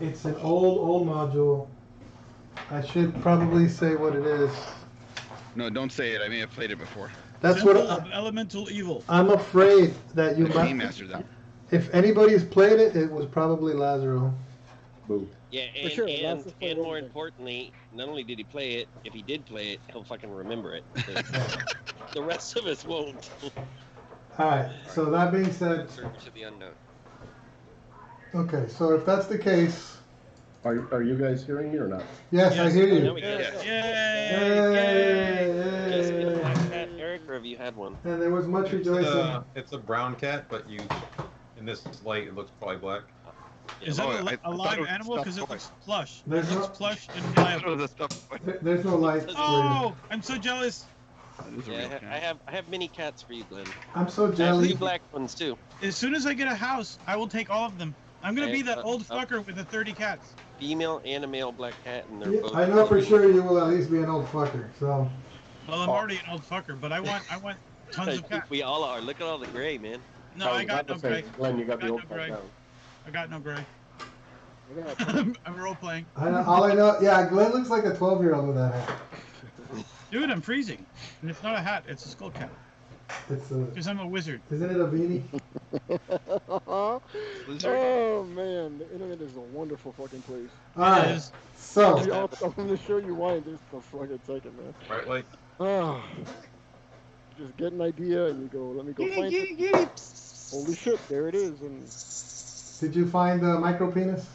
It's an old module. I should probably say what it is. No, don't say it. I may have played it before. That's Temple what of Elemental Evil. I'm afraid that you The might. Game Master's out. If anybody's played it, it was probably Lazaro. Boom. Yeah, For and, sure, and, Lazarus played and more everything. importantly, not only did he play it, if he did play it, he'll fucking remember it. The rest of us won't. All right. So that being said, Search of the unknown. okay. So if that's the case, Are you guys hearing me or not? yes, I hear Now you. we get it. Yay! Just get a Yay! black cat, Eric, or have you had one? And there was much rejoicing. It's a brown cat, but in this light, it looks probably black. Is Oh, that I a thought live it was animal? Because it stuffed looks plush. There's It looks no- plush and That reliable. was a stuff. There's no light. Oh, I'm so jealous. That is a Yeah, real I cat. have many cats for you, Glenn. I'm so I have jelly. 2 black ones too. As soon as I get a house, I will take all of them. I'm gonna be that old Oh. fucker with the 30 cats. Female and a male black cat, and they're Yeah, both. I know for sure you will at least be an old fucker. So Well, I'm already an old fucker, but I want tons I of think cats. we all are. Look at all the gray, man. No, I got no gray. Glenn, you got I the got old no part gray. down. I got no gray. I got I'm role playing. all I know, yeah, Glenn looks like a 12-year-old with that hat. Dude, I'm freezing. And it's not a hat, it's a skull cap. It's Because I'm a wizard. isn't it a beanie? Oh man, the internet is a wonderful fucking place. All right. It is. So I'm gonna show you why in just a fucking second, man. Right, like Oh, just get an idea and you go, let me go find it. Holy shit, there it is. And did you find the micro penis?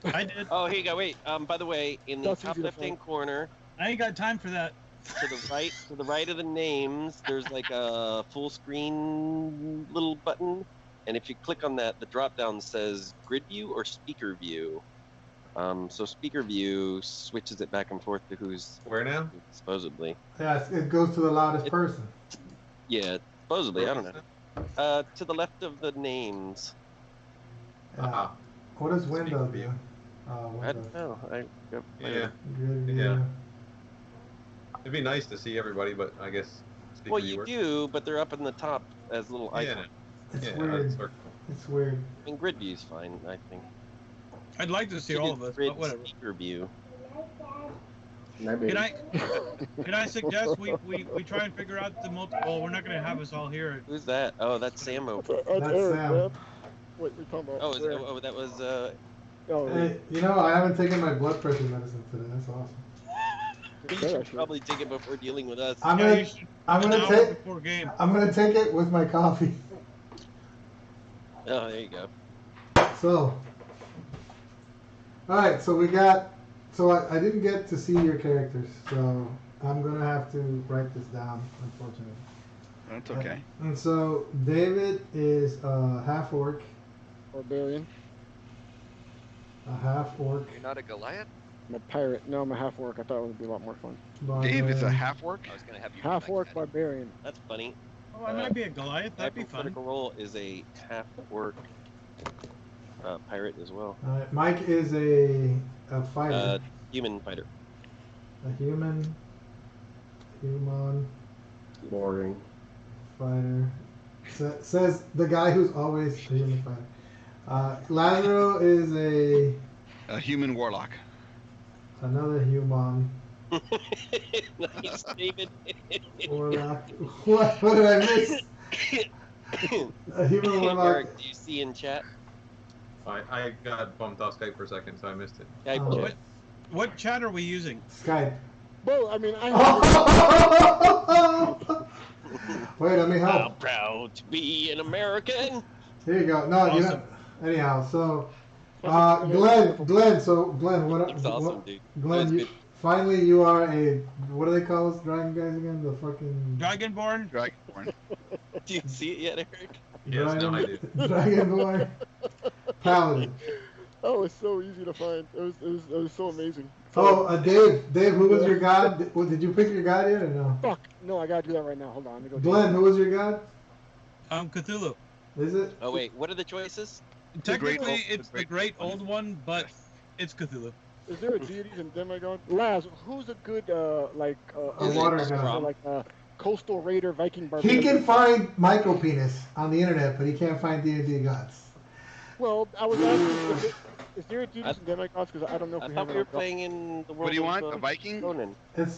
I did. Oh, here you go. Wait. By the way, in the That's top easy to left-hand find. corner, I ain't got time for that. to the right of the names, there's like a full screen little button, and if you click on that, the drop down says grid view or speaker view. So speaker view switches it back and forth to who's where now? supposedly. Yes, it goes to the loudest person. Yeah, supposedly. I don't know. To the left of the names. What does window do? I Window. don't know. Yeah. Good, Yeah. It'd be nice to see everybody, but I guess. speaker Well, you viewer. do, but they're up in the top as little Yeah. icons. It's Yeah, weird. that's circle. It's weird. I mean, grid view's fine, I think. I'd like to see all of us, Grid but whatever. speaker view. Can I suggest we try and figure out the multiple? Well, we're not gonna have us all here. Who's that? Oh, that's Samo. that's That's Eric, Sam. man. What you're talking about? Oh, is, Eric. oh, that was Oh, Hey, you know, I haven't taken my blood pressure medicine today. That's awesome. you should probably take it before dealing with us. I'm Yeah, gonna, you should- I'm an gonna hour take, before game. I'm gonna take it with my coffee. Oh, there you go. So, all right. So we got. So I didn't get to see your characters, so I'm gonna have to write this down, unfortunately. That's okay. And so David is a half orc, Barbarian. a half orc. You're not a Goliath? I'm a pirate. No, I'm a half orc. I thought it would be a lot more fun. Dave is a barbarian. half orc. I was gonna have you. Half be my orc cat. barbarian. That's funny. Oh, I might be a Goliath. That'd be fun. Critical Role is a half orc pirate as well. All right, Mike is a fighter, Human fighter. a human Boring. fighter. Says the guy who's always a human fighter. Lazaro is A human warlock. another human Nice, David. warlock. What did I miss? A human warlock. Eric, do you see in chat? I got bumped off Skype for a second, so I missed it. Type Oh. chat. What chat are we using? Skype. Well, I mean, I Wait, let me How help. proud to be an American. Here you go. No, you Awesome. know. Anyhow, so Glenn. So Glenn, That's awesome, dude. Glenn, That's you, good. finally you are a. What do they call us, dragon guys again? The fucking Dragonborn? Dragonborn. Do you see it yet, Eric? Yes, no, I did. Dragonborn paladin. that was so easy to find. It was so amazing. Oh, Dave, who was your god? Did you pick your god yet or no? Fuck. No, I gotta do that right now. Hold on. Let me go do Glenn, who was your god? Cthulhu. Is it? Oh wait, what are the choices? Technically, it's the great old one, but it's Cthulhu. it. Is there a deities and demigod? Laz, who's a good A water god. like coastal raider Viking barbarian? He can find micro penis on the internet, but he can't find D&D gods. Well, I was asking. Is there a Deities and Demigods? Because I don't know if I we thought have we it were playing in the world What do you of want? A Viking? Conan. Yeah, It's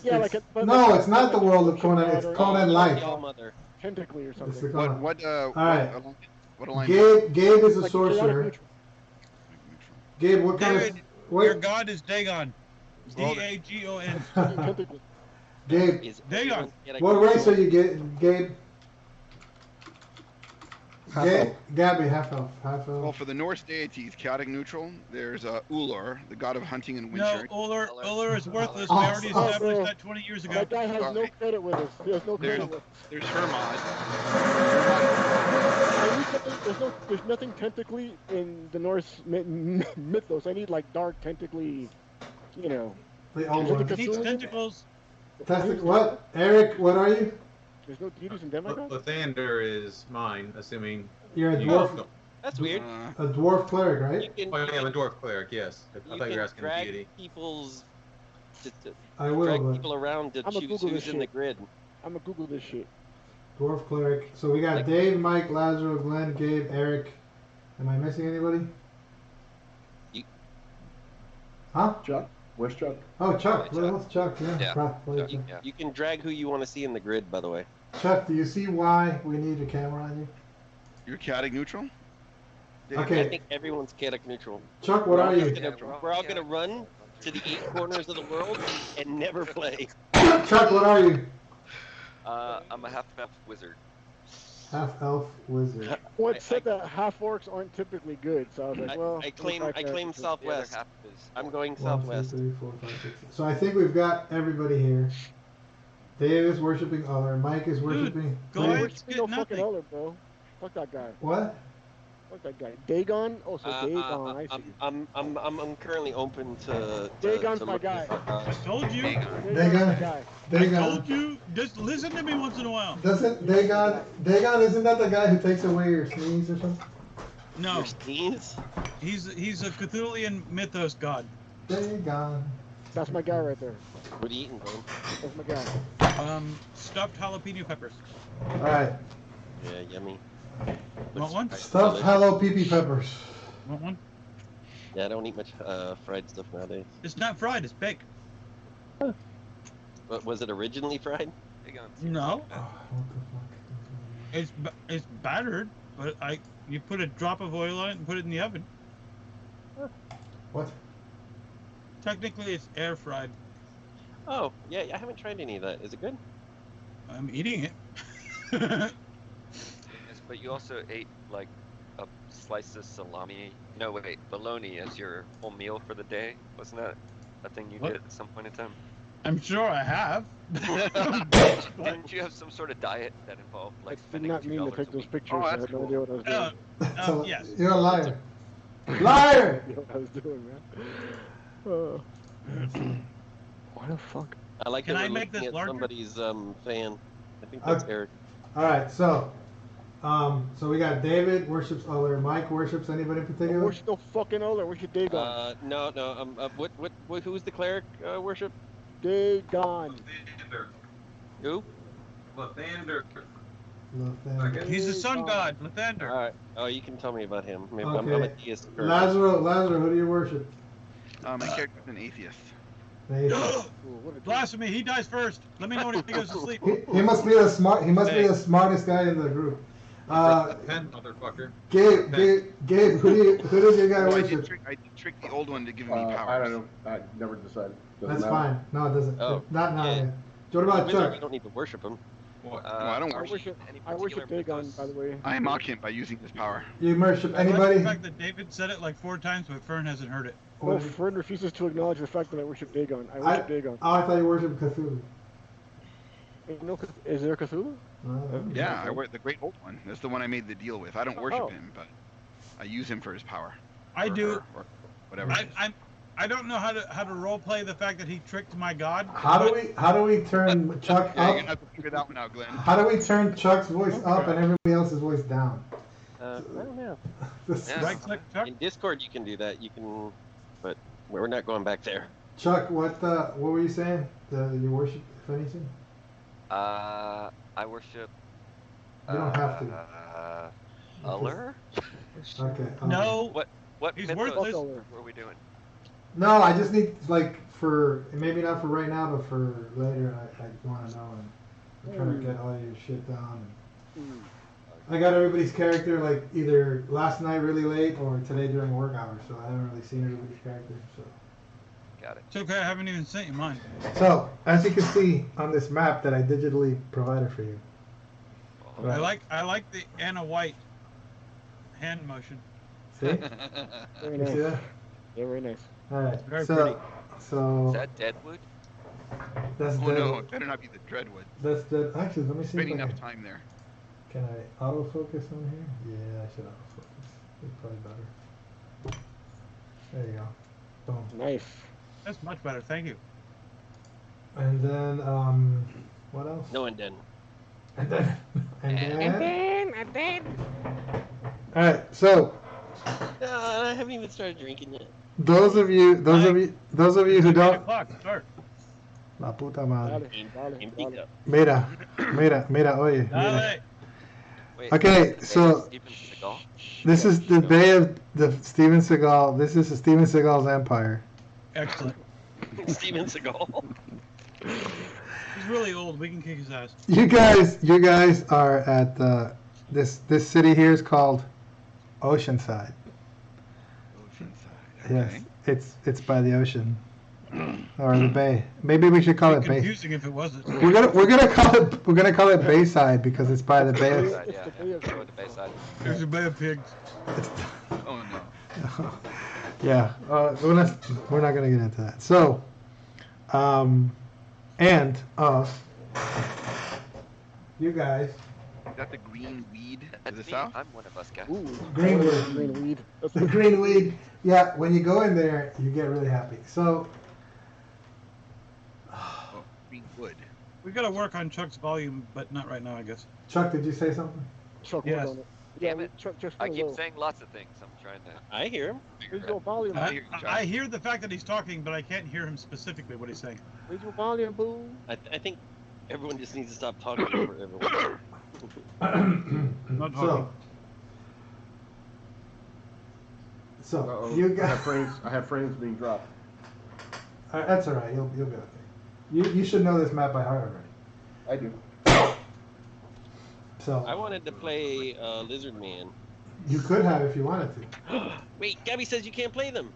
but no, like it's not the world of Ocean Conan. God It's or Conan Oh, like. the All Mother. Tentacly or It's something. the Conan. What right. what alignment? Gabe is a Like chaotic sorcerer. neutral. Gabe, what kind David, of your what? god is Dagon. Well, Dagon. Tentacly. Gabe, Is Dagon. everyone get a what control? race are you, Gabe? Half elf. Gabby, half elf, Well, for the Norse deities, chaotic neutral, there's Ullr, the god of hunting and No, winter. Uller is worthless. Oh, We already oh, established bro. that 20 years ago. That guy has no Sorry. credit with us. He has no There's credit with us. there's Hermod. I need something, there's nothing tentacly in the Norse mythos. I need like dark tentacly, you know. the old Is it one. the He needs Cthulhu? tentacles. What? Eric, what are you? There's no deities and demigods? Lathander is mine, assuming. You're a you dwarf, don't- That's weird. a dwarf cleric, You right? can, Oh, yeah, I'm a dwarf cleric, yes. I you thought you can were asking drag deity. people's to I will, drag but people around to I'ma choose Google who's this in the shit. grid. I'm gonna Google this shit. dwarf cleric. So we got Like- Dave, Mike, Lazaro, Glenn, Gabe, Eric. Am I missing anybody? You- Huh? Chuck? Where's Chuck? Oh, Chuck. Yeah, Chuck. What's Chuck? Yeah. Yeah. Probably You, Chuck. you can drag who you want to see in the grid, by the way. Chuck, do you see why we need a camera on you? You're chaotic neutral? Okay. I think everyone's chaotic neutral. Chuck, what We're are all you? gonna- we're all gonna run to the 8 corners of the world and never play. Chuck, what are you? I'm a half wizard. Half elf wizard. Well, it said that half orcs aren't typically good, so I was like, well. I claim looks like claim that. The other Southwest. half is I'm going 1, 2, Southwest. 3, 4, 5, 6. So I think we've got everybody here. Dave is worshiping other. Mike is worshiping. go Hey, ahead. where's It's no good fucking nothing. other, bro. Fuck that guy. What? Fuck that guy. Dagon? Oh, so Dagon. I see. I'm currently open to Dagon's to my looking guy. for, I told you. Dagon's Dagon. my guy. I Dagon. told you. Just listen to me once in a while. Doesn't Dagon isn't that the guy who takes away your sneeze or something? No, your sneeze. he's a Cthulhian mythos god. Dagon. That's my guy right there. What are you eating, Glenn? That's my guy. Stuffed jalapeno peppers. Alright. Yeah, yummy. Want one? Stuffed hello pee peppers. Want one? Yeah, I don't eat much fried stuff nowadays. It's not fried. It's baked. But was it originally fried? big on. No, Oh, what it's battered, but you put a drop of oil on it and put it in the oven. the fuck? What? Technically, it's air fried. Oh, yeah, I haven't tried any of that. Is it good? I'm eating it. Yes, but you also ate like a slice of salami. No, wait, bologna as your whole meal for the day. Wasn't that a thing you What? did at some point in time? I'm sure I have. Didn't you have some sort of diet that involved like I did spending not mean to $2 take a those week? pictures. I that's had no cool. idea what I was doing. So, Yes. You're a liar. Liar! I know what I was doing, man. Why the fuck? I like Can that I we're make looking this at larger? somebody's fan. I think that's Eric. Alright, so we got David worships other. Mike worships anybody in particular? Where's no fucking other? Where's your Dagon? No. Who's the cleric worship? Dagon. Lathander. Who? Lathander. Lathander. He's the sun god, Lathander. All right. Oh, you can tell me about him. Maybe I'm a Okay. deist. currently. Lazaro, who do you worship? My character's an atheist. They- Ooh, what a dick. Blasphemy! He dies first. Let me know when he goes to sleep. He must be the smartest guy in the group. Pen, motherfucker. Gabe, who does your guy Oh, I did worship? trick the old one to give me powers. I don't know. I never decided. Doesn't That's matter. fine. No, it doesn't. Oh, Not now. yeah. Yeah. What about Wizard, Chuck? you don't need to worship him. What? No, I don't I worship. worship, Any I worship particular Dagon, mythos? by the way. I mock him by using his power. You worship I like anybody? the fact that David said it like 4 times, but Fern hasn't heard it. Well, Fern refuses to acknowledge the fact that I worship Dagon. I worship Dagon. Oh, I thought you worship Cthulhu. Is there Cthulhu? Yeah, I wear the great old one. That's the one I made the deal with. I don't worship Oh. him, but I use him for his power. I Or do. her, or whatever. it is. I don't know how to role play the fact that he tricked my god. How do but we turn Chuck Yeah, you're up? gonna have to figure that one out, Glenn. How do we turn Chuck's voice up and everybody else's voice down? I don't know. This- Yeah. Right click, Chuck. In Discord, you can do that. You can, but we're not going back there. Chuck, what were you saying? You worship, if anything? I worship. You don't have to. Uller? Okay. No. What What He's mythos worthless. were we doing? No, I just need like for maybe not for right now, but for later. I want to know and I'm trying to get all your shit down. I got everybody's character like either last night really late or today during work hours, so I haven't really seen everybody's character. So. Got it. It's okay. I haven't even sent you mine. So as you can see on this map that I digitally provided for you. Oh, Right. I like the Anna White hand motion. See? Very You nice. see that? Yeah, very nice. All right. Very so, pretty. So Is that Deadwood? that's Oh dead. no, it better not be the Dreadwood. That's dead. Actually, let me see if Spending I enough can. time there. Can I autofocus on here? Yeah, I should autofocus. It's probably better. There you go. Boom. Nice. That's much better. Thank you. And then what else? No one did. And then And then. all right. So I haven't even started drinking yet. those of you who It's 8 don't. o'clock. Start. La puta madre. Empty cup. Mira, oye. Mira. Dale. Wait, Okay, is this so- Steven Seagal? This is the day of the Steven Seagal. This is Steven Seagal's empire. Excellent. Steven Seagal. He's really old. We can kick his ass. You guys are at this city here is called Oceanside. Oceanside. Yes, Okay. it's by the ocean or the bay. Maybe we should call It'd it be bay. confusing if it wasn't. We're gonna call it Bayside because it's by the bay. Bayside, yeah. Go with the Bayside. There's a bay of pigs. Oh no. Yeah, we're not gonna get into that. So, and you guys, Is that the green weed to That's the me. south? I'm one of us guys. Ooh, Greenwood. green weed. That's the green weed. Yeah, when you go in there, you get really happy. So, Oh, green wood. We gotta work on Chuck's volume, but not right now, I guess. Chuck, did you say something? Chuck, Yes. hold on. Damn it. Chuck, just I a keep little. saying lots of things. I'm trying to I hear him. figure Raise it your out. volume. I, hear you, Chuck. I hear the fact that he's talking, but I can't hear him specifically what he's saying. Raise your volume, boo. I think everyone just needs to stop talking over everyone. Not so, talking. Uh-oh. you I guys. have frames being dropped. That's all right. You'll be okay. You should know this map by heart already. I do. So I wanted to play Lizard Man. you could have if you wanted to. Wait, Gabby says you can't play them.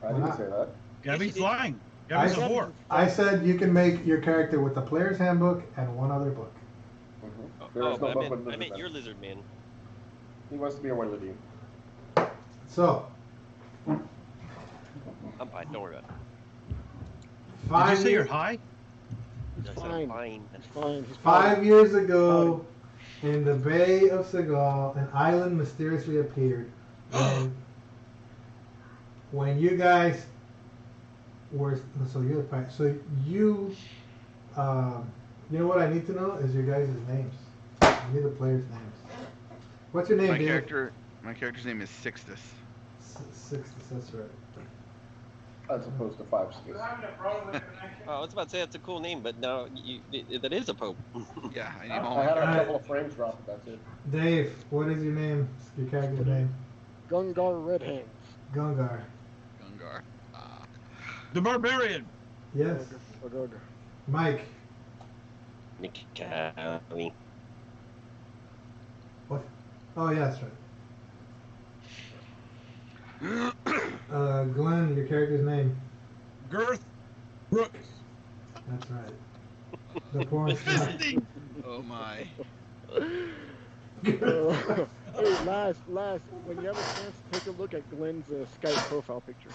I Why didn't not? say that. Gabby's flying. Gabby's a I- whore. I said you can make your character with the player's handbook and one other book. There is no I book with meant Lizard Man. your Lizard Man. He wants to be a white lady. So I'm fine. Don't worry about it. Did 5 you say you're years, high? I said Fine. fine. He's fine. He's 5 years ago, in the Bay of Seagal, an island mysteriously appeared when you guys were. So you're fine. So you know what I need to know is your guys' names. I need the players' names. What's your name, My David? my character's name is Sixtus. Sixtus, that's right. As opposed to 5 6. Oh, I was about to say that's a cool name, but now that is a pope. Yeah, I need I all had my a Alright. couple of frames dropped, but that's it. Dave, what is your name? Your character's name? Gungar Red Hands. Gungar. Gungar. The barbarian. Yes. Order. Mike. Nick Cali. What? Oh, yeah, that's right. Glenn, your character's name. Girth Brooks. That's right. The porn star. Oh my. Hey, last, when you have a chance, take a look at Glenn's Skype profile picture.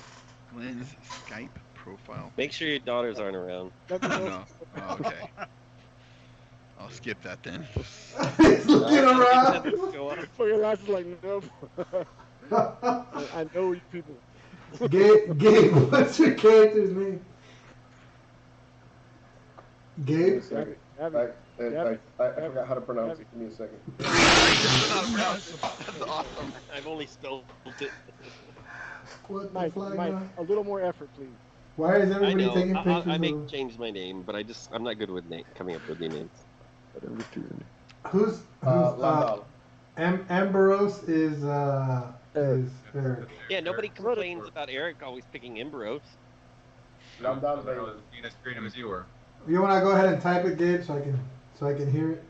Glenn's Skype profile. Make sure your daughters aren't around. That's the No. Oh, okay. I'll skip that then. He's looking around. Go on. For your last is like, nope. I know you people. Gabe, what's your character's name? Give me Gabe? a second. Abby, I forgot how to pronounce it. Give me a second. That's awesome. I've only spelled it. What the Mike, flag Mike, now? a little more effort, please. Why is I everybody know. taking pictures I may of... change my name, but I'm not good with coming up with new names. Who's Landau. Ambrose is is Eric. Yeah, nobody complains about Eric always picking Imbros. I'm down I there. was being as creative as you were. You wanna go ahead and type it, Gabe, so I can hear it?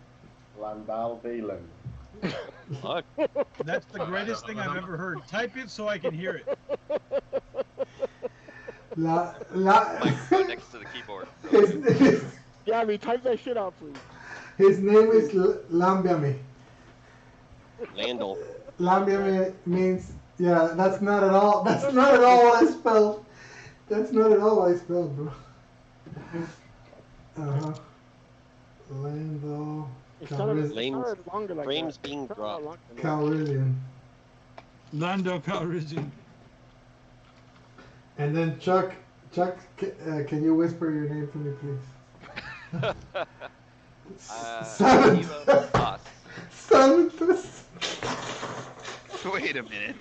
Landau Valen. Fuck. That's the greatest thing I've ever heard. Type it so I can hear it. Microphone next to the keyboard. his, Gabby, type that shit out, please. his name is Lambiami. Landel. Lambiami means, yeah, that's not at all what I spelled. That's not at all what I spelled, bro. Uh-huh. Lando It sounded Flames- longer like Frames that. being It sounded a lot dropped. longer. Calrissian. Lando Calrissian. And then Chuck, can you whisper your name to me, please? Kilo Haas. Seventh. Wait a minute.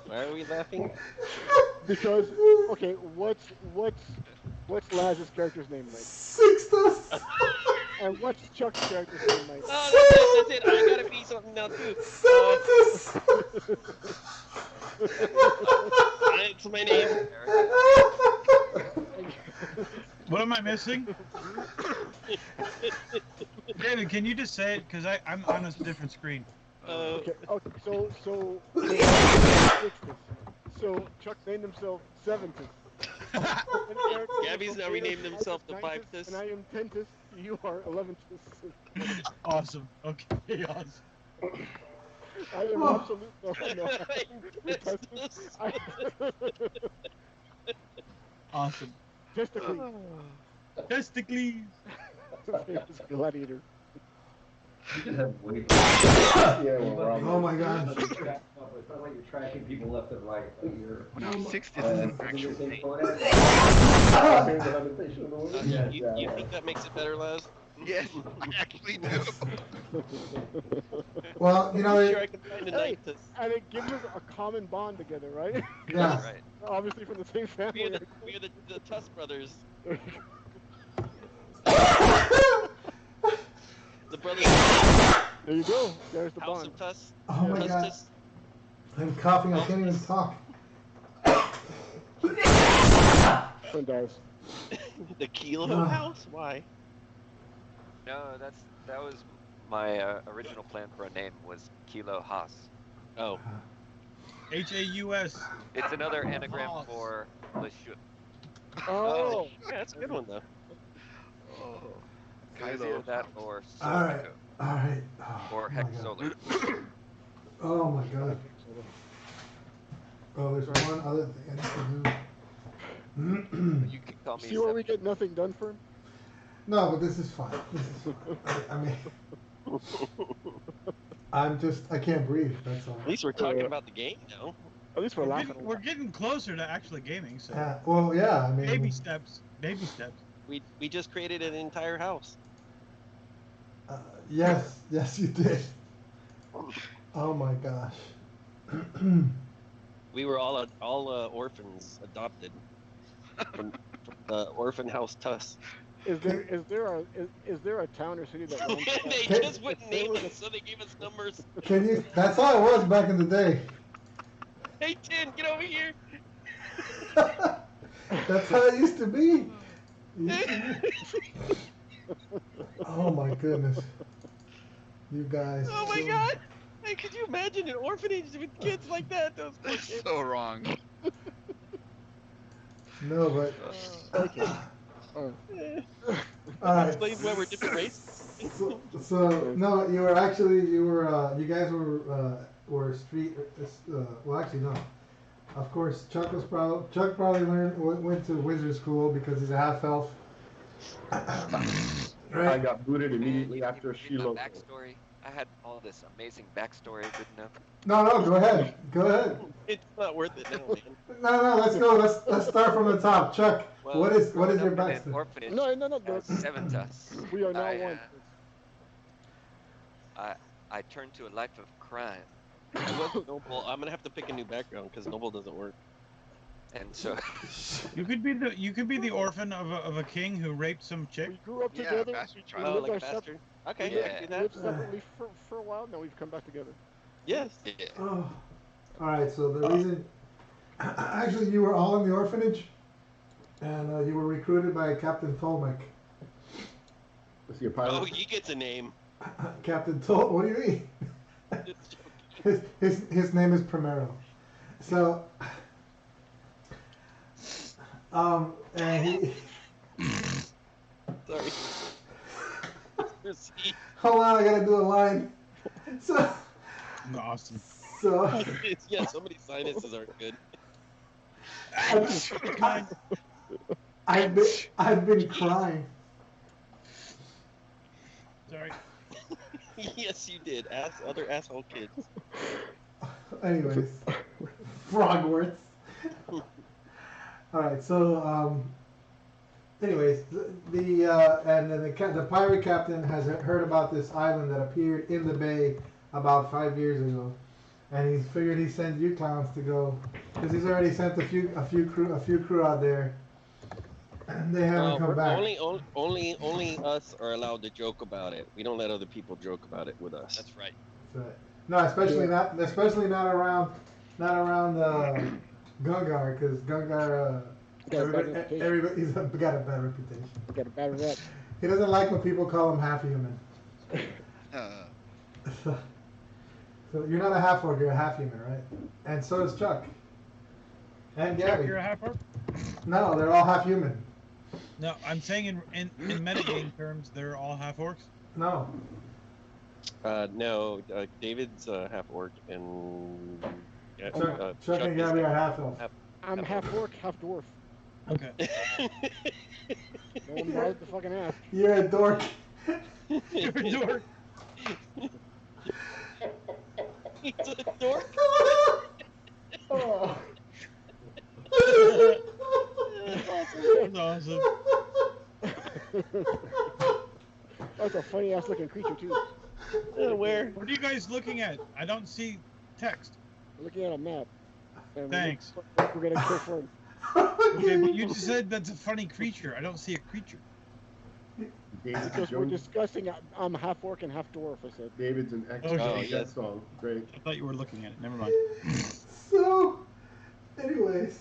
Why are we laughing? Because okay, what's Laz's character's name like? Sixtus. And what's Chuck's character's name like? Oh, that's it. I gotta be something now too. Seventus. It's my name. What am I missing? David, can you just say it? Because I'm on a different screen. Okay, so Chuck named himself Seventus. Gabby's now renamed himself the Fivetus. And I am Tentus. You are 11th. Awesome. Okay, awesome. I am absolute. No. Awesome. Testicles. Testicles. Famous gladiator. Yeah, well, Oh my God. It's not like you're tracking people left and right. Like you're, No, Sixtus is an actual name. You think that makes it better, Laz? Yes, I actually do. Well, you know, I'm sure I can find a Hey, night to... and it gives us a common bond together, right? yeah. Right. Obviously from the same family. We are the Tuss brothers. The brothers There you go. There's the House bond. of Tuss. Oh my God. Tuss. I'm coughing. I can't even talk. One dies. The Kilo Ah. House? Why? No, that was my original plan for a name was Kilo Haas. Oh. H-A-U-S. It's another anagram Haas. for Le Chute. Oh, Yeah, that's a good one, though. Oh, So it's either that or All right. Sornico All right. Oh, or my Hex God. Solar. Oh my God. Oh, there's one other thing I need to do. You can call me see where we Seven. get nothing done for him? No, but this is fine. This is fine. I mean, I can't breathe. That's all. At least we're talking about the game now. At least we're laughing. We're getting closer to actually gaming, so Well, yeah. I mean, baby steps. Baby steps. We just created an entire house. yes, you did. Oh my gosh. We were all orphans adopted from the orphan house Tuss. Is there a town or city that runs They Hey. just wouldn't name us, so they gave us numbers. Can you? That's how it was back in the day. Hey, Tin, get over here. That's how it used to be. Oh my goodness. You guys. Oh my God! Hey, could you imagine an orphanage with kids like that? Those poor that's kids. so wrong. No, but Okay. all right. Explains why we're different races. So no, you guys were street. Well, actually no. Of course, Chuck probably went to wizard school because he's a half elf. I Right? got booted immediately Can after you give me Shiloh. my backstory. I had all this amazing backstory written up. No, go ahead. Go ahead. It's not worth it now, man. No, let's go. Let's start from the top. Chuck, Well, what is growing your up in an backstory? orphanage No. as Seventus, We are now I, one. I turned to a life of crime. It wasn't Noble. I'm gonna have to pick a new background because Noble doesn't work. And so You could be the orphan of a king who raped some chick. We grew up Yeah, together. bastard We child. lived like our a bastard. Okay, we yeah, lived, I can do we that. lived separately for a while. Now we've come back together. Yes. yeah. Oh. All right. So the reason, actually, you were all in the orphanage, and you were recruited by Captain Tolmec. Was he a pilot? Oh, he gets a name. Captain Tol. What do you mean? Just joking. His name is Primero. So, and he. Sorry. Proceed. Hold on, I gotta do a line. So. Awesome. So. Yeah, somebody's sinuses aren't good. I've been crying. Sorry. Yes, you did. Other asshole kids. Anyways, Frogworts. All right, so anyways, and then the pirate captain has heard about this island that appeared in the bay about 5 years ago, and he's figured he sends you clowns to go, because he's already sent a few crew out there, and they haven't come back. Only us are allowed to joke about it. We don't let other people joke about it with us. That's right. So, no, especially not around Gungar, because Gungar everybody's got a bad reputation. Got a bad rep. He doesn't like when people call him half human. So you're not a half orc, you're a half human, right? And so is Chuck. And Chuck, Gabby. you're a half orc? No, they're all half human. No, I'm saying in metagame terms, they're all half orcs. No. No, David's half orc and Chuck and Gabby are half elf. I'm half orc, half dwarf. Okay. No one bothered to fucking ask. You're a dork. You're a dork. He's a dork. Oh. That's awesome. That's a funny ass looking creature too. Where? What are you guys looking at? I don't see text. We're looking at a map. And Thanks. We're gonna kill for him. Okay, but you just said that's a funny creature. I don't see a creature. David's Because we're discussing, I'm half orc and half dwarf. I said. David's an Oh, expert yes. song. Great. I thought you were looking at it. Never mind. So, anyways,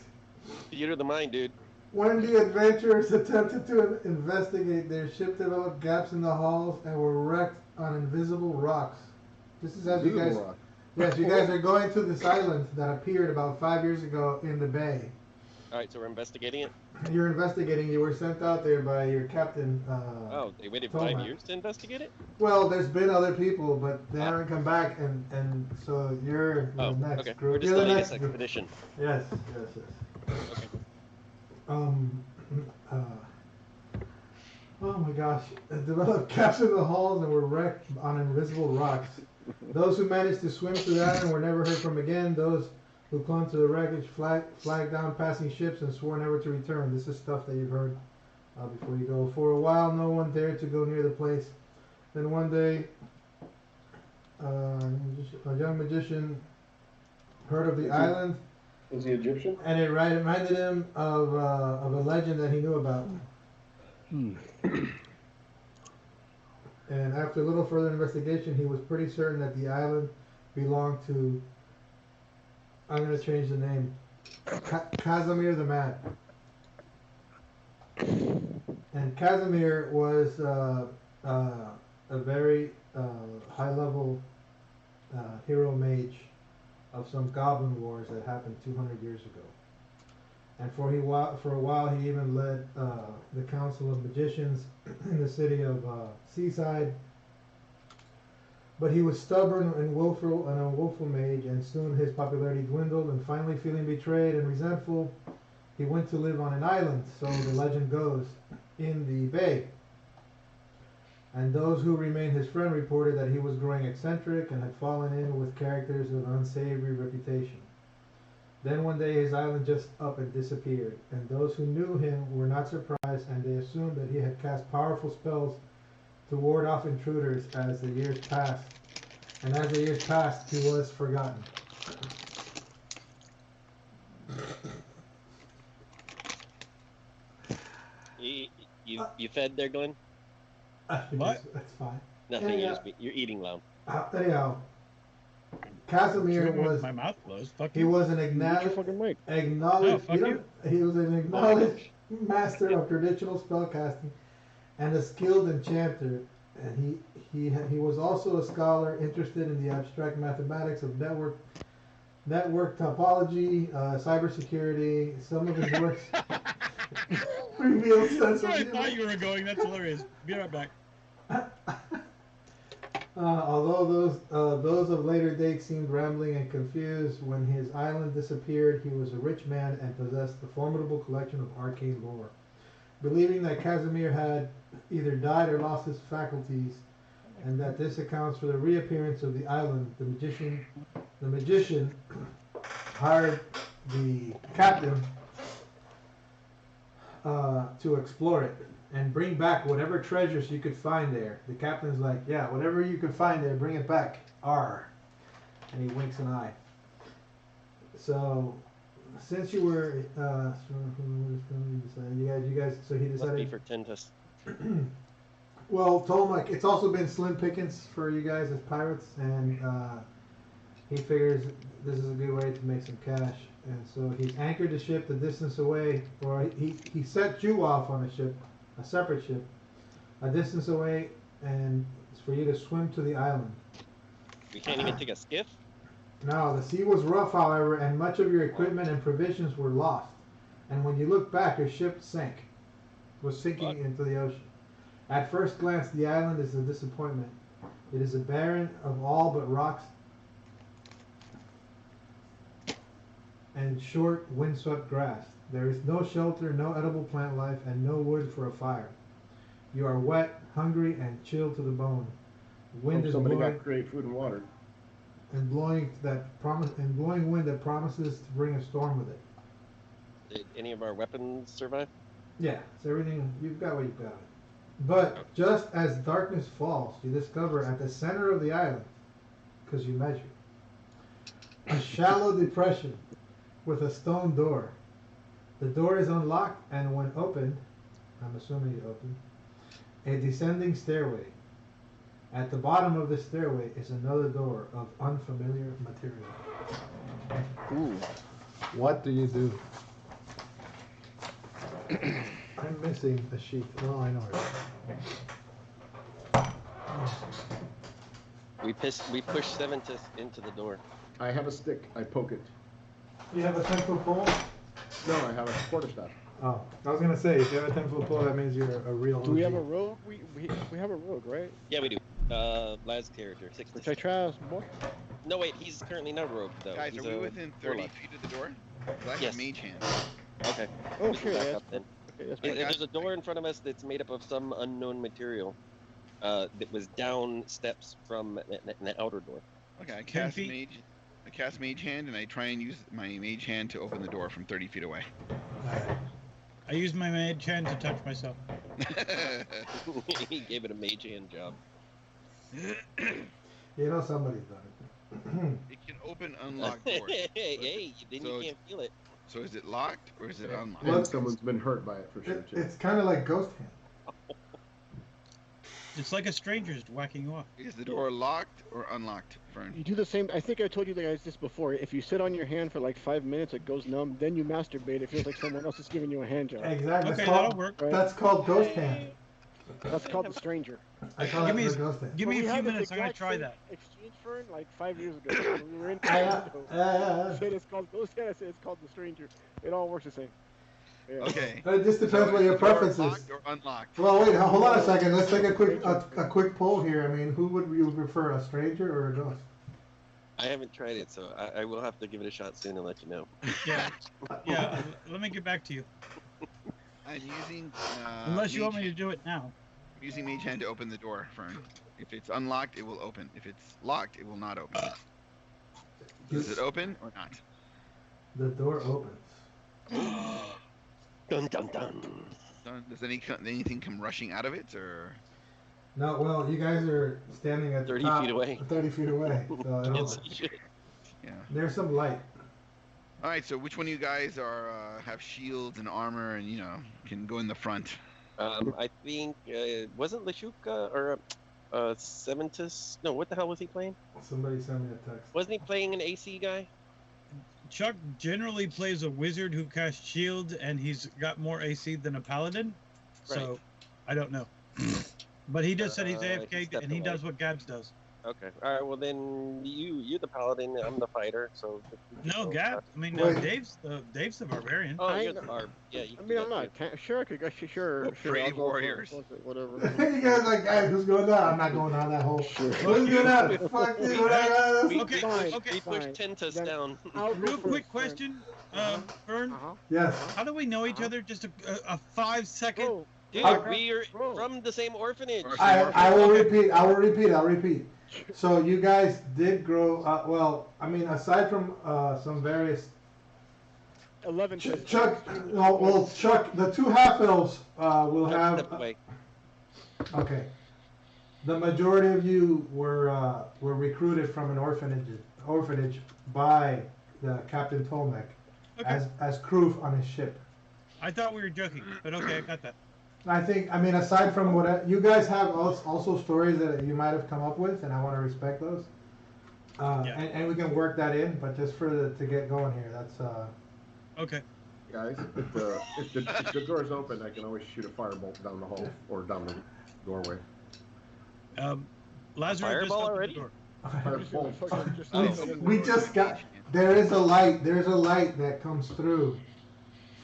Theater of the mind, dude. when the adventurers attempted to investigate, their ship developed gaps in the hulls and were wrecked on invisible rocks. This is as you guys. Rock. Yes, you guys are going to this island that appeared about 5 years ago in the bay. All right, so we're investigating it. You're investigating. You were sent out there by your captain. Oh, they waited Toma. 5 years to investigate it? Well, there's been other people, but they haven't come back, and so you're the Oh, next okay. group. We're just You're the the latest next group. expedition. Yes. Okay. Oh my gosh! Developed gaps in the hulls and were wrecked on invisible rocks. Those who managed to swim through the island were never heard from again. Those who clung to the wreckage flagged down passing ships and swore never to return. This is stuff that you've heard before you go. For a while, no one dared to go near the place. Then one day, a young magician heard of the island, Was he Egyptian? and it reminded him of a legend that he knew about. And after a little further investigation, he was pretty certain that the island belonged to, I'm going to change the name, Casimir the Mad. And Casimir was a very high-level hero mage of some goblin wars that happened 200 years ago. And for a while, he even led the Council of Magicians in the city of Seaside. But he was stubborn and willful, and a willful mage, and soon his popularity dwindled. And finally, feeling betrayed and resentful, he went to live on an island, so the legend goes, in the bay. And those who remained his friend reported that he was growing eccentric and had fallen in with characters of unsavory reputation. Then one day his island just up and disappeared, and those who knew him were not surprised, and they assumed that he had cast powerful spells to ward off intruders as the years passed. And as the years passed, he was forgotten. You fed there, Glenn? What? That's fine. Nothing. Yeah. You're eating loud. Anyhow, Casimir Chewing with was my mouth closed. Fuck he you. was an Mute your fucking mic. acknowledged. No, fuck He was an acknowledged master of traditional spellcasting and a skilled enchanter. And he was also a scholar interested in the abstract mathematics of network topology, cybersecurity. Some of his works reveal That's sense where I of thought you were going. That's hilarious. Be right back. Although those of later date seemed rambling and confused, when his island disappeared, he was a rich man and possessed a formidable collection of arcane lore. Believing that Casimir had either died or lost his faculties, and that this accounts for the reappearance of the island, the magician hired the captain to explore it and bring back whatever treasures you could find there. The captain's like, yeah, whatever you could find there, bring it back. R. And he winks an eye. So, since you were, you guys, so he Must be decided. for Tentus. Well, told him like it's also been slim pickings for you guys as pirates, and he figures this is a good way to make some cash. And so he's anchored the ship the distance away, or he set you off on a ship, a separate ship, a distance away, and it's for you to swim to the island. We can't even take a skiff? No, the sea was rough, however, and much of your equipment and provisions were lost. And when you look back, your ship was sinking into the ocean. At first glance, the island is a disappointment. It is a barren of all but rocks and short, windswept grass. There is no shelter, no edible plant life, and no wood for a fire. You are wet, hungry, and chilled to the bone. Wind is Somebody blowing, got great food and water. and blowing wind that promises to bring a storm with it. Did any of our weapons survive? Yeah, it's everything. You've got what you've got. But just as darkness falls, you discover at the center of the island, because you measure, a shallow depression with a stone door. The door is unlocked, and when opened, I'm assuming you opened, a descending stairway. At the bottom of the stairway is another door of unfamiliar material. Ooh. What do you do? I'm missing a sheet. Oh, I know it. We push Seventus into the door. I have a stick. I poke it. You have a 10-foot pole? No, I have a quarterstaff. Oh, I was gonna say, if you have a 10-foot pole, that means you're a real. Do we have a OG. rogue? We have a rogue, right? Yeah, we do. Lad's character, 6 Which I trust more. No, wait, he's currently not a rogue, though. Guys, He's are we a within 30 warlock. feet of the door? 'Cause I have Yes. a mage hand. Okay. Oh, We can sure. back That's up then. okay, that's There- fine. There's a door in front of us that's made up of some unknown material that was down steps from an outer door. Okay, I 10 cast feet. mage. I cast mage hand, and I try and use my mage hand to open the door from 30 feet away. I used my mage hand to touch myself. He gave it a mage hand job. You know somebody's done It can open unlocked doors. Hey, then So you can't feel it. So is it locked or is it unlocked? Look, And someone's been hurt by it for sure, it. too. It's kind of like Ghost Hand. It's like a stranger's whacking you off. Is the door locked or unlocked, Fern? You do the same. I think I told you guys this before. If you sit on your hand for like 5 minutes, it goes numb. Then you masturbate. It feels like someone else is giving you a hand job. Exactly. Okay, It's that'll called, work. Right? that's called Ghost Hand. That's called the stranger. I call Give it me the Ghost Hand. Give Well, me we a few had this minutes. I'm gonna exact try same that. Exchange Fern like 5 years ago. When we were in Yeah. I said it's called Ghost Hand. I said it's called the stranger. It all works the same. Yeah. Okay. It just depends So what is your the door preference is. locked or unlocked? Well, wait, hold on a second. Let's take a quick poll here. I mean, who would you prefer, a stranger or a ghost? I haven't tried it, so I will have to give it a shot soon and let you know. Yeah, yeah. Let me get back to you. I'm using. Unless you want mage- me to do it now. I'm using mage hand to open the door, Fern. If it's unlocked, it will open. If it's locked, it will not open. Does it open or not? The door opens. Dun dun dun. Does anything come rushing out of it, or? No, well, you guys are standing at 30 the top, feet away. 30 feet away. So it'll- Yes, you should. Yeah. there's some light. All right. So which one of you guys are have shields and armor and can go in the front? I think wasn't Lashuka or Cementus? No, what the hell was he playing? Somebody sent me a text. Wasn't he playing an AC guy? Chuck generally plays a wizard who casts shield, and he's got more AC than a paladin. So, Right. I don't know. But he just said he's He AFK, stepped and he away. does what Gabs does. Okay. All right. Well, then you're the paladin. I'm the fighter. So. No, Gab. I mean, Wait. Dave's the barbarian. Oh, I you're the know. barb. Yeah. You I can mean, do I'm that not too. sure. I could go. Sure. Well, Sure. pretty I'll go for warriors. fuck it, whatever. You guys like, guys, who's going down? I'm not going down that hole. Sure. Who's going down? Fuck this. Whatever. We Okay, push, okay. we push Fine. Tentus Then down. I'll go Real first, quick then. question, Fern. Yes. How do we know each other? Just a 5-second. Bro, Dude, I- we are Bro. from the same orphanage. I will repeat. I'll repeat. So you guys did grow. Well, I mean, aside from some various 11. Chuck. No, well, Chuck. The two half elves will Chuck, have. step away. Okay. The majority of you were recruited from an orphanage by the Captain Tolmec Okay. as crew on his ship. I thought we were joking, but okay, I got that. I mean, aside from what you guys have also stories that you might have come up with, and I want to respect those. Yeah. And we can work that in, but just to get going here, that's Okay. Guys, if the door's open, I can always shoot a firebolt down the hall or down the doorway. Lazarus just Fireball opened already? the door. Firebolt. we just got. There is a light. There's a light that comes through.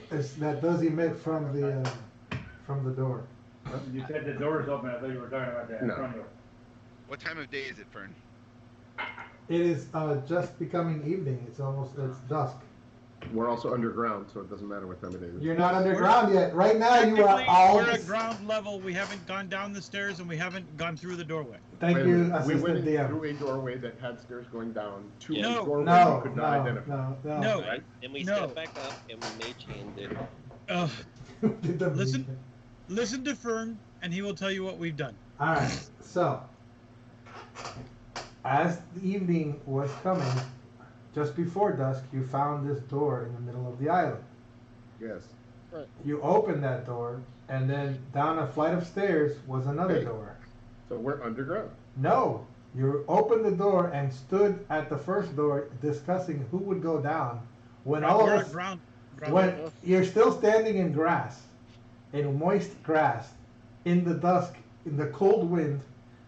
That does emit from the door. You said the door's open, I thought you were talking about that in No. front of you. What time of day is it, Fern? It is just becoming evening. It's dusk. We're also underground, so it doesn't matter what time it is. You're not underground yet. Right now, you are Technically, all. we're at ground level. We haven't gone down the stairs, and we haven't gone through the doorway. Thank Wait a you, minute. We went Assistant in DM. through a doorway that had stairs going down to No. a doorway No, we could not identify. no. No. Right? Then we No. step back up and we mage handed. Did the Listen. meeting. Listen to Fern, and he will tell you what we've done. All right. So, as the evening was coming, just before dusk, you found this door in the middle of the island. Yes. You opened that door, and then down a flight of stairs was another Hey. door. So we're underground. No, you opened the door and stood at the first door discussing who would go down. When all we're of at us, ground. when you're still standing in grass, in moist grass, in the dusk, in the cold wind,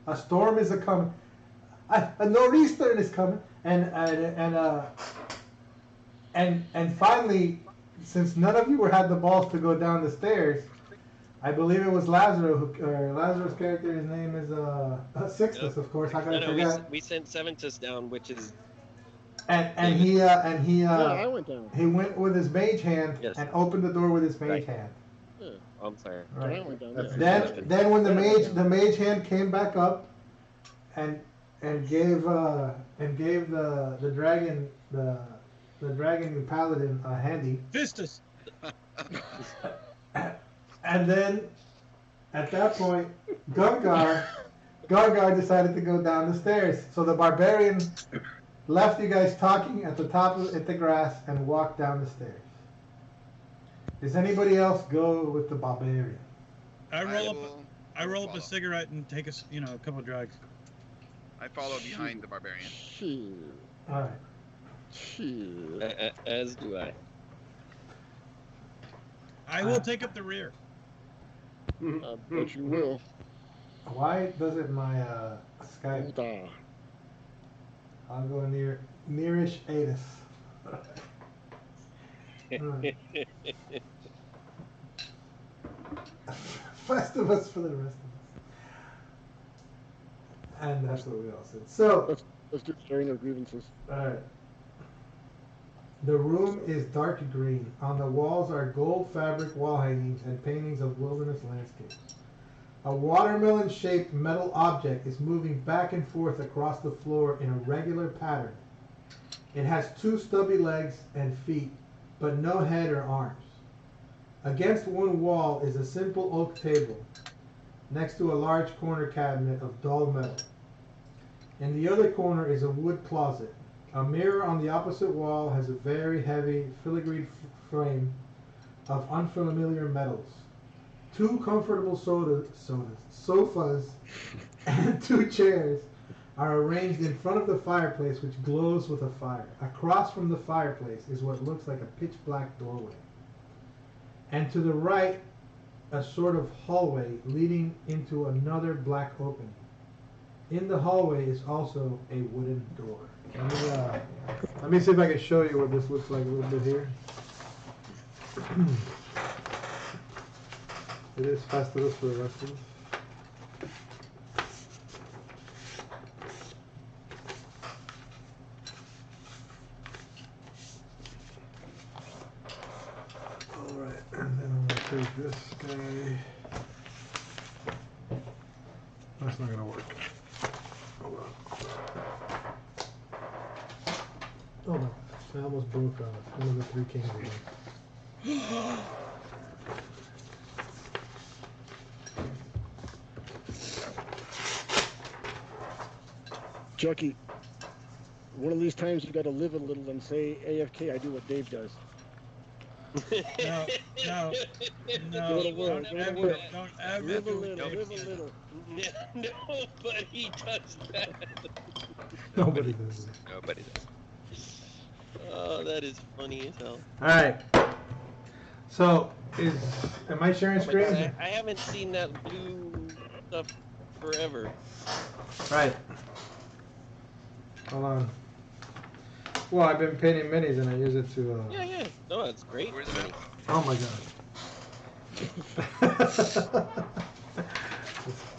a storm is coming, a nor'easter is coming, and finally, since none of you had the balls to go down the stairs, I believe it was Lazarus, Lazarus' character. His name is Sixtus, of course. How can I No, forget? we sent Seventus down, which is And he Yeah, I went down. he went with his mage hand Yes. and opened the door with his mage Right. hand. oh, I'm sorry. Right. I went down. That's Yeah. Then when the mage hand came back up, and gave the dragon paladin a handy, Fistus. and then at that point, Gungar decided to go down the stairs. So the barbarian left you guys talking at the grass and walked down the stairs. Does anybody else go with the barbarian? I roll up. will- I roll up a follow. cigarette and take a couple drags. I follow behind the barbarian. Shit. All right. Shit. As do I. I will take up the rear. I bet you will. Why doesn't my Skype? Puta. I'll go nearish Adis. Alright. Festivus for the rest of us. And that's what we all said. So, Let's do sharing of grievances. alright. The room is dark green. On the walls are gold fabric wall hangings and paintings of wilderness landscapes. A watermelon-shaped metal object is moving back and forth across the floor in a regular pattern. It has two stubby legs and feet, but no head or arms. Against one wall is a simple oak table, next to a large corner cabinet of dull metal. In the other corner is a wood closet. A mirror on the opposite wall has a very heavy filigreed frame of unfamiliar metals. 2 comfortable sofas, and 2 chairs are arranged in front of the fireplace, which glows with a fire. Across from the fireplace is what looks like a pitch black doorway. And to the right, a sort of hallway leading into another black opening. In the hallway is also a wooden door. Let me see if I can show you what this looks like a little bit here. It is festivals for the rest of us. Alright, and then I'm gonna take this guy. That's not gonna work. Hold on. Oh no, I almost broke one of the 3 kings again. Chucky, one of these times you got to live a little and say AFK. I do what Dave does. No, Go to work, don't go to ever, work. don't ever. Live a little, live a little. Nobody does that. Nobody does it. Nobody does. Oh, that is funny as hell. Alright. So, am I sharing Oh my screen? God, I haven't seen that blue stuff forever. Right. Hold on. Well, I've been painting minis and I use it to, Yeah. No, that's great. Where's it? Oh my god.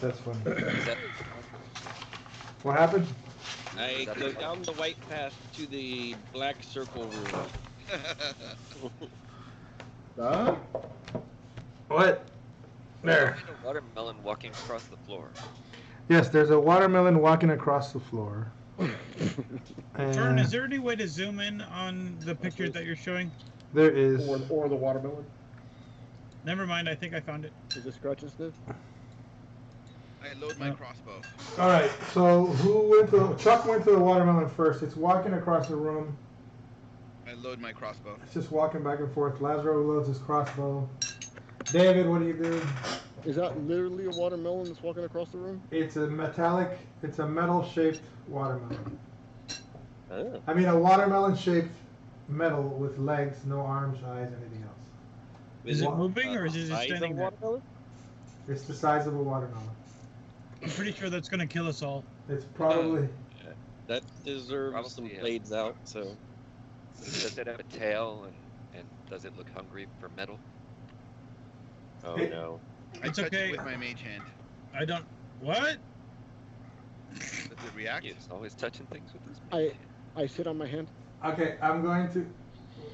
That's funny. Is that, What happened? I go down the white path to the black circle room. What? There. find a watermelon walking across the floor. Yes, there's a watermelon walking across the floor. Fern, is there any way to zoom in on the picture that you're showing? There is. Or the watermelon. Never mind, I think I found it. Is it scratches, Dave? I load my crossbow. Alright, so Chuck went to the watermelon first. It's walking across the room. I load my crossbow. It's just walking back and forth. Lazaro loads his crossbow. David, what do you do? Is that literally a watermelon that's walking across the room? It's a metal-shaped watermelon. Oh. I mean, a watermelon-shaped metal with legs, no arms, eyes, anything else. Is it moving or is it just Size of standing there? watermelon? It's the size of a watermelon. I'm pretty sure that's gonna kill us all. It's probably... That deserves Probably, some yeah. blades out, so. Does it have a tail and does it look hungry for metal? Oh It- no. I It's touch okay. it with my mage hand. I don't. What? Does it react? He's always touching things with his I sit on my hand. Okay, I'm going to...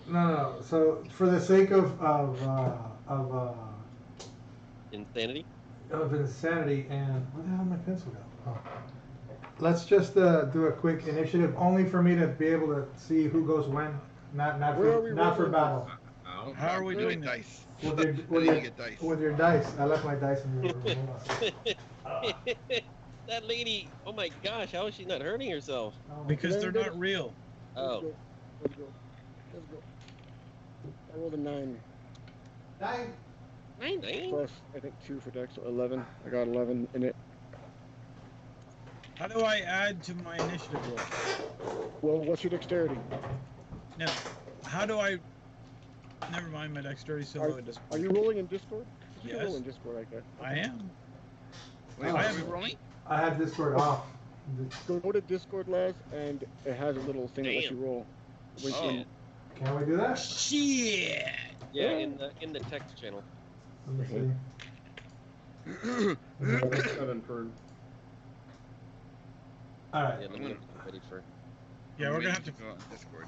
No. So, for the sake of Insanity? insanity and... Where the hell did my pencil go? Oh. Let's just do a quick initiative, only for me to be able to see who goes when, not Where are we for rolling battle. How are we Get doing this? dice. With your, I with, need your, to get dice. with your dice. I left my dice in your room. Hold on. That lady, oh my gosh, how is she not hurting herself? Because they're not real. Oh. Let's go. I rolled a 9. 9. 9? Plus, I think 2 for dex, so 11. I got 11 in it. How do I add to my initiative roll? Well, what's your dexterity? No. How do I? Never mind, my dexterity so low. It doesn't. Are you rolling in Discord? You can Yes. roll in Discord, I guess. I am. Wait, I are am- we rolling? I have Discord off. Go to Discord, Laz, and it has a little thing that lets you roll. When Oh. when- Can we do that? Shit. Yeah, in the text channel. Let me see. 7 for. Alright. Yeah, let me get ready for. Yeah, we're gonna have to. go on Discord.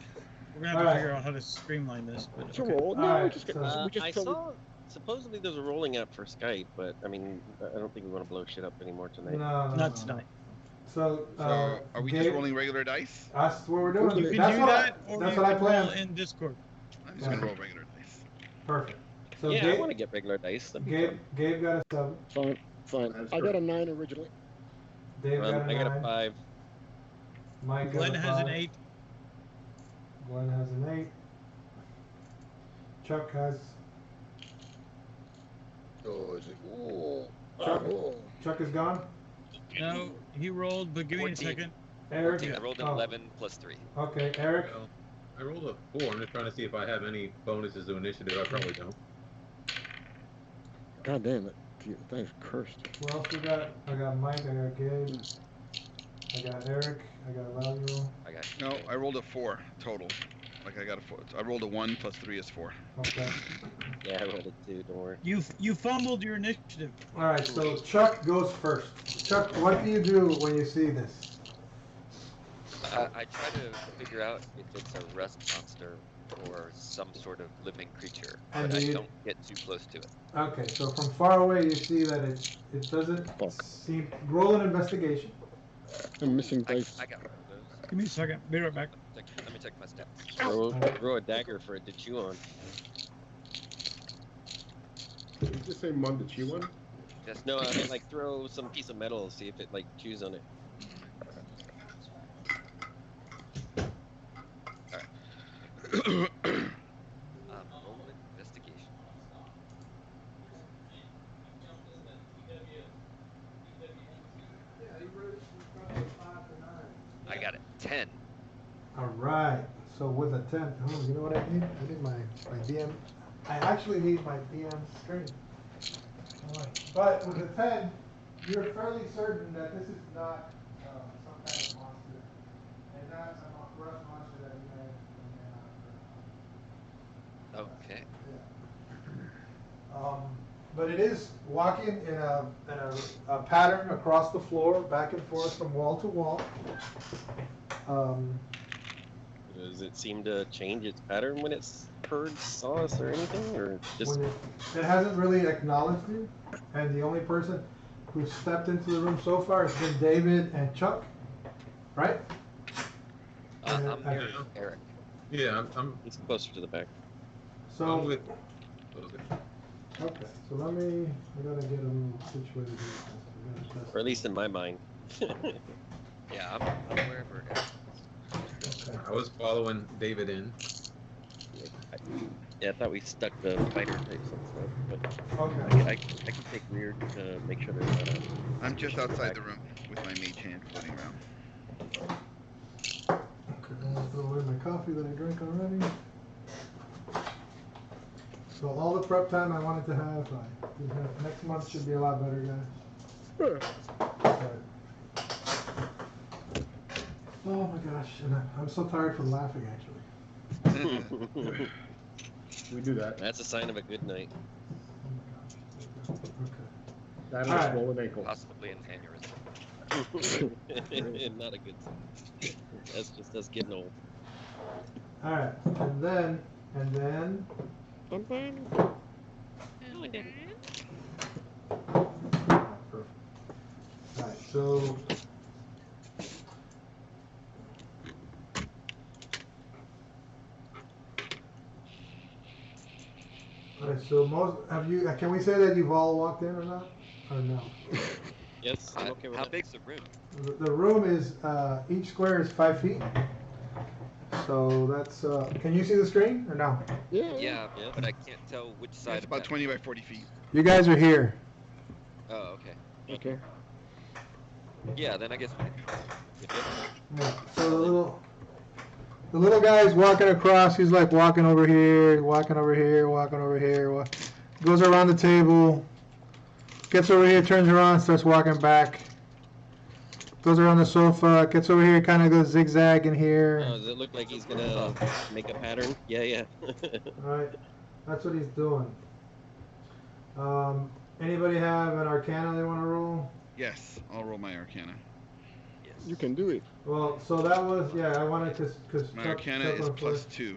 We're gonna have to figure out how to streamline this. But It's a okay. roll. No, Alright, just, so- we just I tell saw. Supposedly there's a rolling app for Skype, but I mean, I don't think we want to blow shit up anymore tonight. No. Not tonight. So, So, are we just Gabe- rolling regular dice? That's what we're doing. You can That's do what that, I, or that's you what I can roll planned. in Discord. I'm just gonna roll regular dice. Perfect. So Yeah, I Gabe, want to get regular dice. That'd be Gabe got a 7. Fine. That's I got a correct. 9 originally. Dave fun. got a I got 9. a 5. Mike Glenn got a has 5. an 8. Glenn has an 8. Chuck has Oh, is it? Oh. Chuck, Oh. Chuck is gone. No, he rolled, but give me a 14. second. Eric. 14. I rolled an Oh, 11 plus 3. okay, Eric. Well, I rolled a 4. I'm just trying to see if I have any bonuses to initiative. I probably don't. God damn it. Thing's cursed. What else we got? I got Mike. I got Gabe. I got Eric. I got Value. I got No, I rolled a 4 total. Like I got a 4. I rolled a 1 plus 3 is 4. Okay. Yeah, I rolled it too. Don't worry. You fumbled your initiative. All right. So Chuck goes first. Chuck, what do you do when you see this? I try to figure out if it's a rust monster or some sort of living creature, And but I do you- don't get too close to it. Okay. So from far away, you see that it doesn't seem. Roll an investigation. I'm missing I dice. got one of those. Give me a second. Be right back. Let me check my stats. Throw a dagger for it to chew on. Did you just say mud to chew on? Just No, I mean like throw some piece of metal, see if it like chews on it. roll investigation. I got it. 10. All right. So with a 10, oh, you know what I need? I need my DM. I actually need my DM screen. All right. But with a 10, you're fairly certain that this is not some kind of monster, and not a rust monster that you may not have Okay. heard of. But it is walking in a pattern across the floor, back and forth from wall to wall. Does it seem to change its pattern when it's heard, saw us, or anything, or just? When it hasn't really acknowledged you, and the only person who stepped into the room so far has been David and Chuck, right? I'm here, Eric. Yeah, I'm It's closer to the back. So, with. okay, so I gotta get a little situated here. I gotta test Or at least in my mind. Yeah, I'm wherever Eric is. Okay. I was following David in. Yeah, I thought we stuck the fighter types and stuff, but Okay. I can take rear to make sure there's not a... I'm just outside the room with my mage hand floating around. Okay, I'm gonna throw away my coffee that I drank already. So all the prep time I wanted to have, I did have. Next month should be a lot better, guys. Okay. Oh my gosh, and I'm so tired from laughing actually. We do that. That's a sign of a good night. Oh my gosh. Okay. That All and a right. swollen ankle. Possibly an aneurysm. Not a good sign. That's just us getting old. All right, and then. All right, so. All right, so can we say that you've all walked in or not? Or no? Yes, I'm okay with How that. big's the room? The room is, each square is 5 feet. So that's, can you see the screen or no? Yeah. Yeah, but I can't tell which side. It's of about that. 20 by 40 feet. You guys are here. Oh, okay. Okay. Yeah, then I guess we can. Yeah, so the little guy's walking across. He's like walking over here, walking over here, walking over here. Goes around the table, gets over here, turns around, starts walking back. Goes around the sofa, gets over here, kind of goes zigzag in here. Oh, does it look like he's gonna make a pattern? Yeah. Alright, that's what he's doing. Anybody have an arcana they want to roll? Yes, I'll roll my arcana. Yes. You can do it. Well, so that was, yeah, I wanted to, because My arcana is plus 2.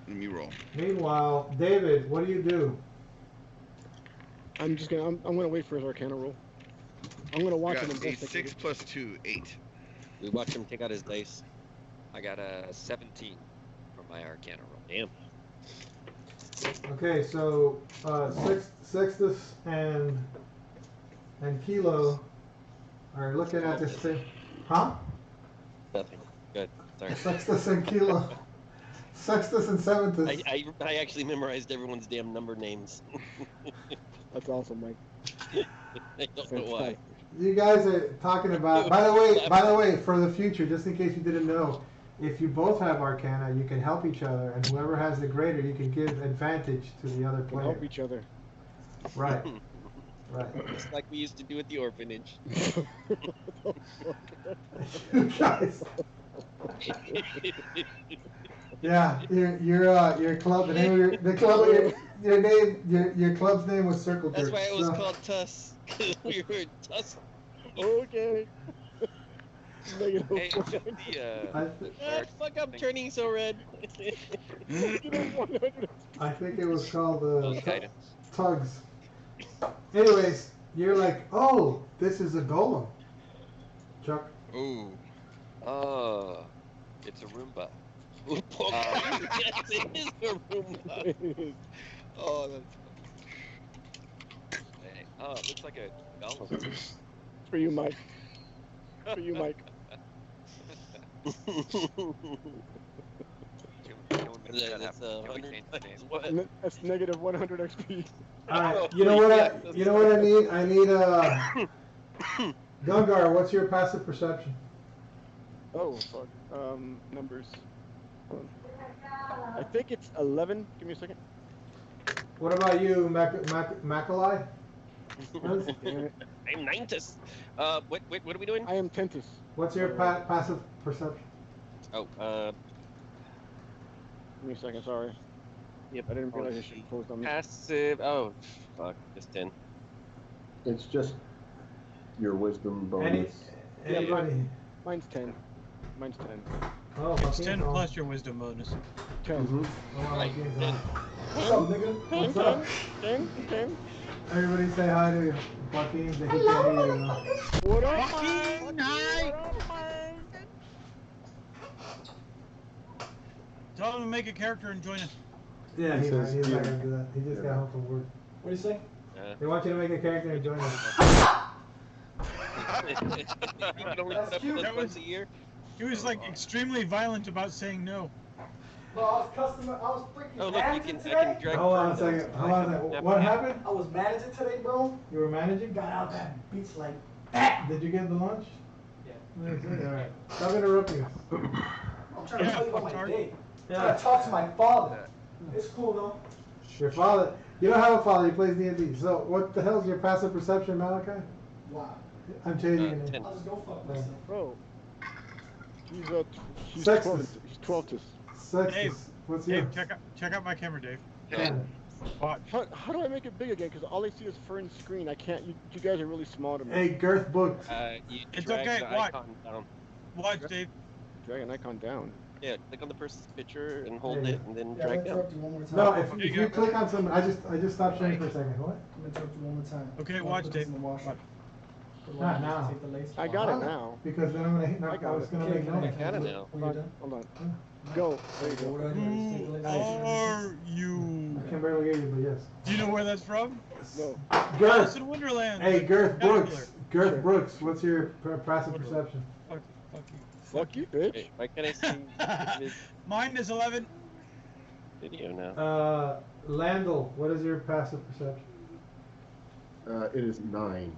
Let me roll. Meanwhile, David, what do you do? I'm gonna wait for his arcana roll. I'm gonna I watch got him a investigate. 6 plus 2, 8. We watch him take out his dice. I got a 17 from my arcana roll. Damn. Okay, so Sextus and Kilo are looking at this thing. Huh? Nothing. Good. Sorry. Sextus and Kilo. Sextus and Seventus. I actually memorized everyone's damn number names. That's awesome, Mike. I don't know why. You guys are talking about. By the way, for the future, just in case you didn't know, if you both have Arcana, you can help each other, and whoever has the greater, you can give advantage to the other Can player. help each other. Right. Right. Just like we used to do at the orphanage. You guys. Yeah, your club. The name of your club. Your name. Your club's name was Circle Jerk. That's why it was so- called Tuss. We were Tuss. Okay. Negative Hey, one. Fuck, I'm turning so red. Negative 100. I think it was called guidance. Tugs. Anyways, you're like, oh, this is a golem. Chuck. Ooh. Oh, it's a Roomba. Yes, it is a Roomba. Oh, that's. Hey, oh, it looks like a golem. For you, Mike. For you, Mike. Can we make that That's happen? Can we 100 change the name? what? That's negative 100 XP. All right. You know what? You know what I need? I need Gungar. What's your passive perception? Oh, fuck. Numbers. I think it's 11. Give me a second. What about you, Macaulay? Damn it. I'm Nintus. What are we doing? I am Tentus. What's your passive perception? Oh, Give me a second, sorry. Yep. I didn't realize I should have closed on me. Passive. Oh, fuck. Just 10. It's just your wisdom bonus. Anybody? Mine's 10. Mine's 10. Oh, It's Joaquin's 10 on. plus your wisdom bonus. 10. Mhm. Oh, Right. Joaquin's on. 10, What's up, nigga? 10, What's up? 10, 10. Everybody say hi to Joaquin. That he can't hear you. What up, Joaquin, Mike? hi. What up, Mike? Tell him to make a character and join us. Yeah, He he's says not here. gonna do that. He just got home from work. What do you say? They want you to make a character and join us. You can only That's set up cute. those That once was- a year. He was like extremely violent about saying no. Bro, I was freaking Oh look, managing I today. can drag. Hold on a Fern down. second. Hold on a second. What happened? I was managing today, bro. You were managing? Got out that beach like that. Did you get the lunch? Yeah. All right. Stop interrupting us. I'm trying to Yeah, tell you about my fuck day. I'm Yeah. trying to talk to my father. It's cool though. Your father. You don't have a father. He plays D&D. So what the hell is your passive perception, Malachi? Wow. I'm changing your name. 10. I'll just go fuck myself. Bro. He's Sextus. 12. He's 12. Sextus. Dave. What's yours? Dave, check out my camera, Dave. Okay. Watch. How do I make it big again? Because all I see is Fern's screen. I can't. You guys are really small to me. Hey, Girth Books. You It's drag okay, the watch. icon down. Watch, Dave. Drag an icon down. Yeah, click on the person's picture and hold There you it, and then Yeah, I'm drag gonna down. interrupt you one more time. No, if There you you go. click on something, I just stopped sharing for a second. What? I'm gonna interrupt you one more time. Okay, I'll watch, put this Dave. in the washer. Watch. Put the Not washer, now. take the lace I off. got it now. Because then I'm gonna. No, I I got was it. gonna Okay, make can I noise. Got it do now. When you're done? Hold on. Go. There you So what go. do I do? Just take the Who lace are you? I can barely hear you, but yes. Do you know where that's from? No. Alice Girth. in Wonderland. Hey, the Girth caterpillar. Brooks. Girth Sure. Brooks. What's your passive perception? Fuck, fuck you. Fuck you, bitch. Wait, why can't I see this Mine is 11. video now? Landel. What is your passive perception? It is 9.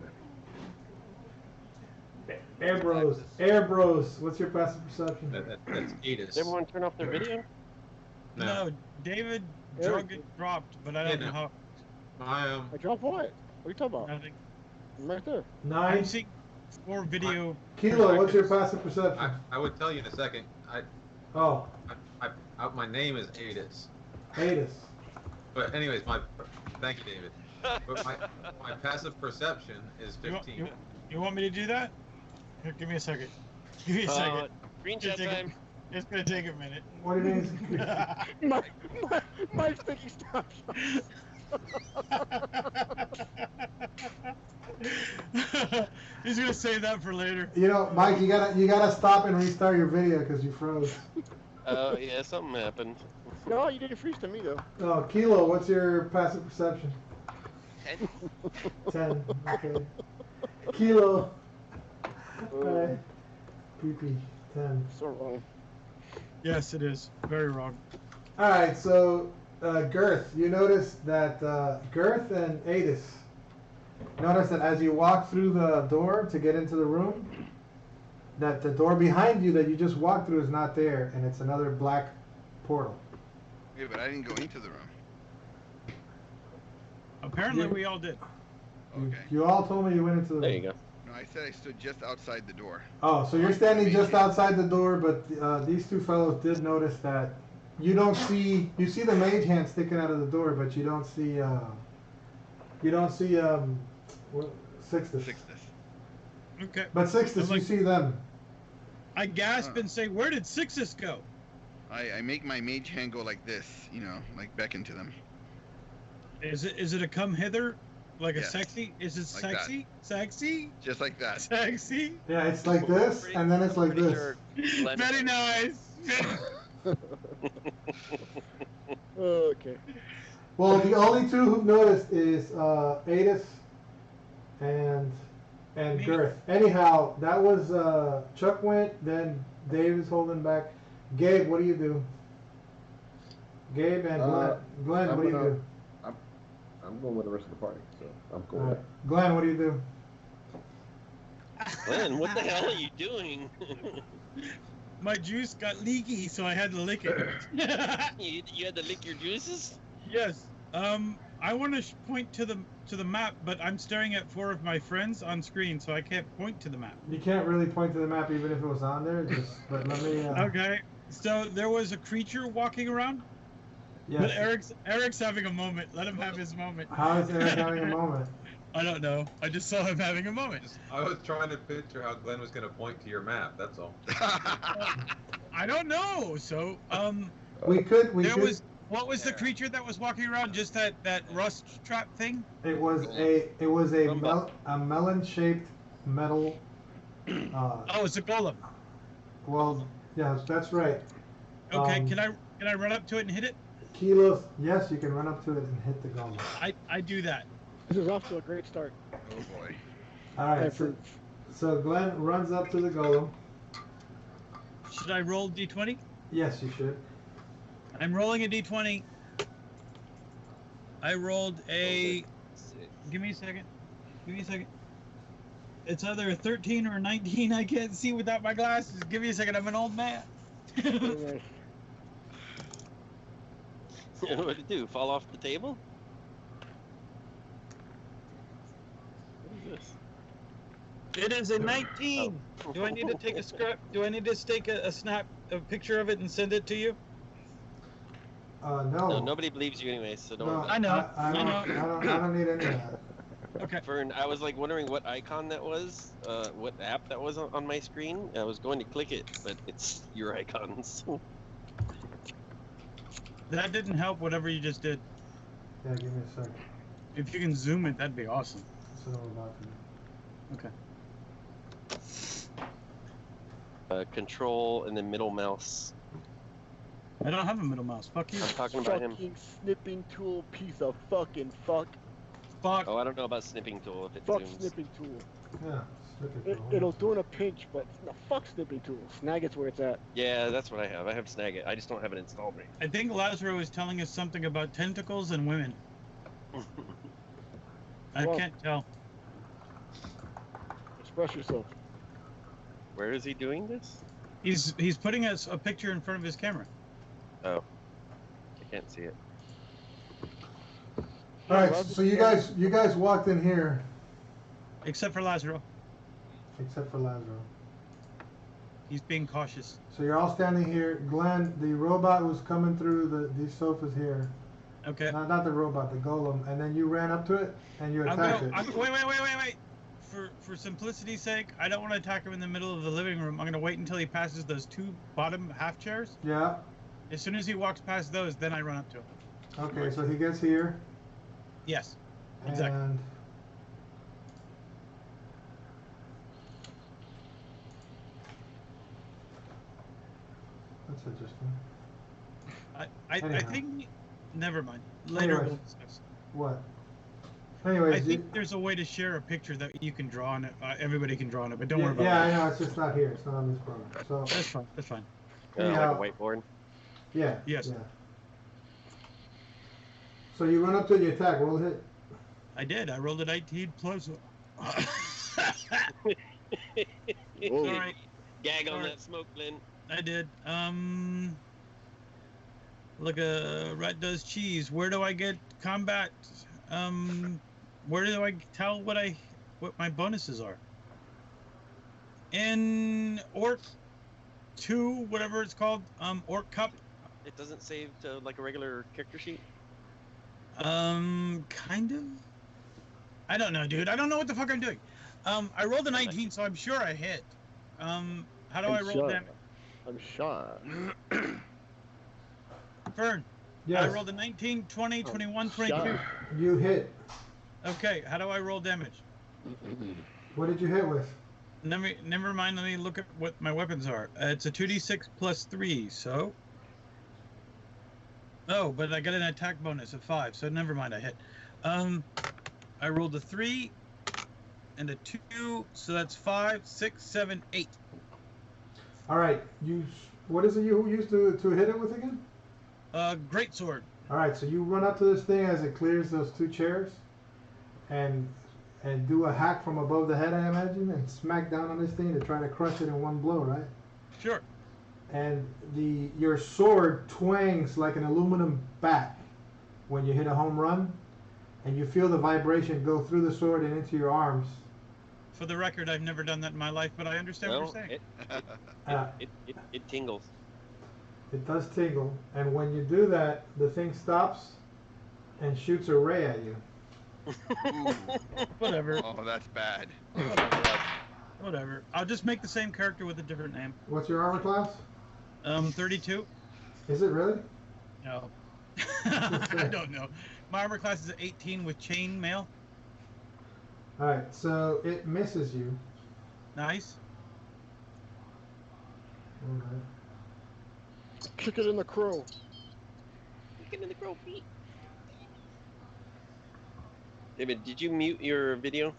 Air Bros. Air Bros. What's your passive perception? That's Edis. Did everyone turn off their video? No, David dropped, but I don't know how. I I dropped what? What are you talking about? Nothing. I'm right there. I'm 9. seeing 4 video. Kilo. What's your passive perception? I would tell you in a second. Oh, My name is Edis. Adis. But anyways, thank you, David. But my passive perception is 15. You want me to do that? Here, give me a second. Give me a second. Screenshot Take a- time. It's gonna take a minute. What do you mean? Mike's thinking stop. He's gonna save that for later. You know, Mike, you gotta stop and restart your video because you froze. Oh yeah, something happened. No, you didn't freeze to me though. Oh, Kilo. What's your passive perception? 10. 10. Okay. Kilo. Alright. PP. 10. So wrong. Yes, it is. Very wrong. Alright, so Girth, you notice that Girth and Adis notice that as you walk through the door to get into the room, that the door behind you that you just walked through is not there, and it's another black portal. Yeah, but I didn't go into the room. Apparently, Yeah. we all did. Okay. You all told me you went into the room. There you go. No, I said I stood just outside the door. Oh, so you're standing just outside the door, but these two fellows did notice that you don't see. You see the mage hand sticking out of the door, but you don't see. Sixtus. Sixtus. Okay. But Sixtus, I'm like- you see them. I gasp and say, "Where did Sixus go?" I make my mage hand go like this, you know, like beckon to them. Is it a come hither, like Yes. a sexy? Is it Like that. sexy? Sexy? Just like that. Sexy? Yeah, it's like this, and then it's like Pretty this. sure Glenn- Very nice. Okay. Well, the only two who've noticed is Adis and Me. Girth. Anyhow, that was Chuck went, then Dave is holding back. Gabe, what do you do? Gabe and Glenn, I'm what do you gonna- do? I'm going with the rest of the party, so I'm cool. All with right. Glenn, what do you do? Glenn, what the hell are you doing? My juice got leaky, so I had to lick it. you had to lick your juices? Yes. I want to point to the map, but I'm staring at 4 of my friends on screen, so I can't point to the map. You can't really point to the map even if it was on there. But let me. Okay. So there was a creature walking around, but Yes. Eric's having a moment. Let him have his moment. How is Eric having a moment? I don't know. I just saw him having a moment. I was trying to picture how Glenn was going to point to your map. That's all. I don't know. So We could. What was the creature that was walking around? Just that rust trap thing? It was a melon-shaped metal. Oh, it's a golem. Well, yes, that's right. Okay, Um, can I run up to it and hit it? Kilos. Yes, you can run up to it and hit the golem. I do that. This is off to a great start. Oh boy. All right. So Glenn runs up to the golem. Should I roll d20? Yes, you should. I'm rolling a d20. I rolled a. Give me a second. It's either a 13 or a 19. I can't see without my glasses. Give me a second. I'm an old man. Anyway, What'd it do? Fall off the table? What is this? It is a 19. Do I need to take a scrap? Do I need to take a snap, a picture of it and send it to you? No. No, nobody believes you anyway, so don't No, worry. I know. I don't need any of that. Okay. Fern, I was like wondering what icon that was, what app that was on my screen. I was going to click it, but it's your icons. That didn't help. Whatever you just did. Yeah, give me a second. If you can zoom it, that'd be awesome. That's what I'm about to do. Okay. Control and then middle mouse. I don't have a middle mouse. Fuck you. I'm talking about him. fucking snipping tool piece of fucking fuck. Fuck. Oh, I don't know about snipping tool if it Fuck zooms. snipping tool. Yeah. It'll do in a pinch, but no, fuck snipping tool. Snag it's where it's at. Yeah, that's what I have. I have Snag It. I just don't have it installed right I think Lazaro is telling us something about tentacles and women. I Well- can't tell. Express yourself. Where is he doing this? He's putting us a picture in front of his camera. Oh, I can't see it. All right. So you guys walked in here, Except for Lazaro. except for Lazaro. He's being cautious. So you're all standing here. Glenn, the robot was coming through these sofas here. Okay. Not the robot, the golem. And then you ran up to it and you attacked it. Wait. For simplicity's sake, I don't want to attack him in the middle of the living room. I'm going to wait until he passes those 2 bottom half chairs. Yeah. As soon as he walks past those, then I run up to him. Okay, so he gets here. Yes. Exactly. And that's interesting. I Anyhow. think. Never mind. Later Anyways. we'll discuss. What? I Anyways, think there's a way to share a picture that you can draw on it. Everybody can draw on it, but don't worry about yeah, it. I know. It's just not here. It's not on this program. So That's fine. That's fine. Anyhow. Like a whiteboard. Yes. Yeah. So you run up to the attack. Roll a hit. I did. I rolled a 19 plus. Whoa. Sorry. Gag on Sorry. that smoke, Glenn. I did. Look, rat does cheese. Where do I get combat? Where do I tell what my bonuses are? In Orc 2, whatever it's called, Orc Cup. It doesn't save to like a regular character sheet. Kind of. I don't know, dude. I don't know what the fuck I'm doing. I rolled a 19, so I'm sure I hit. How do I roll damage? I'm shot. Fern. Yes. I rolled a 19, 20, 21, 22. Shot. You hit. Okay, how do I roll damage? What did you hit with? Never mind, let me look at what my weapons are. It's a 2d6 plus 3, so... Oh, but I got an attack bonus of 5, so never mind, I hit. I rolled a 3 and a 2, so that's 5, 6, 7, 8. All right. What is it you used to hit it with again? Great sword. All right. So you run up to this thing as it clears those 2 chairs, and do a hack from above the head, I imagine, and smack down on this thing to try to crush it in one blow, right? Sure. And your sword twangs like an aluminum bat when you hit a home run, and you feel the vibration go through the sword and into your arms. For the record, I've never done that in my life, but I understand what you're saying. It tingles. It does tingle, and when you do that, the thing stops and shoots a ray at you. Whatever. Oh, that's bad. Whatever. I'll just make the same character with a different name. What's your armor class? 32. Is it really? No. I don't know. My armor class is 18 with chain mail. Alright, so it misses you. Nice. Okay. Kick it in the crow. Kick it in the crow feet. David, did you mute your video?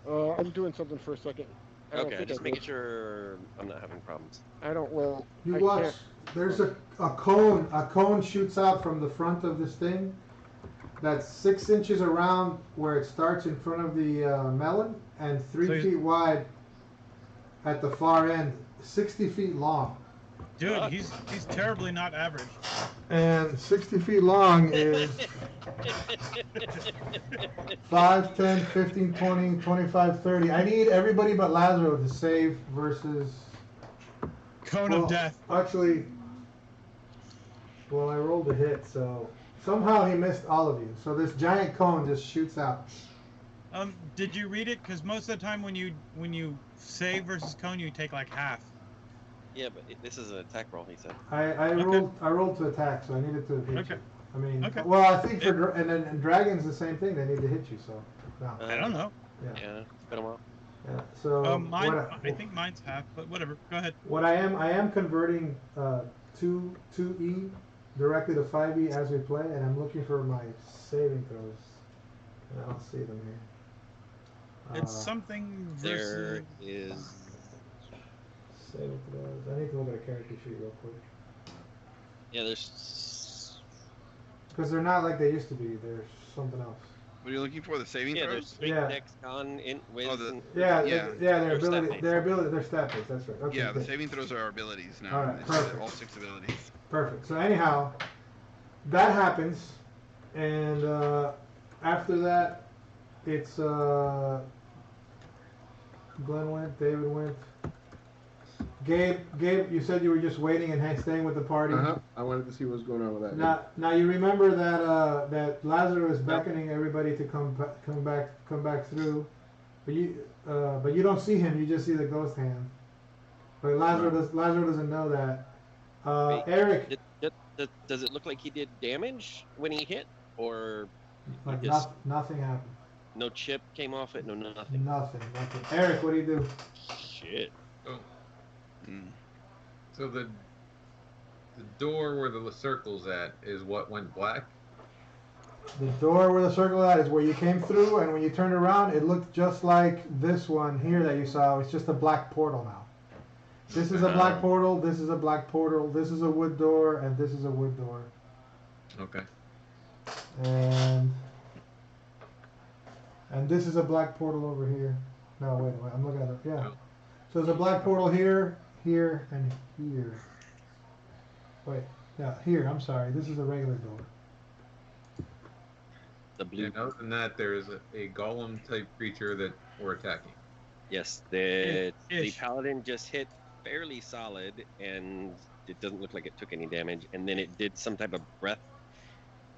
I'm doing something for a second. Okay, just making sure I'm not having problems. I don't, well... You I watch, can't- there's a cone shoots out from the front of this thing that's 6 inches around where it starts in front of the melon, and 3 feet wide at the far end, 60 feet long. Dude, he's terribly not average. And 60 feet long is 5, 10, 15, 20, 25, 30. I need everybody but Lazaro to save versus... Cone of death. Actually, well, I rolled a hit, so somehow he missed all of you. So this giant cone just shoots out. Did you read it? Because most of the time when you save versus cone, you take like half. Yeah, but this is an attack roll, he said. I rolled to attack, so I needed to hit you. I mean, Okay. well, I think for and dragons the same thing. They need to hit you, so no. I don't know. Yeah, it's been a while. Yeah. So Mine, I think mine's half, but whatever. Go ahead. What I am converting 2E directly to 5E as we play, and I'm looking for my saving throws. And I don't see them here. It's something There versus. is... Saving throws. I need to look at a character sheet real quick. Yeah, there's... Because they're not like they used to be. They're something else. What are you looking for? The saving Yeah, throws? there's strength, Yeah. dex, con, int, whiz, Oh, the- and... Yeah, Yeah. their They're ability, stat-based. their stat base. That's right. Okay, Yeah, the good. saving throws are our abilities now. All right, It's perfect. all 6 abilities. Perfect. So anyhow, that happens, and after that, it's Glenn went, David went. Gabe, you said you were just waiting and staying with the party. I wanted to see what was going on with that. Now you remember that that Lazaro is beckoning everybody to come back through, but you don't see him. You just see the ghost hand. But Lazaro doesn't know that. Wait, Eric, does it look like he did damage when he hit? Or like just- nothing happened. no chip came off it? No, nothing. Nothing. Eric, what do you do? Shit. Oh, Mm. so the door where the circle's at is what went black? The door where the circle at is where you came through, and when you turned around, it looked just like this one here that you saw. It's just a black portal now. This is a black portal, this is a black portal, this is a wood door, and this is a wood door. Okay. And And this is a black portal over here. No, wait, I'm looking at it. Yeah. No. So there's a black portal here, here, and here. Wait, yeah, here. I'm sorry. This is a regular door. The blue. And other than that, there is a golem type creature that we're attacking. Yes, the Ish. paladin just hit fairly solid, and it doesn't look like it took any damage. And then it did some type of breath.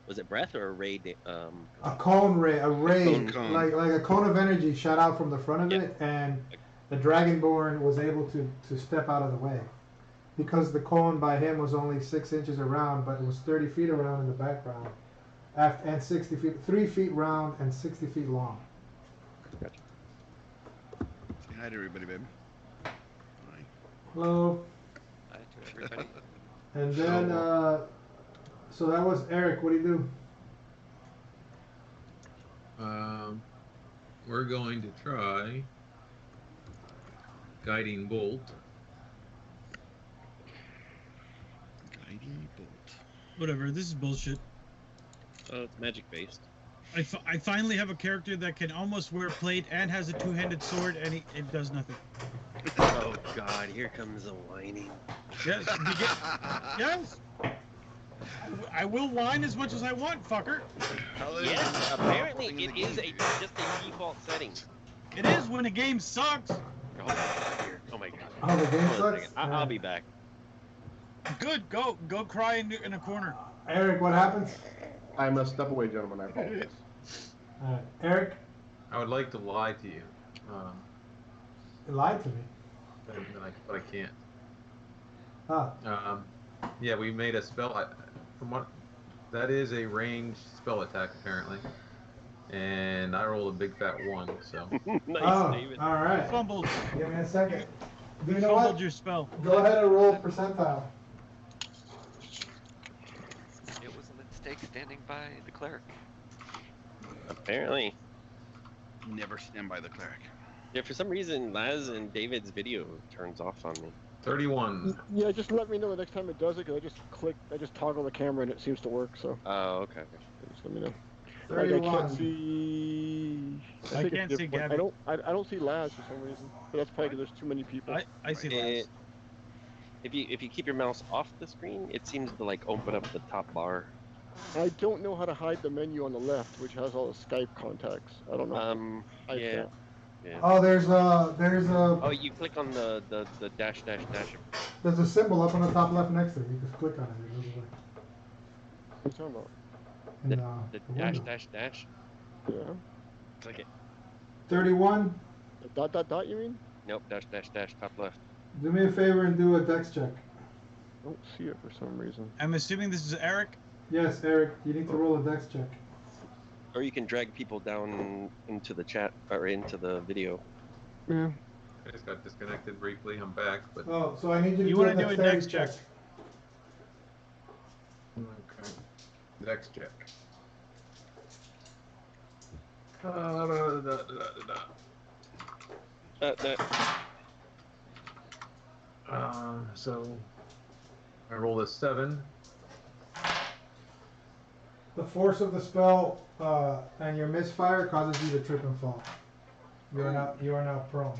Was it breath or a ray? A cone ray, Cone. like a cone of energy shot out from the front of Yep. it, and the Dragonborn was able to step out of the way. Because the cone by him was only 6 inches around, but it was 30 feet around in the background. And 60 feet, 3 feet round and 60 feet long. Gotcha. Say hi to everybody, babe. Hi. Hello. Hi to everybody. And then, so that was Eric. What do you do? We're going to try guiding bolt. Guiding bolt. Whatever. This is bullshit. Oh, it's magic based. I finally have a character that can almost wear plate and has a two-handed sword, and it does nothing. Oh God, here comes the whining. Yes. Yes. I will whine as much as I want, fucker. Yes, apparently it is just a default setting. It is when a game sucks. Oh my God, here. Oh my God. Oh, the game Hold on a sucks? second. I'll be back. Good. Go cry in a corner. Eric, what happens? I'm a step away, gentlemen. I apologize. Eric, I would like to lie to you, you lied to me. but I can't. Ah, Yeah, we made a spell. That is a ranged spell attack apparently, and I rolled a big fat 1. So Nice, oh, David. all right. Fumbled. Give me a second. Do You you know fumbled what? your spell. Go ahead and roll percentile. It was a mistake standing by the cleric. Apparently. Never stand by the cleric. Yeah, for some reason, Laz and David's video turns off on me. 31. Yeah, just let me know the next time it does it, because I just toggle the camera and it seems to work, so Oh, okay. just let me know. 31. Like, I can't see... I think can't it's see different. Gabby. I don't see Laz for some reason, but that's probably because there's too many people. I see It, that. if you keep your mouse off the screen, it seems to like open up the top bar. I don't know how to hide the menu on the left, which has all the Skype contacts. I don't know. Hide Yeah. that. Yeah. Oh, there's Oh, you click on the dash. there's a symbol up on the top left next to it. You just click on it. It goes away. What are you talking about? In, The the dash window. dash. Yeah. Click it. 31. The dot, you mean? Nope. Dash. Top left. Do me a favor and do a dex check. I don't see it for some reason. I'm assuming this is Eric. Yes, Eric, you need to roll a dex check. Or you can drag people down into the chat or into the video. Yeah. I just got disconnected briefly. I'm back, but Oh, so I need you to You do a wanna do a dexterity dex check. okay. Dex check. Da. So I rolled a 7. The force of the spell and your misfire causes you to trip and fall. You are now prone.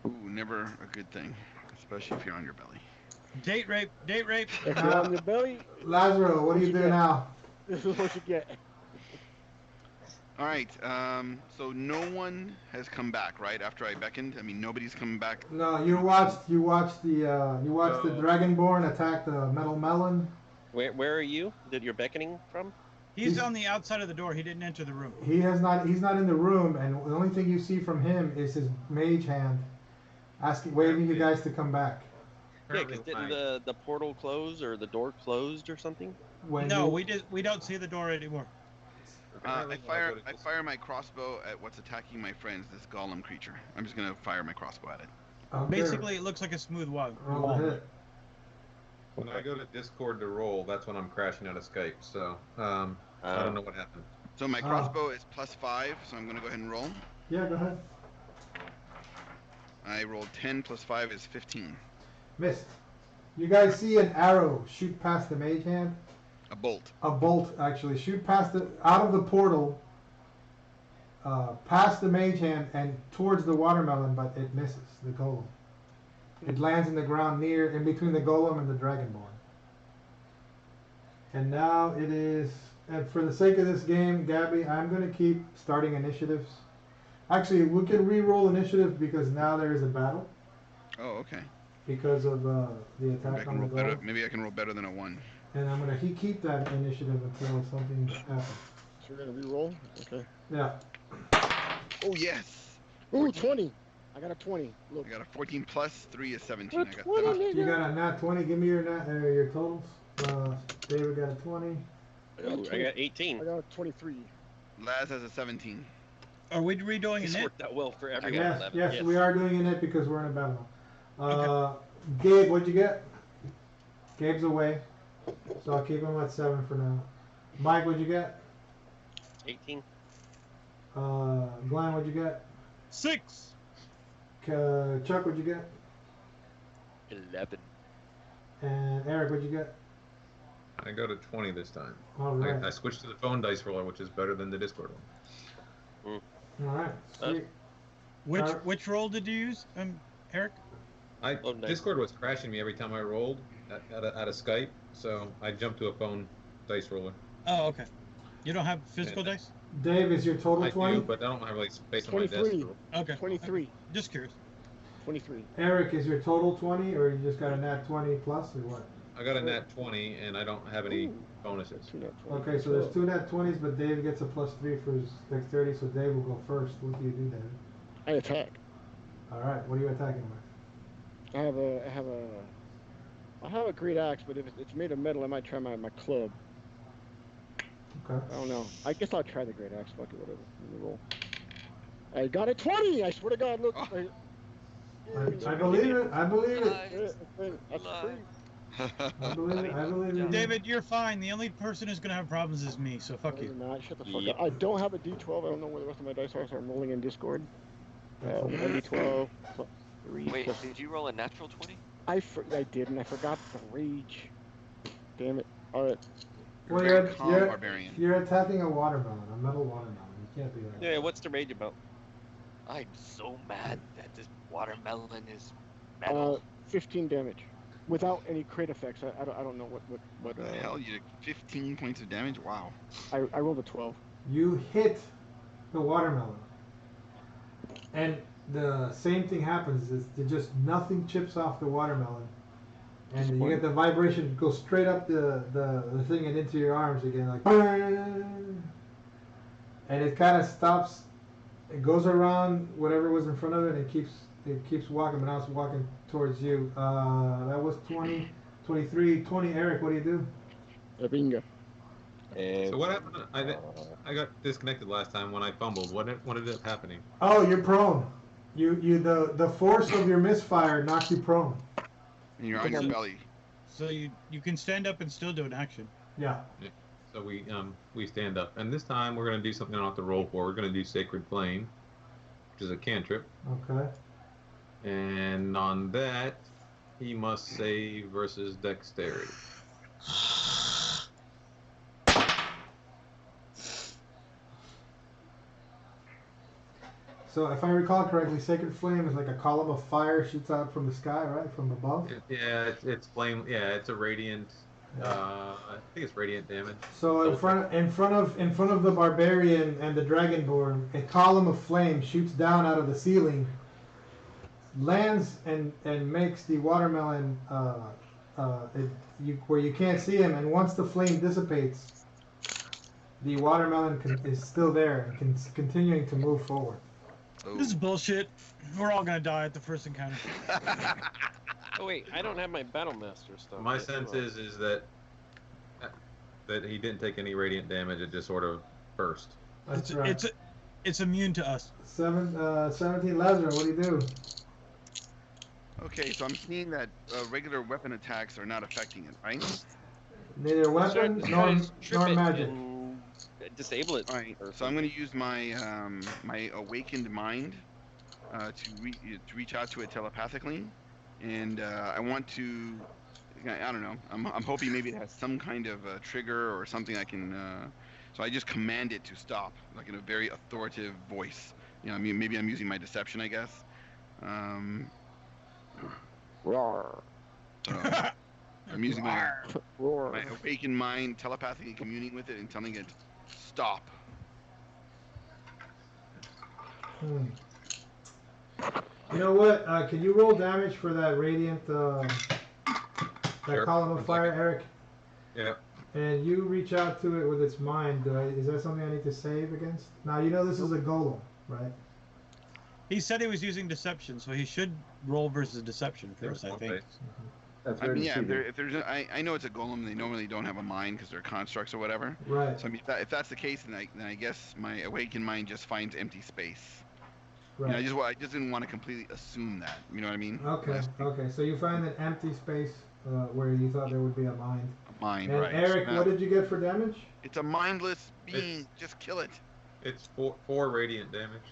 Ooh, never a good thing, especially if you're on your belly. Date rape. If you're on your belly, Lazaro, what do you do now? this is what you get. All right. So no one has come back, right? After I beckoned, I mean nobody's coming back. No, you watched the No. Dragonborn attack the metal melon. Where are you? That you're beckoning from? He's on the outside of the door. He didn't enter the room. He's not in the room, and the only thing you see from him is his mage hand, waving you guys to come back. Yeah, because didn't the portal close or the door closed or something? No, we don't see the door anymore. I fire my crossbow at what's attacking my friends, this golem creature. I'm just gonna fire my crossbow at it. Okay. Basically, it looks like a smooth wall. Roll a hit. When I go to Discord to roll, that's when I'm crashing out of Skype. So I don't know what happened. So my crossbow is +5, so I'm gonna go ahead and roll. Yeah, go ahead. I rolled 10 + 5 is 15. Missed. You guys see an arrow shoot past the mage hand? A bolt. A bolt, actually. Shoot past it, out of the portal, past the mage hand and towards the watermelon, but it misses the golem. It lands in the ground near, in between the golem and the dragonborn. And now it is, and for the sake of this game, Gabby, I'm going to keep starting initiatives. Actually, we can re-roll initiative because now there is a battle. Oh, okay. Because of the Maybe I attack can on the roll better. golem. Maybe I can roll better than a 1. And I'm going to keep that initiative until something happens. So we're gonna re-roll. Okay. Yeah. Oh yes. Ooh, 20. I got a 20. Look. I got a 14 plus 3 is 17. I got 20, 17. You got a nat 20. Give me your your totals. David got a 20. I got 18. I got a 23. Laz has a 17. Are we redoing This it? worked out well for everyone. Yes, 11. yes, we are doing it because we're in a battle. Gabe, what'd you get? Gabe's away, so I'll keep him at 7 for now. Mike, what'd you get? 18. Glenn, what'd you get? 6. Chuck, what'd you get? 11. And Eric, what'd you get? I go to 20 this time. All right. I switched to the phone dice roller, which is better than the Discord one. All right. Sweet. Which roll did you use, Eric? Nice. Discord was crashing me every time I rolled out of Skype, so I jumped to a phone dice roller. Oh, okay. You don't have physical dice? Dave, is your total I 20? do, but I don't have like space on my desk. 23. Okay. 23. Just curious. 23. Eric, is your total 20, or you just got a nat 20 plus, or what? I got a nat 20, and I don't have any bonuses. 2 nat 20. Okay, so there's 2 nat 20s, but Dave gets a plus 3 for his dexterity, so Dave will go first. What do you do, David? I attack. All right, what are you attacking with? I have a great axe, but if it's made of metal, I might try my club. Okay. I don't know. I guess I'll try the great axe. Fuck it, whatever. Let me roll. I got a 20. I swear to God. Look. Oh. I believe it. I believe it. That's free. I believe it. I believe it. David, you're fine. The only person who's gonna have problems is me, so fuck you. Not. Shut the fuck Yep. up. I don't have a D12. I don't know where the rest of my dice are, so I'm rolling in Discord. 1 D12 plus 3 Wait, plus... did you roll a natural 20? I did, and I forgot the rage. Damn it. All right. You're Well, a very calm you're, barbarian. you're attacking a watermelon, a metal watermelon. You can't be like Yeah, what's the rage about? I'm so mad that this watermelon is metal. 15 damage, without any crit effects. I don't know what What the hell? You did 15 points of damage? Wow. I rolled a 12. You hit the watermelon, and the same thing happens. Is just nothing chips off the watermelon, and you get the vibration go straight up the thing and into your arms again, like, and it kind of stops. It goes around whatever was in front of it, and it keeps walking, but now it's walking towards you. That was 20, 23, 20. Eric, what do you do? Bingo. So what happened? I got disconnected last time when I fumbled. What ended up happening? Oh, you're prone. The force of your misfire knocked you prone. And you're on your belly. So you can stand up and still do an action. Yeah. So we stand up, and this time we're gonna do something I don't have to roll for. We're gonna do Sacred Flame, which is a cantrip, Okay. and on that he must save versus Dexterity. So if I recall correctly, Sacred Flame is like a column of fire shoots out from the sky, right? From above. Yeah, it's flame. Yeah, it's a radiant. I think it's radiant damage. So in front of the barbarian and the dragonborn, a column of flame shoots down out of the ceiling, lands and makes the watermelon where you can't see him. And once the flame dissipates, the watermelon is still there and continuing to move forward. Oh. This is bullshit. We're all gonna die at the first encounter. Oh wait, I don't have my Battlemaster stuff. My yet, sense do I? is that he didn't take any radiant damage. It just sort of burst. That's right. It's immune to us. 17 Lazarus, what do you do? Okay, so I'm seeing that regular weapon attacks are not affecting it, right? Neither weapon nor magic. And disable it. All right. or So I'm going to use my my awakened mind to reach out to it telepathically, and I want to. I don't know. I'm hoping maybe it has some kind of trigger or something I can So I just command it to stop, like in a very authoritative voice. You know, I mean, maybe I'm using my deception, I guess. Roar. So I'm using my Roar. awakened mind, telepathically communing with it and telling it, stop. Hmm. You know what? Can you roll damage for that radiant, that Sure. column of 1 fire, second. Eric? Yeah. And you reach out to it with its mind. Is that something I need to save against? Now, you know this is a golem, right? He said he was using deception, so he should roll versus deception first, I One think. base. That's I very mean, yeah, deceiving. if there's, I know it's a golem. They normally don't have a mind because they're constructs or whatever. Right. So I mean, if that's the case, then I guess my awakened mind just finds empty space. You know, Right. I just didn't want to completely assume that. You know what I mean? Okay. Okay. So you find an empty space where you thought there would be a mind. Mind, And right? Eric, what did you get for damage? It's a mindless being. Just kill it. It's four radiant damage.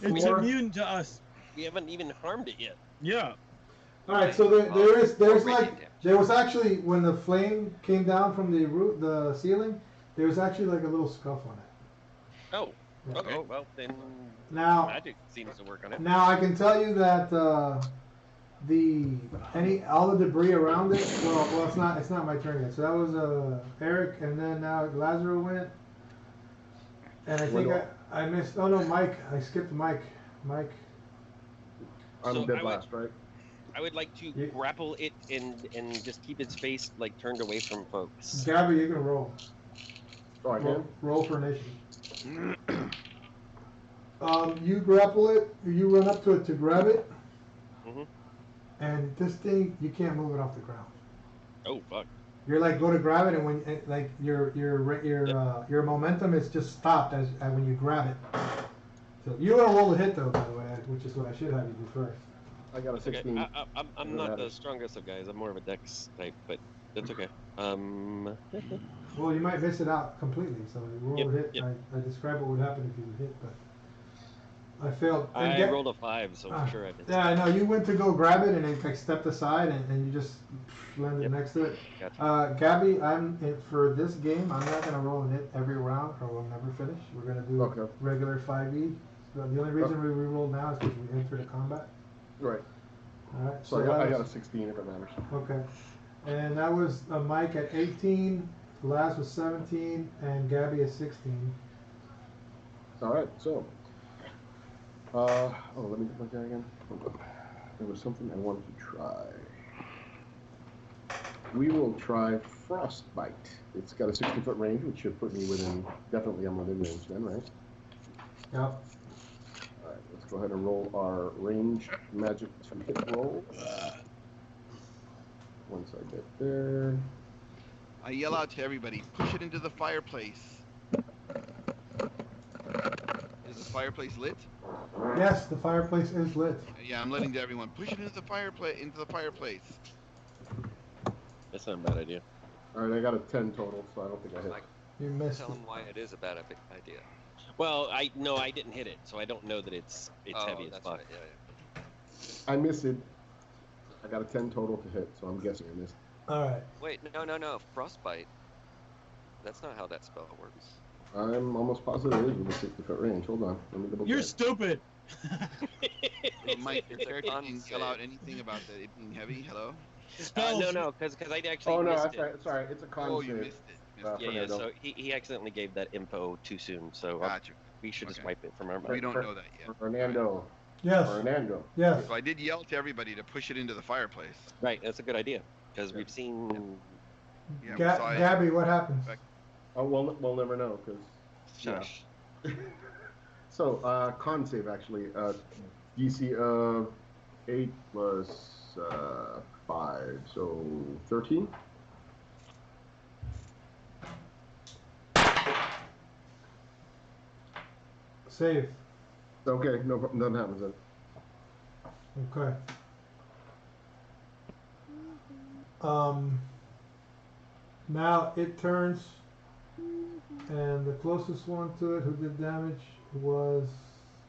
It's Four? immune to us. We haven't even harmed it yet. Yeah. All right. So there's radiant like damage. there was actually when the flame came down from the ceiling, there was actually like a little scuff on it. Oh, Yeah. okay. Well, then Now, magic seems to work on it. now I can tell you that all the debris around it. Well, it's not my turn yet. So that was Eric, and then now Lazaro went, and I think I missed. Oh no, Mike. I skipped Mike. Mike. I'm So dead I would- last, right? I would like to Yeah. grapple it and just keep its face like turned away from folks. Gabby, you can roll. Oh, I can? Roll for initiative. You grapple it. You run up to it to grab it, Mhm. and this thing you can't move it off the ground. Oh fuck. You're like go to grab it, and when like your momentum is just stopped as when you grab it. So you're gonna roll a hit though, by the way, which is what I should have you do first. I got a That's okay. 16. I'm Doesn't not the matter. strongest of guys. I'm more of a dex type, but that's okay. Well, you might miss it out completely. So you roll Yep, a hit. yep. I describe what would happen if you hit, but I failed. And I rolled a 5, so for sure I missed. Yeah, I know. You went to go grab it, and it like stepped aside, and you just landed Yep. next to it. Gotcha. Gabby, for this game, I'm not gonna roll a hit every round, or we'll never finish. We're gonna do Okay. regular 5e. The only reason we re-roll now is because we entered a combat. Right. All right. So I that got a was- 16 if it matters. Okay. And that was Mike at 18, Laz was 17, and Gabby at 16. All right, so. Let me get my guy again. Hold on. There was something I wanted to try. We will try Frostbite. It's got a 60-foot range, which should put me definitely unlimited range then, right? Yep. All right, let's go ahead and roll our range magic to hit roll. Once I get there. I yell out to everybody, push it into the fireplace. Is the fireplace lit? Yes, the fireplace is lit. Yeah, I'm letting everyone push it into the fireplace. That's not a bad idea. All right, I got a 10 total, so I don't think I hit. Like, You missed tell it. him why it is a bad idea. Well, I didn't hit it, so I don't know that it's heavy as that's fuck. right. Yeah. I missed it. I got a 10 total to hit, so I'm guessing I missed. All right. Wait, no. Frostbite. That's not how that spell works. I'm almost positive it is with a 60-foot range. Hold on, let me double You're check. stupid. Mike, your It's a character con didn't save. yell out anything about it being heavy. Hello? Spells. No, because I actually Oh no, missed that's it. right. Sorry, it's a con Oh, you save. missed it. Yeah, Yeah, Fernando. so he accidentally gave that info too soon, so Gotcha. we should just Okay. wipe it from our We mind. don't know that yet. Fernando. Yes. Fernando. Yes. So I did yell to everybody to push it into the fireplace. Right, that's a good idea, because we've seen... Yeah, we saw it. Gabby, what happens? Oh, we'll never know because. Shush. So, con save actually. DC of 8 plus 5, so 13. Save. Okay, no, nothing happens then. Okay. Now it turns, and the closest one to it who did damage was,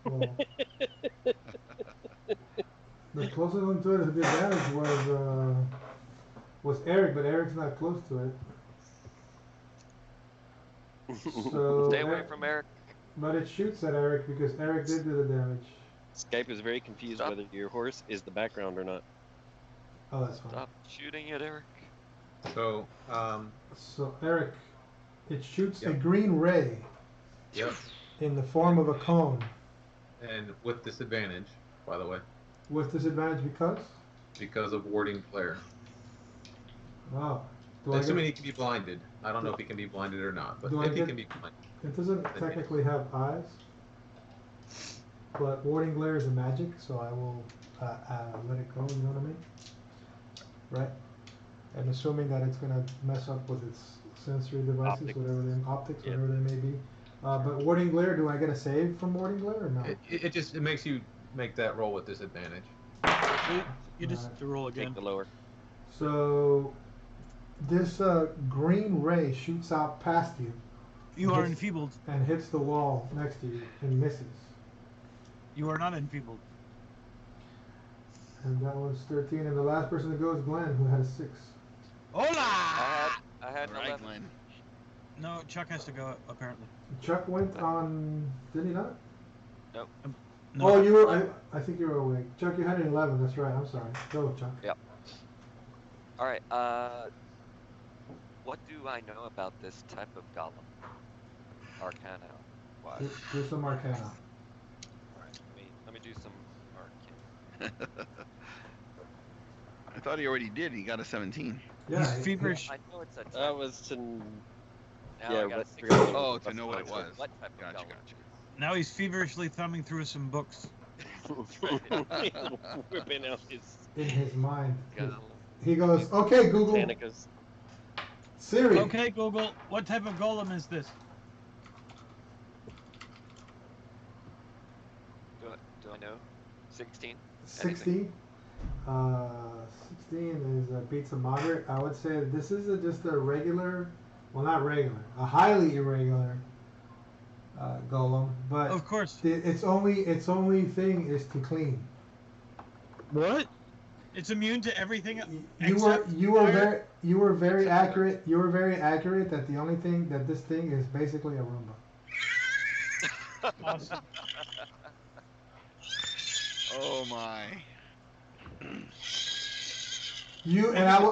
well, the closest one to it who did damage was Eric, but Eric's not close to it. So Stay away from Eric. But it shoots at Eric because Eric did do the damage. Skype is very confused Stop. whether your horse is the background or not. Oh, that's fine. Stop shooting at Eric. So, So Eric, it shoots a Yep. green ray yep. in the form of a cone And with disadvantage, by the way, with disadvantage because of warding flare. Oh. Do I Assuming get, he can be blinded. I don't know if he can be blinded or not, but Do I if he get- can be blinded. it doesn't technically have eyes, but warding glare is a magic, so I will let it go. You know what I mean? Right? And assuming that it's gonna mess up with its sensory devices, Optics. whatever they optics, Yep. whatever they may be. But warding glare, do I get a save from warding glare or no? It just makes you make that roll with disadvantage. You just have to roll again. Take the lower. So this green ray shoots out past you You are Yes. enfeebled. and hits the wall next to you and misses. You are not enfeebled. And that was 13. And the last person to go is Glenn, who had a 6. Hola! I had an All right, 11. Glenn. No, Chuck has to go apparently. Chuck went on. Did he not? No. Oh, you were. I think you were awake. Chuck, you had an 11. That's right. I'm sorry. Go, Chuck. Yep. All right. What do I know about this type of golem? Arcana. Why? Do some Arcana. All right. Let me do some arcana. I thought he already did. He got a 17. Yeah. He's feverish. I know it's a type. That was to. Now yeah, I got a what- 16. Oh, to know what it was. What type of Gotcha, golem? gotcha. Now he's feverishly thumbing through some books. Whipping out his In his mind. Golem. He goes, okay, Google. Botanicas. Siri. Okay, Google, what type of golem is this? Do I know? 16. 16. 16 is beats a moderate. I would say this is just a regular, well, not regular, a highly irregular golem, but Of course. its only thing is to clean. What? It's immune to everything. You were very accurate. You were very accurate that the only thing that this thing is basically a Roomba. Awesome. Oh my. You and I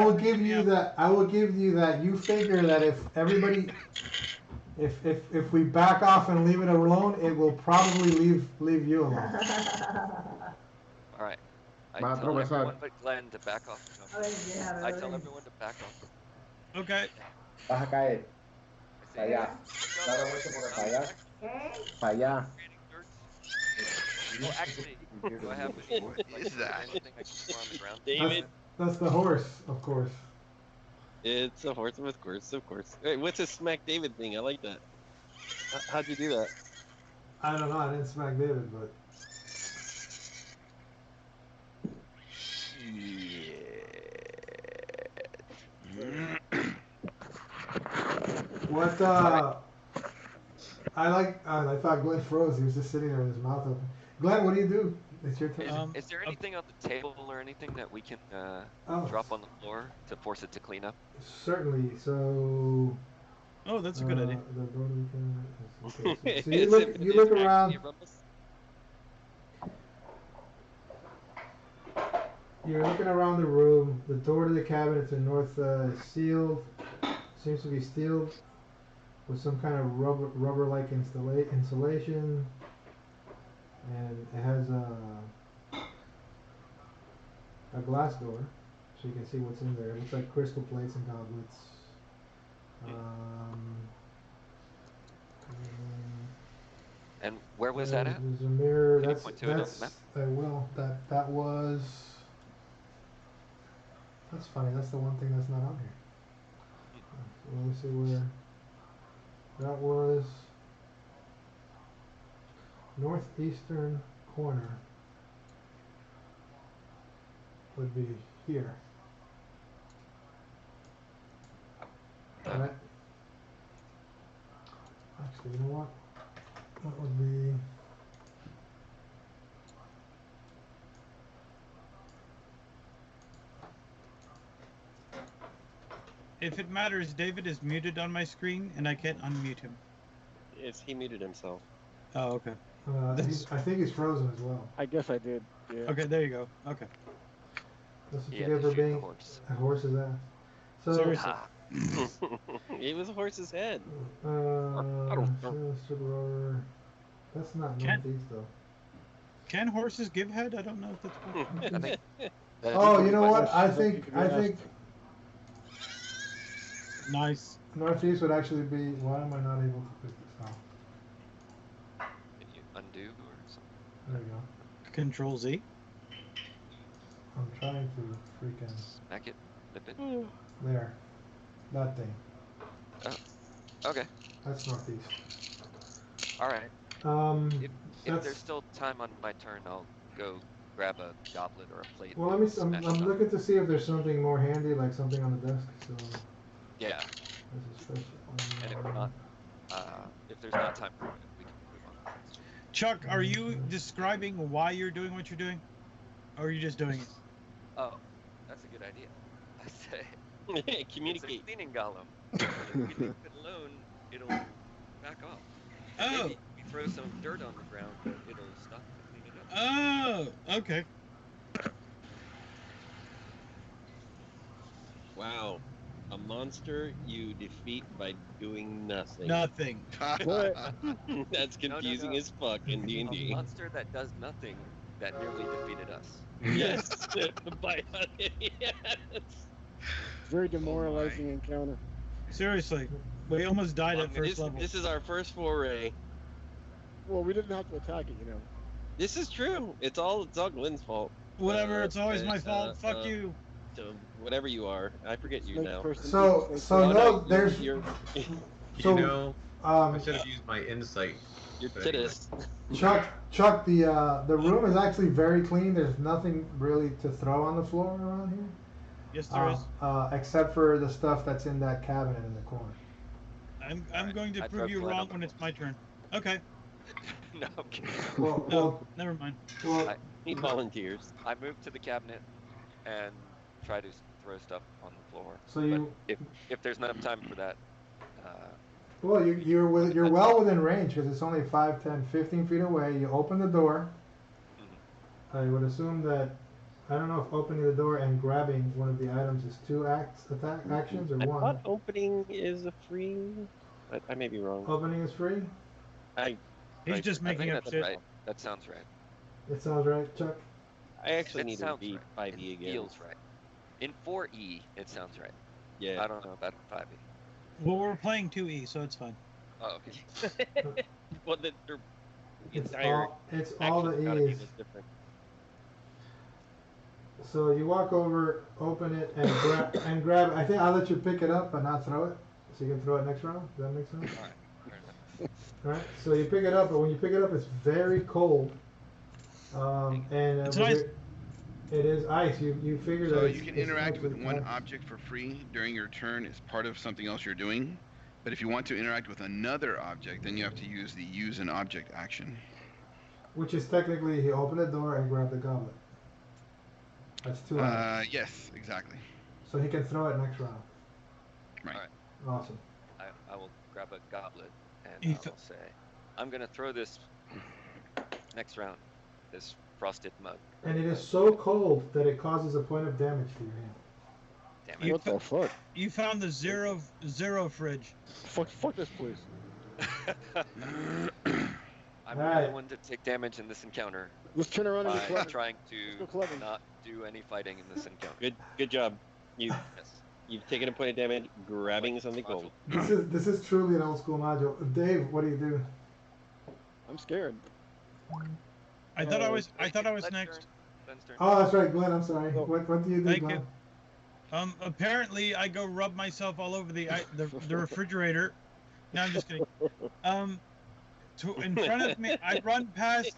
will give you that. I will give you that. You figure that if everybody, if we back off and leave it alone, it will probably leave you alone. All right. I Ma, tell profesor. everyone but Glenn to back off. I tell everyone to back off. Okay. Vas a caer. I say, Allá. "Go, Dale go, mucho por go, acá, allá. go, Para allá. creating dirt." Well, actually, do I have any, What like, is that? anything I can throw on the ground? David. That's the horse, of course. It's a horse, of course, of course. Hey, what's a smack David thing? I like that. How'd you do that? I don't know. I didn't smack David, but what? I thought Glenn froze. He was just sitting there with his mouth open. Glenn, what do you do? It's your turn. Is there anything on the table or anything that we can Oh. drop on the floor to force it to clean up? Certainly. So. Oh, that's a good idea. The door we can- okay, so As you if look. it You is look actually around. a rumpus. You're looking around the room. The door to the cabinet to the north is sealed. Seems to be sealed with some kind of rubber-like insulation, and it has a glass door, so you can see what's in there. It looks like crystal plates and goblets. And where was that at? There's a mirror. Can you That's point to it on the map? I will. That was. That's funny. That's the one thing that's not on here. So let me see where. That was northeastern corner. Would be here. Right. Actually, you know what? That would be. If it matters, David is muted on my screen, and I can't unmute him. Yes, he muted himself. Oh, okay. I think he's frozen as well. I guess I did. Yeah. Okay, there you go. Okay. That's what He you had get to for shoot the being horse. a horse's ass. So, Seriously. Ha! It was a horse's head. Super Rover. That's not Can't- northeast though. Can horses give head? I don't know if that's possible. I think. Oh, you know what? I That's think what you think Nice. northeast would actually be. Why am I not able to pick this out? Can you undo or something? There you go. Control Z. I'm trying to freaking Smack it, flip it. there. That thing. Okay. That's northeast. All right. If That's- there's still time on my turn, I'll go grab a goblet or a plate. Well, and I'm smash it up. looking to see if there's something more handy, like something on the desk. So Yeah. this is special. And if not, if there's not time for it, we can move on. Chuck, are you describing why you're doing what you're doing? Or are you just doing it? Oh, that's a good idea. I say. It's Communicate. a cleaning golem. If we leave it alone, it'll back off. Oh. Maybe we throw some dirt on the ground, but it'll stop to clean it up. Oh, okay. Wow. A monster you defeat by doing nothing. Nothing. What? That's confusing no. as fuck in A D&D. monster that does nothing that nearly defeated us. Yes. By yes. Very demoralizing encounter. Seriously. We almost died at first This, level. this is our first foray. Well, we didn't have to attack it, you know. This is true. It's all Glenn's fault. Whatever, it's always my fault. Fuck uh, you. So whatever you are, I forget you Snake now. person, So snake so Oh, no, there's you're So, you know, I um should have used my insight. you're But anyway. Titus. Chuck, the room is actually very clean. There's nothing really to throw on the floor around here. Yes, there is. Except for the stuff that's in that cabinet in the corner. I'm Alright, going to I prove throw you blood wrong on the when it's my turn. Okay. No, I'm kidding. Well, No, never mind. well, He volunteers. I move to the cabinet and try to throw stuff on the floor. so But you, if there's not time for that, well, you're well within range because it's only 5, 10, 15 feet away. You open the door. I would assume that, I don't know if opening the door and grabbing one of the items is 2 actions or I 1. thought opening is a free. I may be wrong. Opening is free. He's just I think making up that's shit. right. That sounds right. It sounds right, Chuck. I actually It need to sounds read right. 5e It again. feels right. In 4E, it sounds right. Yeah. I don't know about 5E. Well, we're playing 2E, so it's fine. Oh, okay. Well, their It's entire all the action economy E's. was different. So you walk over, open it, and grab. I think I'll let you pick it up, but not throw it. So you can throw it next round. Does that make sense? Alright. Fair enough. All right. So you pick it up, but when you pick it up, it's very cold. And It's nice. it is ice. You figure So that you can it's interact with melted one ice. object for free during your turn as part of something else you're doing. But if you want to interact with another object, then you have to use the use an object action. Which is technically he opened the door and grabbed the goblet. That's 2 items. Yes, exactly. So he can throw it next round. Right. Alright. Awesome. I will grab a goblet and You I'll say, I'm gonna throw this next round, this frosted mug. And it is so cold that it causes a point of damage to your hand. Damn You it. What the fuck? You found the zero fridge. Fuck this place. I'm the Alright. only one to take damage in this encounter Let's turn around and by get clever. trying go to clever. not do any fighting in this encounter. Good job. Yes. You've taken a point of damage grabbing something cold. This is truly an old school module. Dave, what do you do? I'm scared. I thought I was Let's next. turn. Glenn's turn. Oh, that's right, Glenn. I'm sorry. Oh. What do you do, Thank Glenn? you. Apparently I go rub myself all over the refrigerator. No, I'm just kidding. In front of me, I run past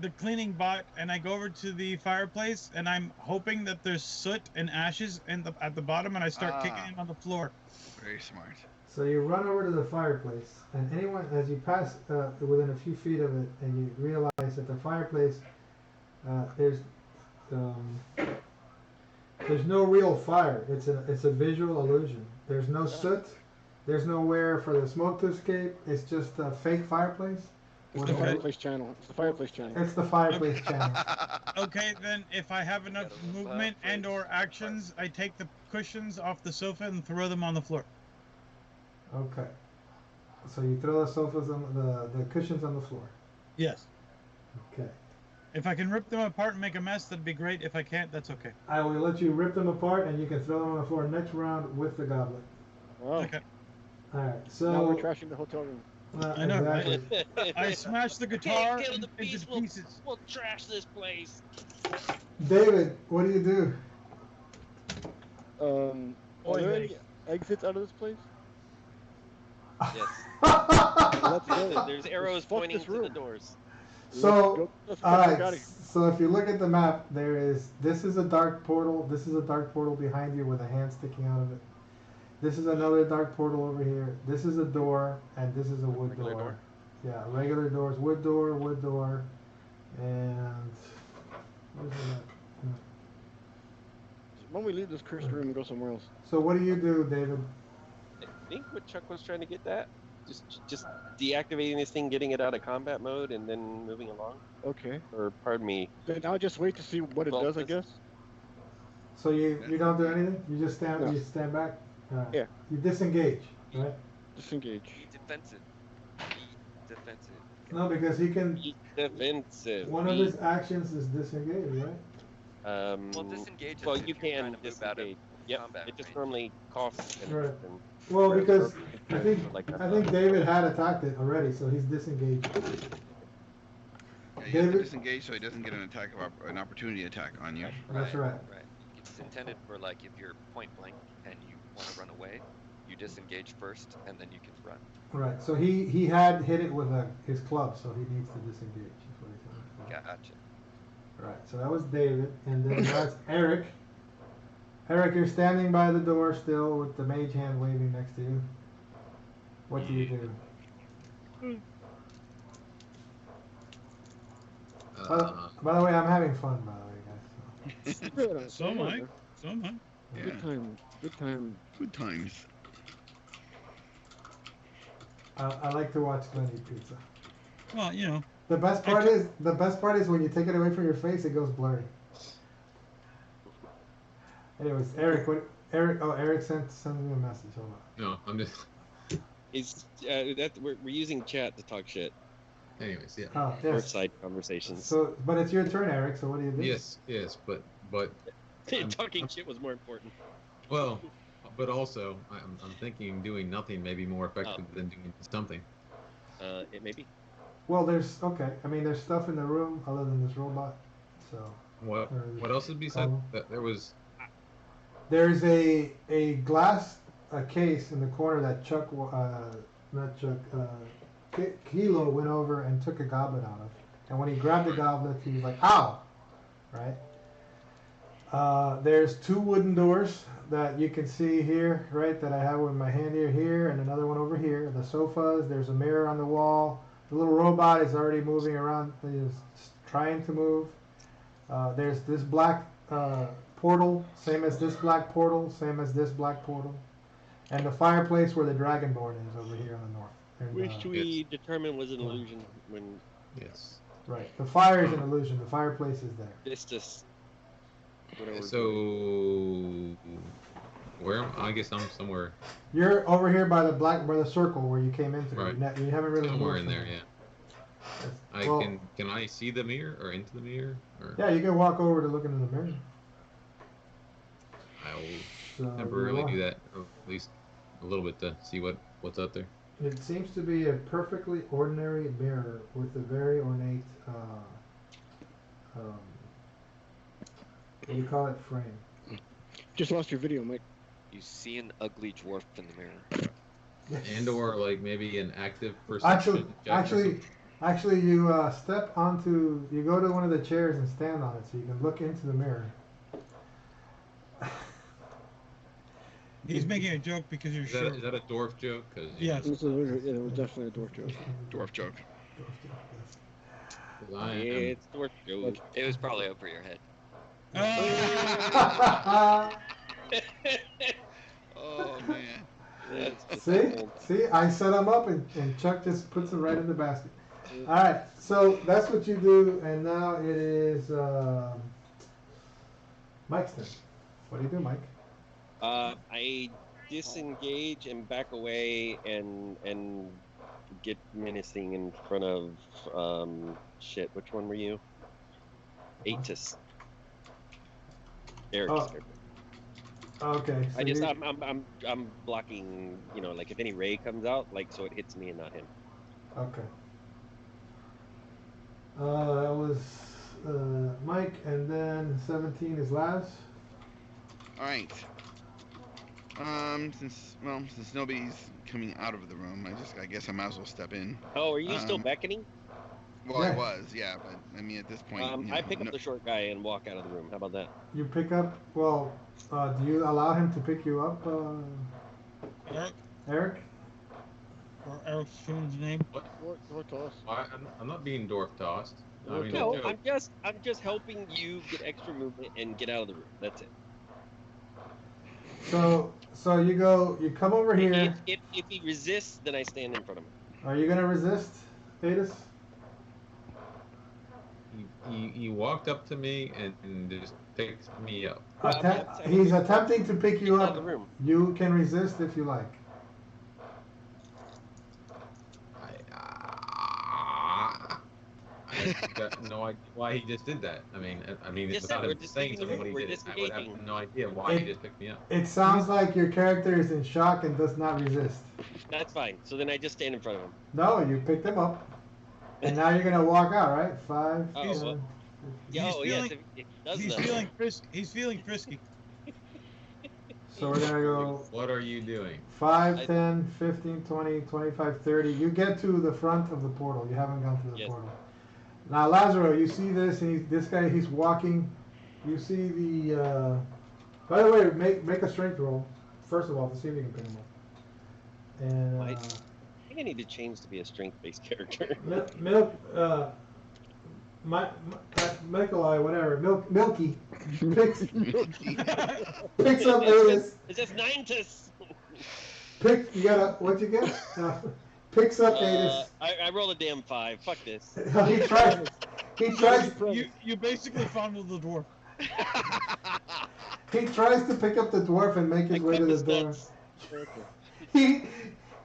the cleaning bot and I go over to the fireplace and I'm hoping that there's soot and ashes at the bottom and I start kicking him on the floor. Very smart. So you run over to the fireplace, and anyone, as you pass within a few feet of it, and you realize that the fireplace, there's There's no real fire. It's a visual illusion. There's no soot. There's nowhere for the smoke to escape. It's just a fake fireplace. It's the fireplace channel. It's the fireplace channel. It's the fireplace channel. Okay, then if I have enough movement and or actions, I take the cushions off the sofa and throw them on the floor. Okay. So you throw the sofas on the cushions on the floor. Yes. Okay. If I can rip them apart and make a mess, that'd be great. If I can't, that's okay. I will let you rip them apart, and you can throw them on the floor next round with the goblet. Wow. Okay. All right. So Now we're trashing the hotel room. I know, right? exactly. I smashed the guitar Kill the into beast, pieces. We'll trash this place. David, what do you do? Are Oy there vey. any exits out of this place? Yes. Let's go. There's arrows Fuck pointing this to the room. doors. So, Let's all fuck right. out of here. So if you look at the map, this is a dark portal. This is a dark portal behind you with a hand sticking out of it. This is another dark portal over here. This is a door, and this is a wood Regular door? Yeah, regular doors, wood door, and where's the map? When we leave this cursed room and go somewhere else. So what do you do, David? I think what Chuck was trying to get at. Just deactivating this thing, getting it out of combat mode, and then moving along. Okay. Or pardon me. Then I'll just wait to see what it Well, does, I this- guess. So you don't do anything? You just stand No. you stand back? Yeah. You disengage, right? Disengage. Be defensive. Be defensive. No, because he can. Be defensive. One of his actions is disengage, right? Well, disengage. Well, is if you you're trying can to move out of disengage. Yep. combat It just range. normally costs. Right. Well, because I think Like I think David had attacked it already, so he's disengaged. Yeah, you have to David- disengage so he doesn't get an opportunity attack on you. That's right. Right. It's intended for like if you're point blank and you want to run away, you disengage first and then you can run. Right. So he had hit it with his club, so he needs to disengage. Is what he's saying. Gotcha. Right. So that was David, and then that's Eric. Eric, you're standing by the door still with the mage hand waving next to you. What do you do? By the way, I'm having fun, by the way, guys. So am I. So am I. Yeah. Good time. Good time. Good times. I like to watch Glenn eat pizza. Well, you know. The best part is when you take it away from your face, it goes blurry. Anyways, Eric, Eric sent me a message. Hold on. No, I'm just. It's we're using chat to talk shit. Anyways, yeah. Oh, Or yes. side conversations. So, but it's your turn, Eric. So what do you do? Yes, but Talking shit was more important. well, but also I'm thinking doing nothing may be more effective than doing something. It may be. Well, there's okay. I mean, there's stuff in the room other than this robot. So What else is besides that? There was. there's a glass case in the corner that Kilo went over and took a goblet out of. And when he grabbed the goblet, he was like, "Ow!" Right? There's two wooden doors that you can see here, right? That I have with my hand here, and another one over here. The sofas. There's a mirror on the wall. The little robot is already moving around. He's trying to move. There's this black portal, same as this black portal, same as this black portal, and the fireplace where the dragonborn is over here on the north. And, Which we determined was an illusion when Yes. right. The fire is an illusion. The fireplace is there. it's just whatever. So where I guess I'm somewhere You're over here by the circle where you came into. Right. You haven't really somewhere moved in there. from Yeah. Well, Can I see the mirror or into the mirror? Or Yeah, you can walk over to look into the mirror. I will So temporarily you do are. that, or at least a little bit to see what's out there. It seems to be a perfectly ordinary mirror with a very ornate, what do you call it, frame. Just lost your video, Mike. You see an ugly dwarf in the mirror. And or like maybe an active perception. Actually, you you go to one of the chairs and stand on it so you can look into the mirror. He's making a joke because you're Is short. that a dwarf joke? Cause, Yes. It was definitely a dwarf joke. Dwarf joke. 'cause I am, It's dwarf joke. It was probably over your head. Oh man. That's just See? old. See? I set them up and Chuck just puts them right in the basket. Alright, so that's what you do, and now it is Mike's turn. What do you do, Mike? I disengage and back away and get menacing in front of shit. Which one were you? Aetus. Eric's Oh. character. Okay. So I'm blocking. You know, like if any ray comes out, like so it hits me and not him. Okay. That was Mike, and then 17 is Laz. All right. Since nobody's coming out of the room, I guess I might as well step in. Oh, are you still beckoning? Well, Yeah. I was, yeah, but I mean at this point, I pick up the short guy and walk out of the room. How about that? You pick up. Well, do you allow him to pick you up, Eric? Eric? Or Eric's change name? Or toss. I'm not being dwarf tossed. I mean, No, it's a joke. I'm just helping you get extra movement and get out of the room. That's it. So you come over here. If he resists, then I stand in front of him. Are you gonna resist, Aetus? He walked up to me and just picked me up. He's attempting to pick you Out up. of the room. You can resist if you like. I got no idea why he just did that. I mean, Just without said him we're just saying leaving the something when room, he we're did it, I would have disengaging. no idea why he just picked me up. It sounds like your character is in shock and does not resist. That's fine. So then I just stand in front of him. No, you picked him up, and now you're gonna walk out, right? 5. Oh, 10, well. 15. Oh yes, feeling- if it does He's that. feeling frisky. So we're gonna go What are you doing? 5, 10, 15, 20, 25, 30. You get to the front of the portal. You haven't gone through the Yes. portal. Now, Lazaro, you see this, and this guy, he's walking. You see the. By the way, make a strength roll first of all to see if you can pick him up. And I think I need to change to be a strength-based character. Mikolai, whatever, Milky picks up Aetus. It's just Nintus. You gotta, what'd you get? Picks up Aetus. I roll a damn 5. Fuck this. He tries. You basically fondled the dwarf. He tries to pick up the dwarf and make his I way to clip the his door. nuts.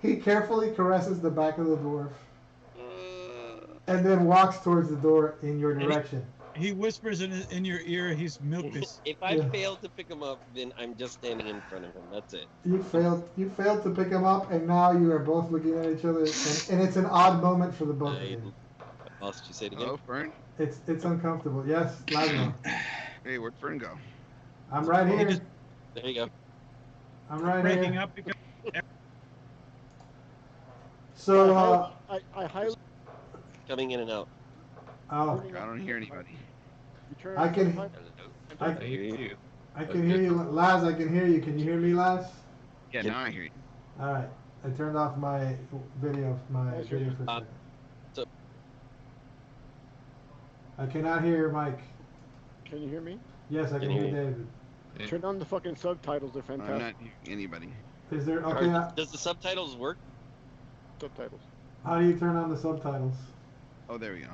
He carefully caresses the back of the dwarf and then walks towards the door in your direction. He whispers in your ear, he's milkus. If I Yeah. fail to pick him up, then I'm just standing in front of him. That's it. You failed to pick him up, and now you are both looking at each other, and it's an odd moment for the both of you. Lost you say it again? Hello, Fern. It's uncomfortable. Yes, Lazaro. Hey, where'd Fern go? I'm right here. There you go. I'm right Breaking here. up because So, I highly. Coming in and out. oh, I don't hear anybody. Return I can- Hello. I I hear you. I can hear you, Laz. I can hear you. Can you hear me, Laz? Yeah, now I hear you. All right. I turned off my video. Yes, sure. For a second. so- I cannot hear Mike. Can you hear me? Yes, I can hear David. Yeah. Turn on the fucking subtitles. They're I'm fantastic. not hearing anybody. Is there Or okay? does the subtitles work? Subtitles. How do you turn on the subtitles? Oh, there we go.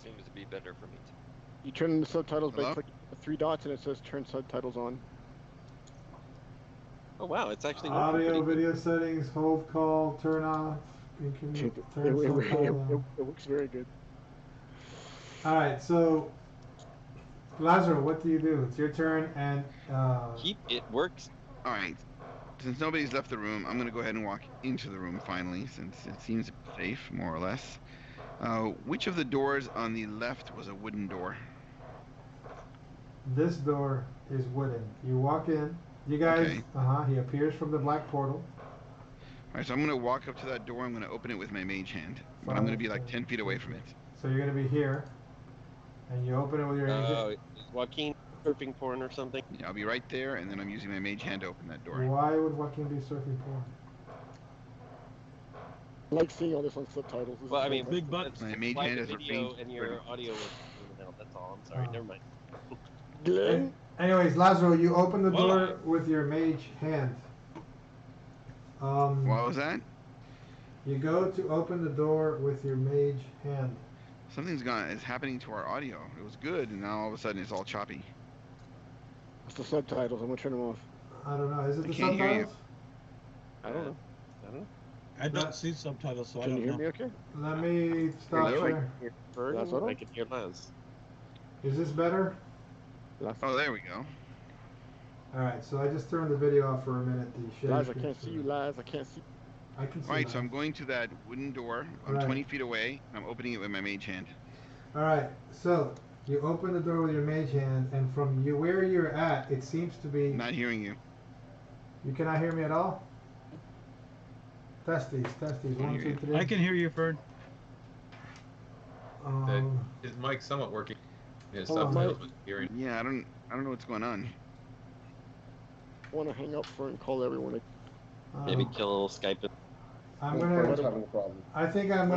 Seems to be better for me. You turn on the subtitles by Hello? clicking the 3 dots and it says turn subtitles on. Oh wow, it's actually working Audio, pretty good. video settings, hold call, turn off. You can It, turn subtitles on. it works very good. All right, so Lazaro, what do you do? It's your turn, and It works. All right. Since nobody's left the room, I'm gonna go ahead and walk into the room finally, since it seems safe, more or less. Which of the doors on the left was a wooden door? this door is wooden. You walk in. You guys, Okay. he appears from the black portal. All right, so I'm gonna walk up to that door. I'm gonna open it with my mage hand, but I'm gonna be like 10 feet away from it. So you're gonna be here, and you open it with your Is Joaquin surfing porn or something? Yeah, I'll be right there, and then I'm using my mage hand to open that door. Why would Joaquin be surfing porn? I like seeing all this on subtitles. This Well, is I mean, fantastic. big butts. My mage Why hand the is a video range. and your audio was zooming out. That's all. all. I'm sorry. Oh. Never mind. Glenn, Anyways, Lazaro, you open the Well, door with your mage hand. What was that? You go to open the door with your mage hand. Something's gone. It's happening to our audio. It was good, and now all of a sudden it's all choppy. it's the subtitles. I'm gonna turn them off. I don't know. Is it I the can't hear you. subtitles? I don't know. I don't know. I don't see subtitles, so I Can you don't hear know. me okay? Let me stop Hello? I share. can hear Vern. That's all I right. can hear Laz. Is this better? Oh, there we go. Alright, so I just turned the video off for a minute. The share Laz, I screen can't see you, Laz. I can't see. I can see All right, that. so I'm going to that wooden door. I'm Right. 20 feet away. And I'm opening it with my mage hand. Alright, so you open the door with your mage hand, and from you where you're at, it seems to be. Not hearing you. You cannot hear me at all? Testes. One, hear two, you. three. I can hear you, Fern. His mic's somewhat working. His Hold on. subtitles was hearing. Yeah, I don't know what's going on. I want to hang up for and call everyone. Maybe kill Skype. I'm Vern's gonna. having a problem. I think I'm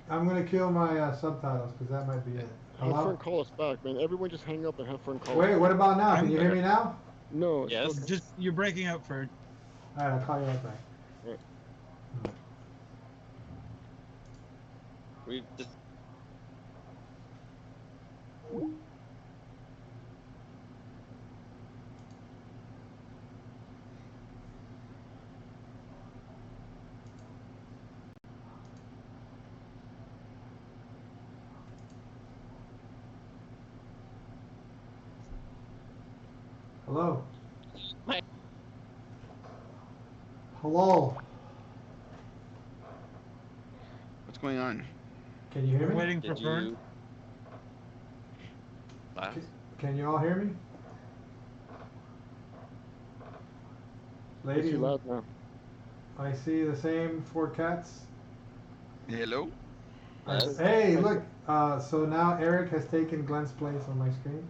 gonna kill my subtitles because that might be it. Have Hello? Fern call us back, man. Everyone just hang up and have Fern call Wait, us. what about now? Can I'm you hear me now? No. Yes. Just you're breaking up, Fern. All right, I'll call you right back. We've just. Hello. Hi. Hello. What's going on? Can you hear We're me? waiting for Did Fern. you? Laz? Can you all hear me? I see Ladies, Laz now. I see the same four cats. Hello? Laz? Hey, look. So now Eric has taken Glenn's place on my screen.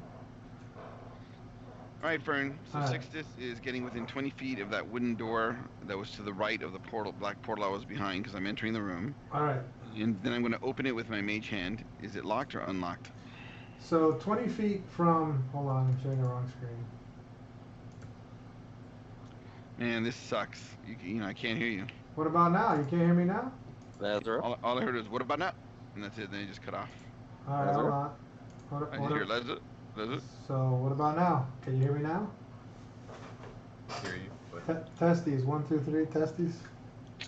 All right, Fern. So All right. Sixtus is getting within 20 feet of that wooden door that was to the right of the black portal I was behind because I'm entering the room. All right. And then I'm going to open it with my mage hand. Is it locked or unlocked? So 20 feet from. Hold on, I'm sharing the wrong screen. Man, this sucks. You know, I can't hear you. What about now? You can't hear me now? Lazarus? All I heard was, what about now? And that's it. Then it just cut off. All right, hold on. I just hear Lazarus. So what about now? Can you hear me now? Hear you. But Testes. 1, 2, 3. Testes.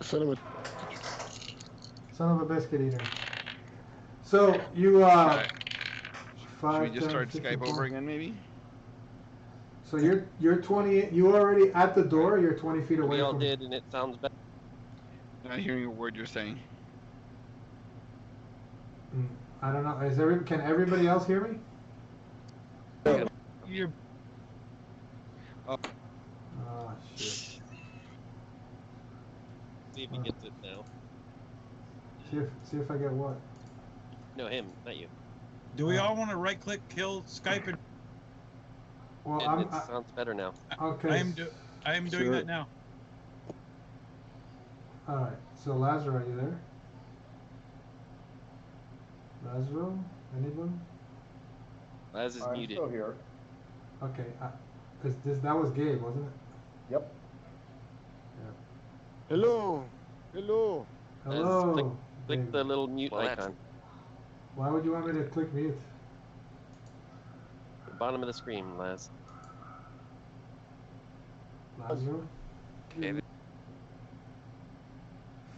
Send him Son of a biscuit eater. So you Should 5, we just 10, start 15, Skype over again, maybe? So you're 20. You already at the door. You're 20 feet away We all from. did, and it sounds better. Not hearing a word you're saying. I don't know. Can everybody else hear me? You're Oh shit. See if he gets it now. See if I get what. No, him, not you. Do we all want to right-click, kill Skype, and Well, It sounds better now. okay. I am doing Sure. that now. All right. So Lazaro, are you there? Lazaro, anyone? Laz is I'm muted. still here. Okay. That was Gabe, wasn't it? Yep. Hello. Hello. Hello. Click Gabe. the little mute Well, that's- icon. Why would you want me to click mute? The bottom of the screen, Laz. Lazaro? David.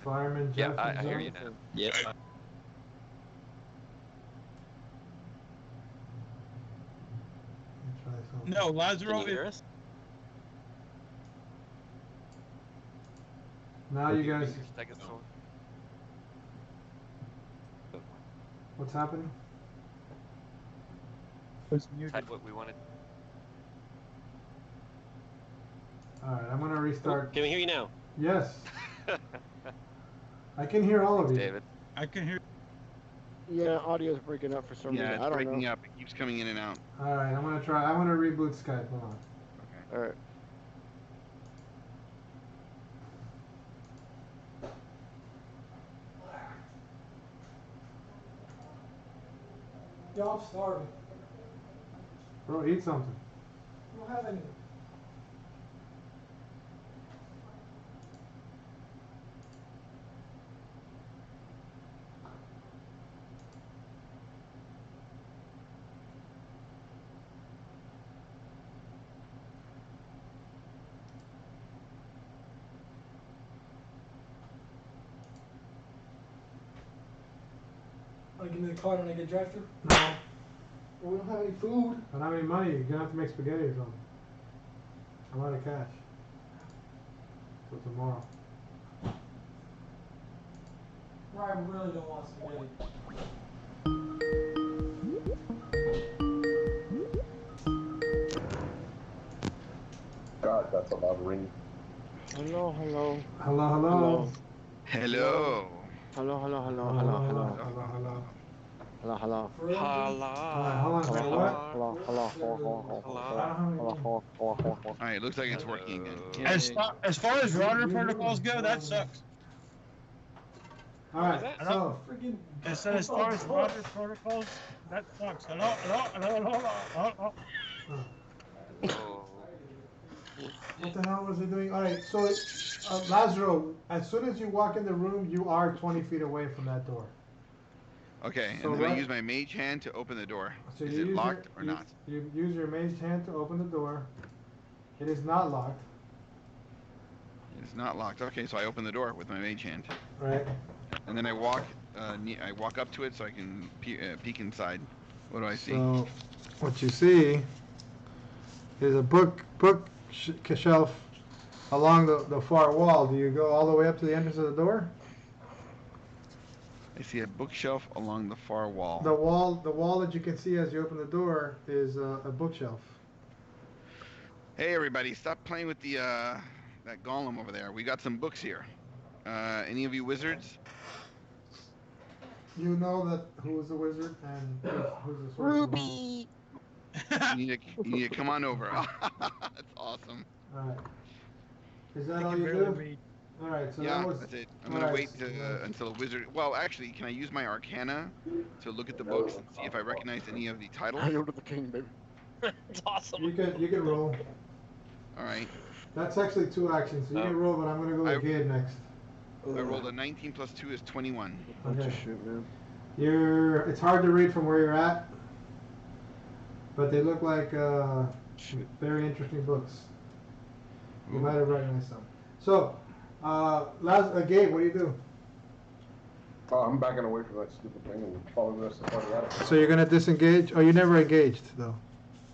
Fireman Yeah, Jeff. I is hear on? you now. Yep. Let me try something. No, Can Lazaro. you hear us? Now you guys, Second floor. what's happening? Had what we wanted. All right, I'm gonna restart. Can we hear you now? Yes, I can hear all of you. David. I can hear. Yeah, audio's breaking up for some Yeah, reason. it's I don't breaking know. up. It keeps coming in and out. All right, I'm gonna try. I'm gonna reboot Skype. Hold on. Okay. All right. Y'all started. Bro, eat something. I don't have any. Want to give me the card when I get drive through? No. We don't have any food. I don't have any money. You're gonna have to make spaghetti or something. I'm out of cash. Till tomorrow. Ryan really don't want spaghetti. God, that's a loud ring. Hello, hello. Hello, hello. Hello. Hello, hello, hello, Hello, hello, hello, hello. hello. Hello, hello. For real, dude? Alright, hold on a second. Hello, What? hello, hello, hello, hello, hello. All right, looks like it's working again. As far as router protocols go, that sucks. Alright, so. Freaking. I said as far as router protocols, that sucks. Hello, hello, hello, hello, hello. Oh. What the hell was it doing? Alright, so Lazaro, as soon as you walk in the room, you are 20 feet away from that door. Okay, So and then I right- use my mage hand to open the door. So Is you it use locked your, or not? You use your mage hand to open the door. It is not locked. It's not locked. Okay, so I open the door with my mage hand, Right. and then I walk. I walk up to it so I can peek inside. What do I see? So what you see is a shelf along the far wall. Do you go all the way up to the entrance of the door? I see a bookshelf along the far wall. The wall that you can see as you open the door is a bookshelf. Hey everybody, stop playing with the that golem over there. We got some books here. Any of you wizards? You know that who's the wizard and who's the sorcerer. Ruby! You need to come on over. That's awesome. Alright. Is that I all can you barely do? read. Alright, so Yeah, that was. that's it. I'm gonna alright, wait until a wizard. Well, actually, can I use my Arcana to look at the books and see if I recognize any of the titles? Hail to the king, baby. It's awesome. You can roll. All right. That's actually 2 actions, so you Oh. can roll, but I'm gonna go with Gabe next. I rolled a 19 plus 2 is 21. Bunch Okay. of shit, man. It's hard to read from where you're at, but they look like very interesting books. You Ooh. might have recognized some. So, Gabe, what do you do? I'm backing away from that stupid thing and following the rest of the party out of it. So you're gonna disengage? Oh, you never engaged though.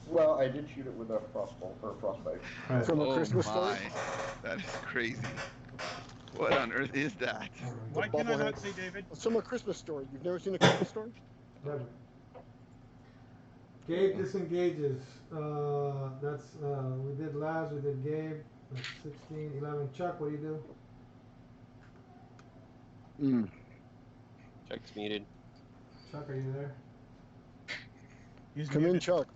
Well, I did shoot it with a frostball or a frostbite. Right. From a Oh Christmas my, story? that is crazy. What on earth is that? Why can I bobblehead. not see David? It's from a Christmas story. You've never seen a Christmas story? Never. Gabe disengages. That's we did Laz, we did Gabe. That's 16, 11. Chuck, what do you do? Chuck's muted. Chuck, are you there? He's Come in, muted. Chuck.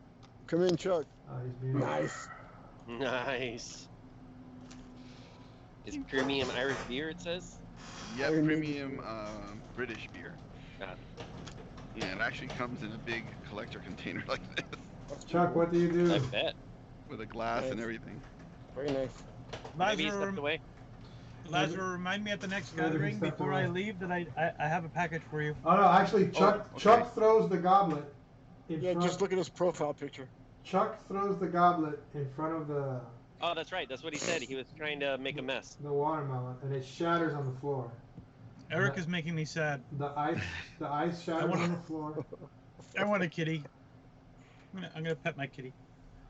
Come in, Chuck. He's muted. Nice. Nice. Is premium Irish beer, it says? Yeah, Iron premium British beer. Got it. Yeah, it actually comes in a big collector container like this, Chuck, what do you do? I bet. with a glass and Nice. everything. Very nice. Maybe he Lazarus, stepped away. Lazarus, remind me at the next Maybe he gathering stepped before away. I leave that I have a package for you. Oh no, actually, Chuck okay. Chuck throws the goblet in Yeah, front. just look at his profile picture. Chuck throws the goblet in front of the Oh, that's right. That's what he said. He was trying to make a mess. watermelon, and it shatters on the floor. Eric is making me sad. The ice shatters wanna- on the floor. I want a kitty. I'm gonna pet my kitty.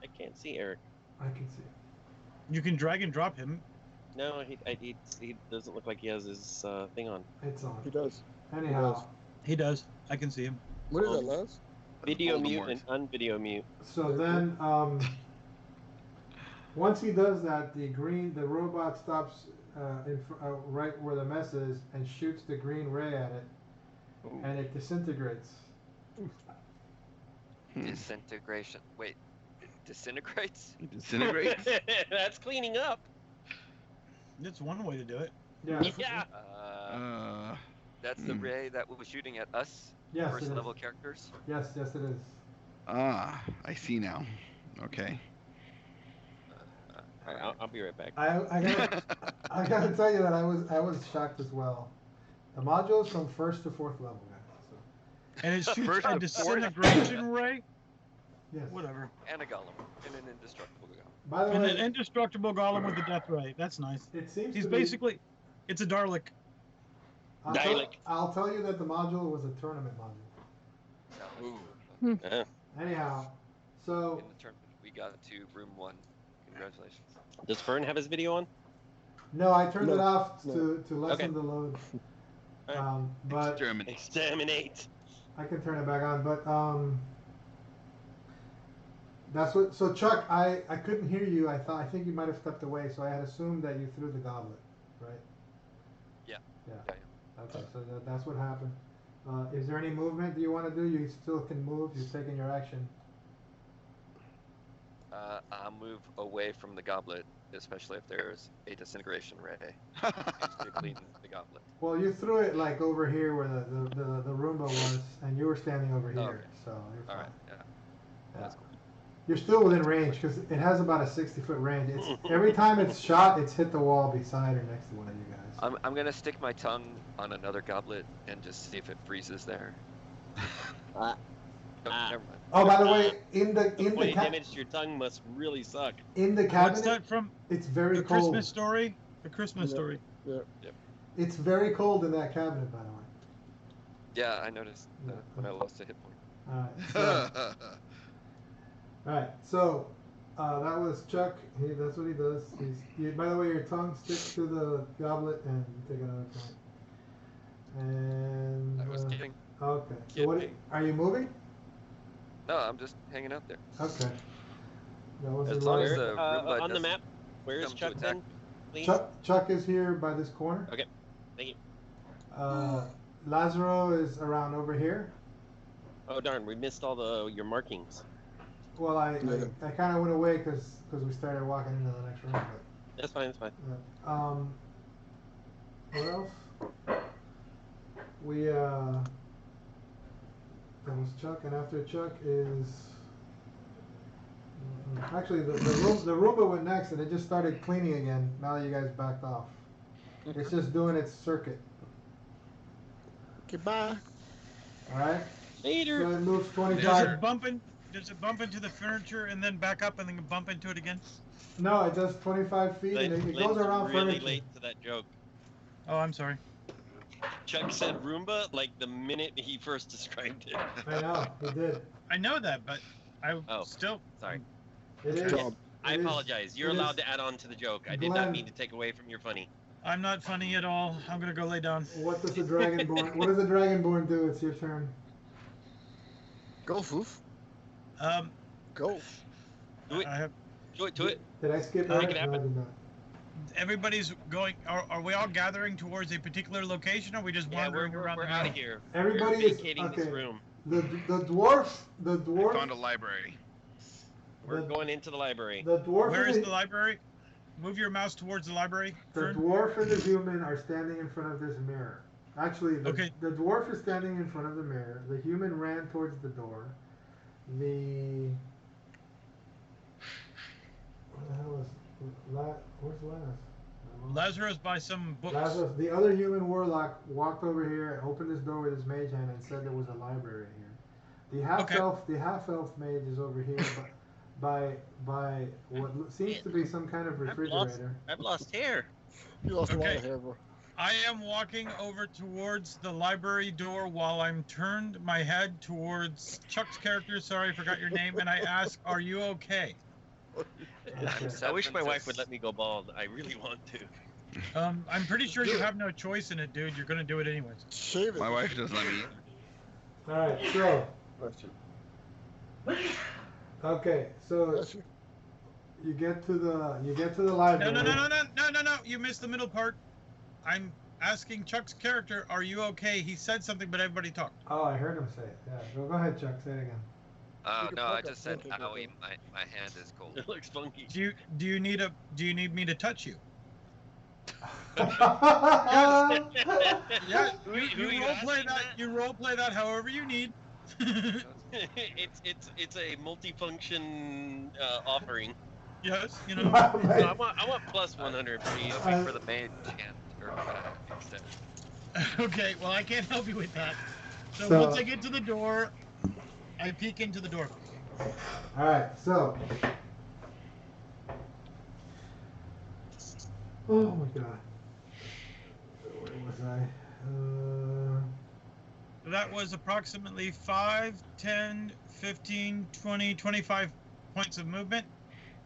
I can't see Eric. I can see it. You can drag and drop him. No, he doesn't look like he has his thing on. It's on. He does. Anyhow, He does. I can see him. What is that, Laz? Video mute Voldemort. and unvideo mute. so then once he does that, the robot stops right where the mess is and shoots the green ray at it, Ooh. and it disintegrates. Disintegration. Wait, it disintegrates? It disintegrates. That's cleaning up. That's one way to do it. Yeah. Yeah. That's the ray that was shooting at us, Yes, first it is. level characters. Yes, it is. Ah, I see now. Okay. All right, I'll be right back. I gotta tell you that I was shocked as well. The module's from 1st to 4th level, guys. So, And it shoots First a and disintegration ray. yes. Whatever. And a golem. And an indestructible golem. By the And way, an indestructible golem with the death ray. That's nice. it seems He's to be, basically, it's a Dalek. I'll tell you that the module was a tournament module. Ooh. Yeah. Anyhow, so In the tournament, we got to room 1. Congratulations. Does Fern have his video on? no, I turned it No, off no. to lessen Okay. the load. Alright. But Exterminate. Exterminate. I can turn it back on. But that's what. So Chuck, I couldn't hear you. I think you might have stepped away. So I had assumed that you threw the goblet, right? Yeah. Yeah. Yeah, Okay. So that's what happened. Is there any movement do you want to do? You still can move. You've taken your action. I'll move away from the goblet, especially if there's a disintegration ray. To clean the goblet. Well, you threw it like over here where the Roomba was, and you were standing over here. Okay. So you're fine. All right. Yeah. Yeah. That's cool. You're still within range because it has about a 60-foot range. It's every time it's shot, it's hit the wall beside or next to one of you guys. I'm gonna stick my tongue on another goblet and just see if it freezes there. Ah. No, Ah. never mind. Oh, by the way, in The the way damage to your tongue must really suck. in the What's cabinet, that from? it's very The cold. Christmas story? The Christmas Yeah. story. It's very cold in that cabinet, by the way. Yeah, I noticed Yeah. when I lost a hit point. All right. So that was Chuck. That's what he does. By the way, your tongue sticks to the goblet, and you take another point. And I was kidding. okay. So what Kidding. are you moving? No, I'm just hanging out there. Okay. That was As the long right- as the Roomba On the doesn't map, where is come to Chuck attack. then? Please. Chuck is here by this corner. Okay. Thank you. Lazaro is around over here. Oh darn, we missed all your markings. Well, I Yeah. kind of went away because we started walking into the next room. But, That's fine. That's fine. what else? That was Chuck, and after Chuck is. Actually, the Roomba went next, and it just started cleaning again. Now that you guys backed off, it's just doing its circuit. Goodbye. All right. Later. So it moves Does 25. it bump into the furniture and then back up and then bump into it again? No, it does 25 feet, and it goes around really furniture. late to that joke. Oh, I'm sorry. Chuck said Roomba like the minute he first described it. I know, he did. I know that, but I Oh. still. Sorry. It is. Job. I It is- apologize. You're it is- allowed to add on to the joke. I did Glenn. not mean to take away from your funny. I'm not funny at all. I'm gonna go lay down. What does the Dragonborn? What does the Dragonborn do? It's your turn. Go, Foof. Um, Go. Do it. I have. Do it. Do it. Did I skip Make it? it No, I happen. did not. Everybody's going. Are we all gathering towards a particular location, or are we just Yeah, wandering around we're the out room? of here. Everybody we're is vacating this okay. room. The dwarf. The I dwarf. found a library. We're The- going into the library. The dwarf. Where and is the library? Move your mouse towards the library. The Fern. dwarf and the human are standing in front of this mirror. Actually, Okay. the dwarf is standing in front of the mirror. The human ran towards the door. What the hell is where's Laz? Lazarus by some books. Lazarus, the other human warlock walked over here and opened his door with his mage hand and said there was a library here. The half elf mage is over here by what seems to be some kind of refrigerator. I've lost hair. You lost a lot Okay. of hair, bro. I am walking over towards the library door while I'm turned my head towards Chuck's character. Sorry, I forgot your name. And I ask, "Are you okay?" Okay. I wish my wife would let me go bald. I really want to. I'm pretty sure you have no choice in it, dude. You're gonna do it anyways. Shave it. My wife doesn't let me. All right, so Bless you. okay, so Bless you. you get to the No, library. no. You missed the middle part. I'm asking Chuck's character, "Are you okay?" He said something, but everybody talked. Oh, I heard him say it. Yeah, go ahead, Chuck. Say it again. Oh can no, I fuck up just said, pancake "Owie, with my hand is cold." It looks funky. Do you need me to touch you? Yeah. Yeah, Who you you role play asking that. You role play that however you need. That's It's a multifunction offering. Yes, you My know. No, man. I want plus 100, please. Hoping for the maid chant or instead. Okay, well I can't help you with that. So, So- once I get to the door, I peek into the door. All right, so. Oh my God. Where was I? That was approximately 5, 10, 15, 20, 25 points of movement.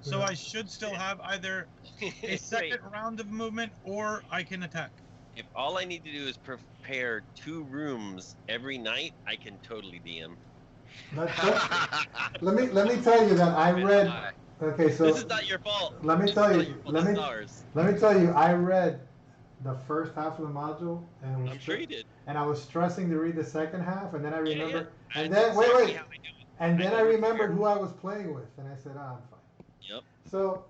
So Yeah. I should still have either a Wait, second round of movement or I can attack. if all I need to do is prepare 2 rooms every night, I can totally DM. Let me tell you that I read. Okay, so This is not your fault. let me This tell is you. not your fault, Let this me is ours. let me tell you. I read the first half of the module, and it was I'm sure you did. and I was stressing to read the second half, and then I Yeah, remembered, yeah. and That's then wait, exactly how I do it. and then I go remembered prepared. who I was playing with, and I said, I'm fine. Yep. So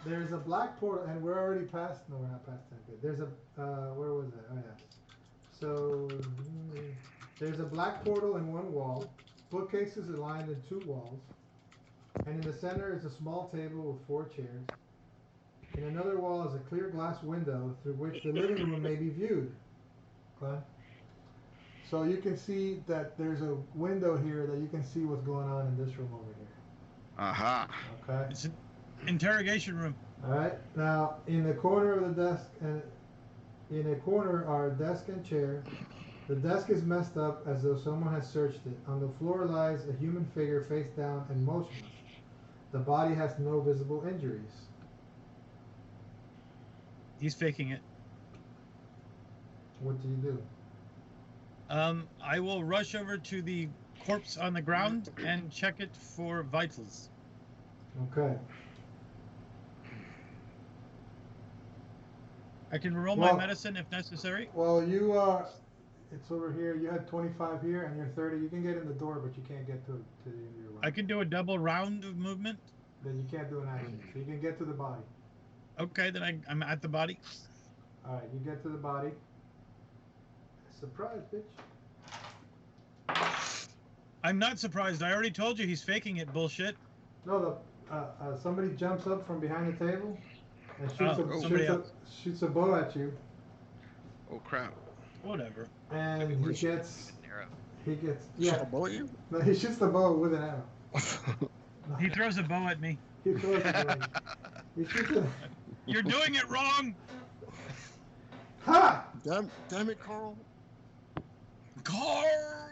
there's a black portal, and we're already past. No, we're not past 10. Good. There's a where was that? Oh yeah. So there's a black portal in one wall. Bookcases are lined in 2 walls, and in the center is a small table with 4 chairs. In another wall is a clear glass window through which the living room may be viewed. Okay? So you can see that there's a window here that you can see what's going on in this room over here. Aha. Okay? It's an interrogation room. All right. Now, in the corner of the desk, and in a corner are desk and chair. The desk is messed up as though someone has searched it. On the floor lies a human figure face down and motionless. The body has no visible injuries. He's faking it. What do you do? I will rush over to the corpse on the ground and check it for vitals. Okay. I can roll Well- my medicine if necessary. Well, you it's over here. You had 25 here, and you're 30. You can get in the door, but you can't get to the end of your line. I can do a double round of movement. Then you can't do an action. So you can get to the body. Okay, then I'm at the body. All right, you get to the body. Surprise, bitch. I'm not surprised. I already told you he's faking it. Bullshit. No, somebody jumps up from behind the table and somebody else. shoots a bow at you, Oh crap. Whatever. and Maybe we're Oh, he gets Should yeah. I bullet you? No, he shoots the bow with an arrow. No, He throws a bow at me. he throws it away. He shoots it. You're doing it wrong. Ha! Damn it, Carl. Carl.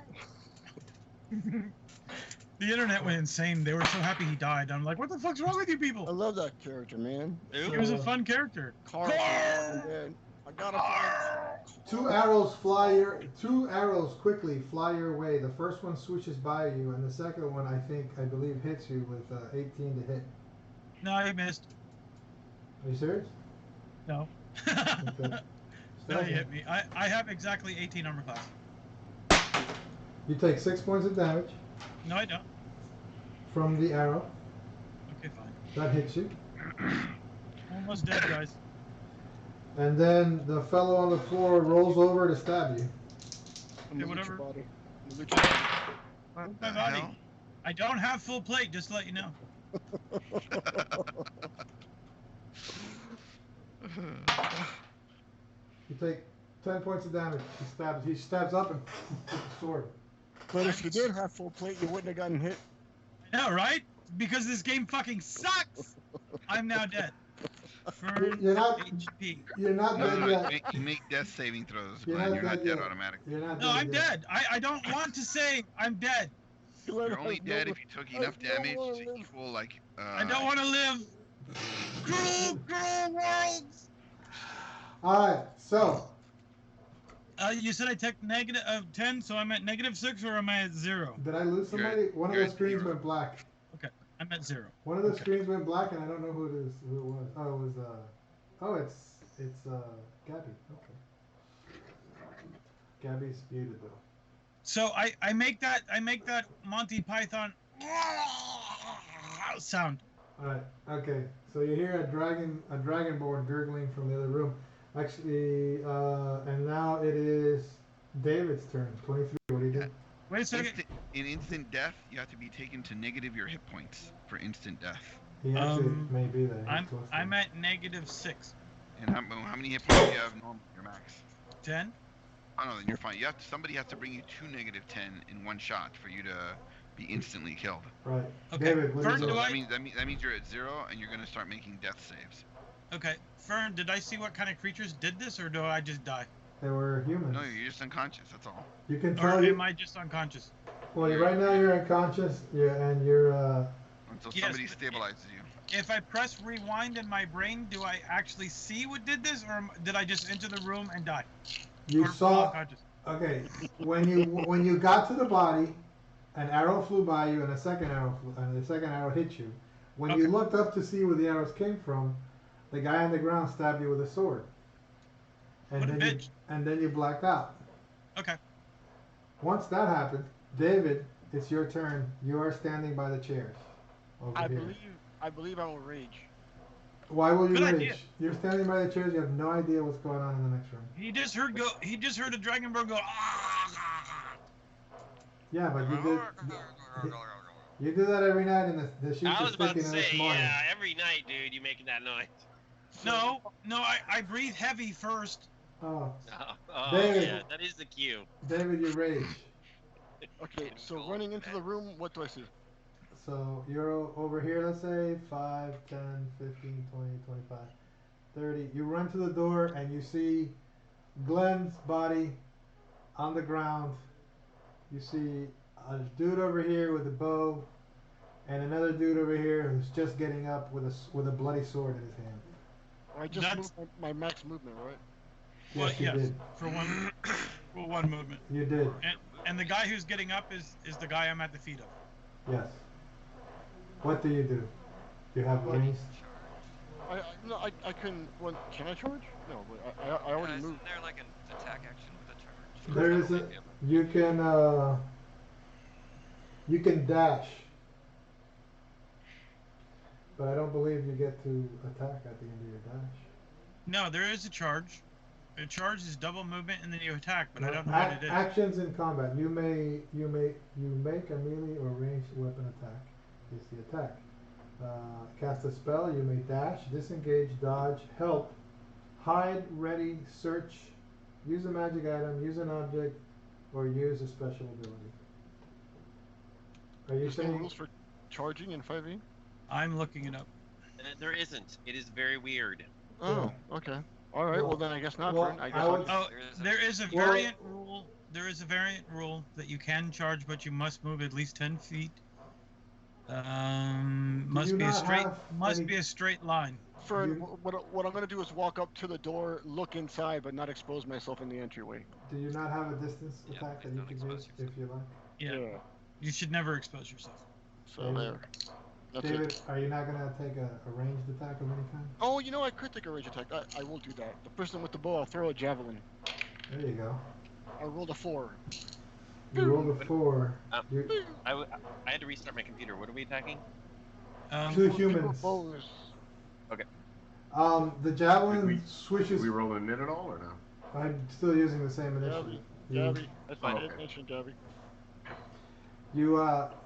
The internet went insane. They were so happy he died. I'm like, what the fuck's wrong with you I people? love that character, man. He was a fun character. Carl. Carl! Man, I gotta. 2 arrows quickly fly your way. The first one swooshes by you, and the second one, I believe, hits you with 18 to hit. No, he missed. Are you serious? No. Okay. No, he hit me. I have exactly 18 armor class. You take 6 points of damage No, I don't. from the arrow. Okay, fine. That hits you. Almost dead, guys. And then the fellow on the floor rolls over to stab you. I'm gonna loot whatever. your body. I'm gonna loot your body. My The body. hell? I don't have full plate, just to let you know. You take 10 points of damage. He stabs up and with the sword. But if you did have full plate, you wouldn't have gotten hit. I know, right? Because this game fucking sucks. I'm now dead. For You're not- HP. You're not No, dead no, yet. you make death saving throws, You're Glenn. not You're not dead dead yet. automatically. You're not No, I'm yet. dead. I don't want to say I'm dead. You're only dead if you took enough damage to equal like. I don't want to live. Cruel worlds. Alright, so You said I took negative 10, so I'm at -6, or am I at 0? did I lose You're somebody? One of you're the at screens 0. went black. I'm at 0. One of the screens went black, and I don't know who it was. Oh, it was it's Gabby. Okay. Gabby's muted though. So I make that Monty Python sound. All right. Okay. So you hear a dragonborn gurgling from the other room. Actually, and now it is David's turn. 23. What do you do? Wait a second. In instant death, you have to be taken to negative your hit points for instant death. He actually may be there. I'm at -6. And how many hit points do you have normally? Your max? 10. Oh no, then you're fine. Somebody has to bring you to -10 in one shot for you to be instantly killed. Right. Okay. David, what Fern, do you That means you're at 0 and you're gonna start making death saves. Okay, Fern, did I see what kind of creatures did this, or do I just die? They were humans. No, you're just unconscious. That's all. You can Or tell am I just unconscious? Well, right now you're unconscious. Yeah, and you're. Until Yes, somebody but- stabilizes you. If I press rewind in my brain, do I actually see what did this, or did I just enter the room and die? You Or saw. unconscious? Okay, when you got to the body, an arrow flew by you, and the second arrow hit you. When you Okay. looked up to see where the arrows came from, the guy on the ground stabbed you with a sword. And What a then bitch. then you blacked out. Okay. Once that happened, David, it's your turn. You are standing by the chairs over I here. believe I will rage. Why will you Good rage? idea. You're standing by the chairs. You have no idea what's going on in the next room. He just heard a dragon bird go. Ah! Yeah, but you do that every night, and the sheep I are was about sticking to in this say, morning. yeah, every night, dude, you making that noise. No, I breathe heavy first. Oh, Oh, David. yeah, that is the cue. David, you rage. Okay, so running into the room, what do I see? So you're over here, let's say 5, 10, 15, 20, 25, 30. You run to the door and you see Glenn's body on the ground. You see a dude over here with a bow and another dude over here who's just getting up with a bloody sword in his hand. I just moved my max movement, right? Well, Yes, you did. for one movement. You did. And the guy who's getting up is the guy I'm at the feet of. Yes. What do? Do you have ranged? I couldn't. Can I charge? No, but I already Isn't moved. there like an attack action with a charge? There is a. You can dash, but I don't believe you get to attack at the end of your dash. No, there is a charge. A charge is double movement and then you attack, but I No, don't know what it is. Actions in combat. You make a melee or ranged weapon attack. Is the attack. Cast a spell. You may dash, disengage, dodge, help, hide, ready, search, use a magic item, use an object, or use a special ability. Are you There's no saying? rules for charging in 5e? I'm looking it up. There isn't. It is very weird. Oh, okay. All right. Well, then I guess not. well, Fern. I guess I would- Oh, there is a Well- variant rule. There is a variant rule that you can charge, but you must move at least 10 feet. Must you be a not straight. have Must any- be a straight line. Fern, You- what I'm gonna do is walk up to the door, look inside, but not expose myself in the entryway. Do you not have a distance Yeah, attack that please you don't can expose use if you like? Yeah. You should never expose yourself. So David. there. That's David, it. are you not gonna take a ranged attack of any kind? Oh, you know, I could take a range attack. I will do that. The person with the bow, I'll throw a javelin. There you go. I rolled a 4. You rolled a 4. You- I had to restart my computer. What are we attacking? Two People with humans. bows. The javelin Did we- swishes. Did we roll a knit at all or no? I'm still using the same initiative. Gabby. That's Oh, fine. okay. Mention Gabby. You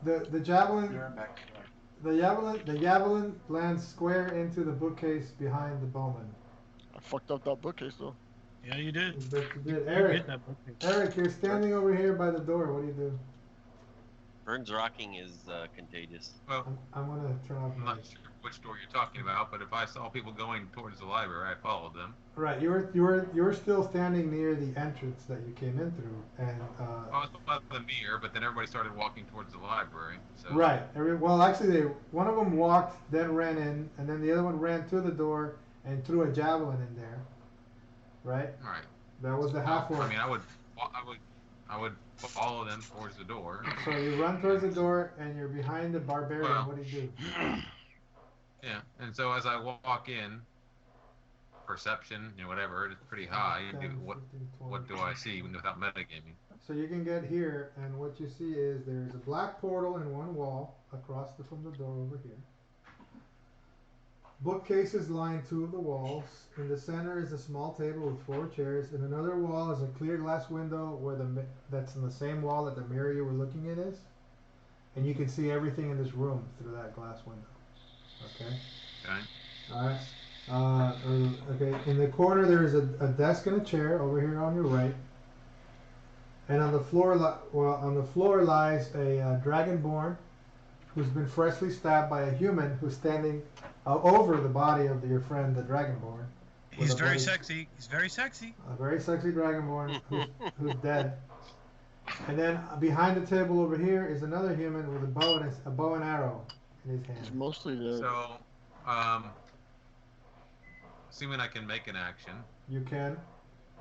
the javelin. The javelin lands square into the bookcase behind the bowman. I fucked up that bookcase though. Yeah, you did. But you did. You Eric, hit that bookcase. Eric, you're standing over here by the door. What do you do? Vern's rocking is contagious. Well, I'm gonna turn off I'm my. not sure which door you're talking about, but if I saw people going towards the library, I followed them. Right, you were still standing near the entrance that you came in through, and I was by the mirror, but then everybody started walking towards the library. So right. Well, actually, one of them walked, then ran in, and then the other one ran to the door and threw a javelin in there. Right. All right. That was the half orc. I mean, I would follow them towards the door. So you run towards the door, and you're behind the barbarian. Well. What do you do? Yeah, and so as I walk in, perception, whatever, it's pretty high. 10, What 15, 20. what do I see even without metagaming? So you can get here, and what you see is there's a black portal in one wall across from the door over here. Bookcases line 2 of the walls. In the center is a small table with 4 chairs. In another wall is a clear glass window where that's in the same wall that the mirror you were looking at is. And you can see everything in this room through that glass window. Okay? Okay. Alright. Okay. In the corner there is a desk and a chair over here on your right. And on the floor, lies a dragonborn who's been freshly stabbed by a human who's standing over the body of your friend, the dragonborn. He's very sexy. He's very sexy. A very sexy dragonborn who's dead. And then behind the table over here is another human with a bow and arrow in his hand. It's mostly the. So, assuming I can make an action, You can.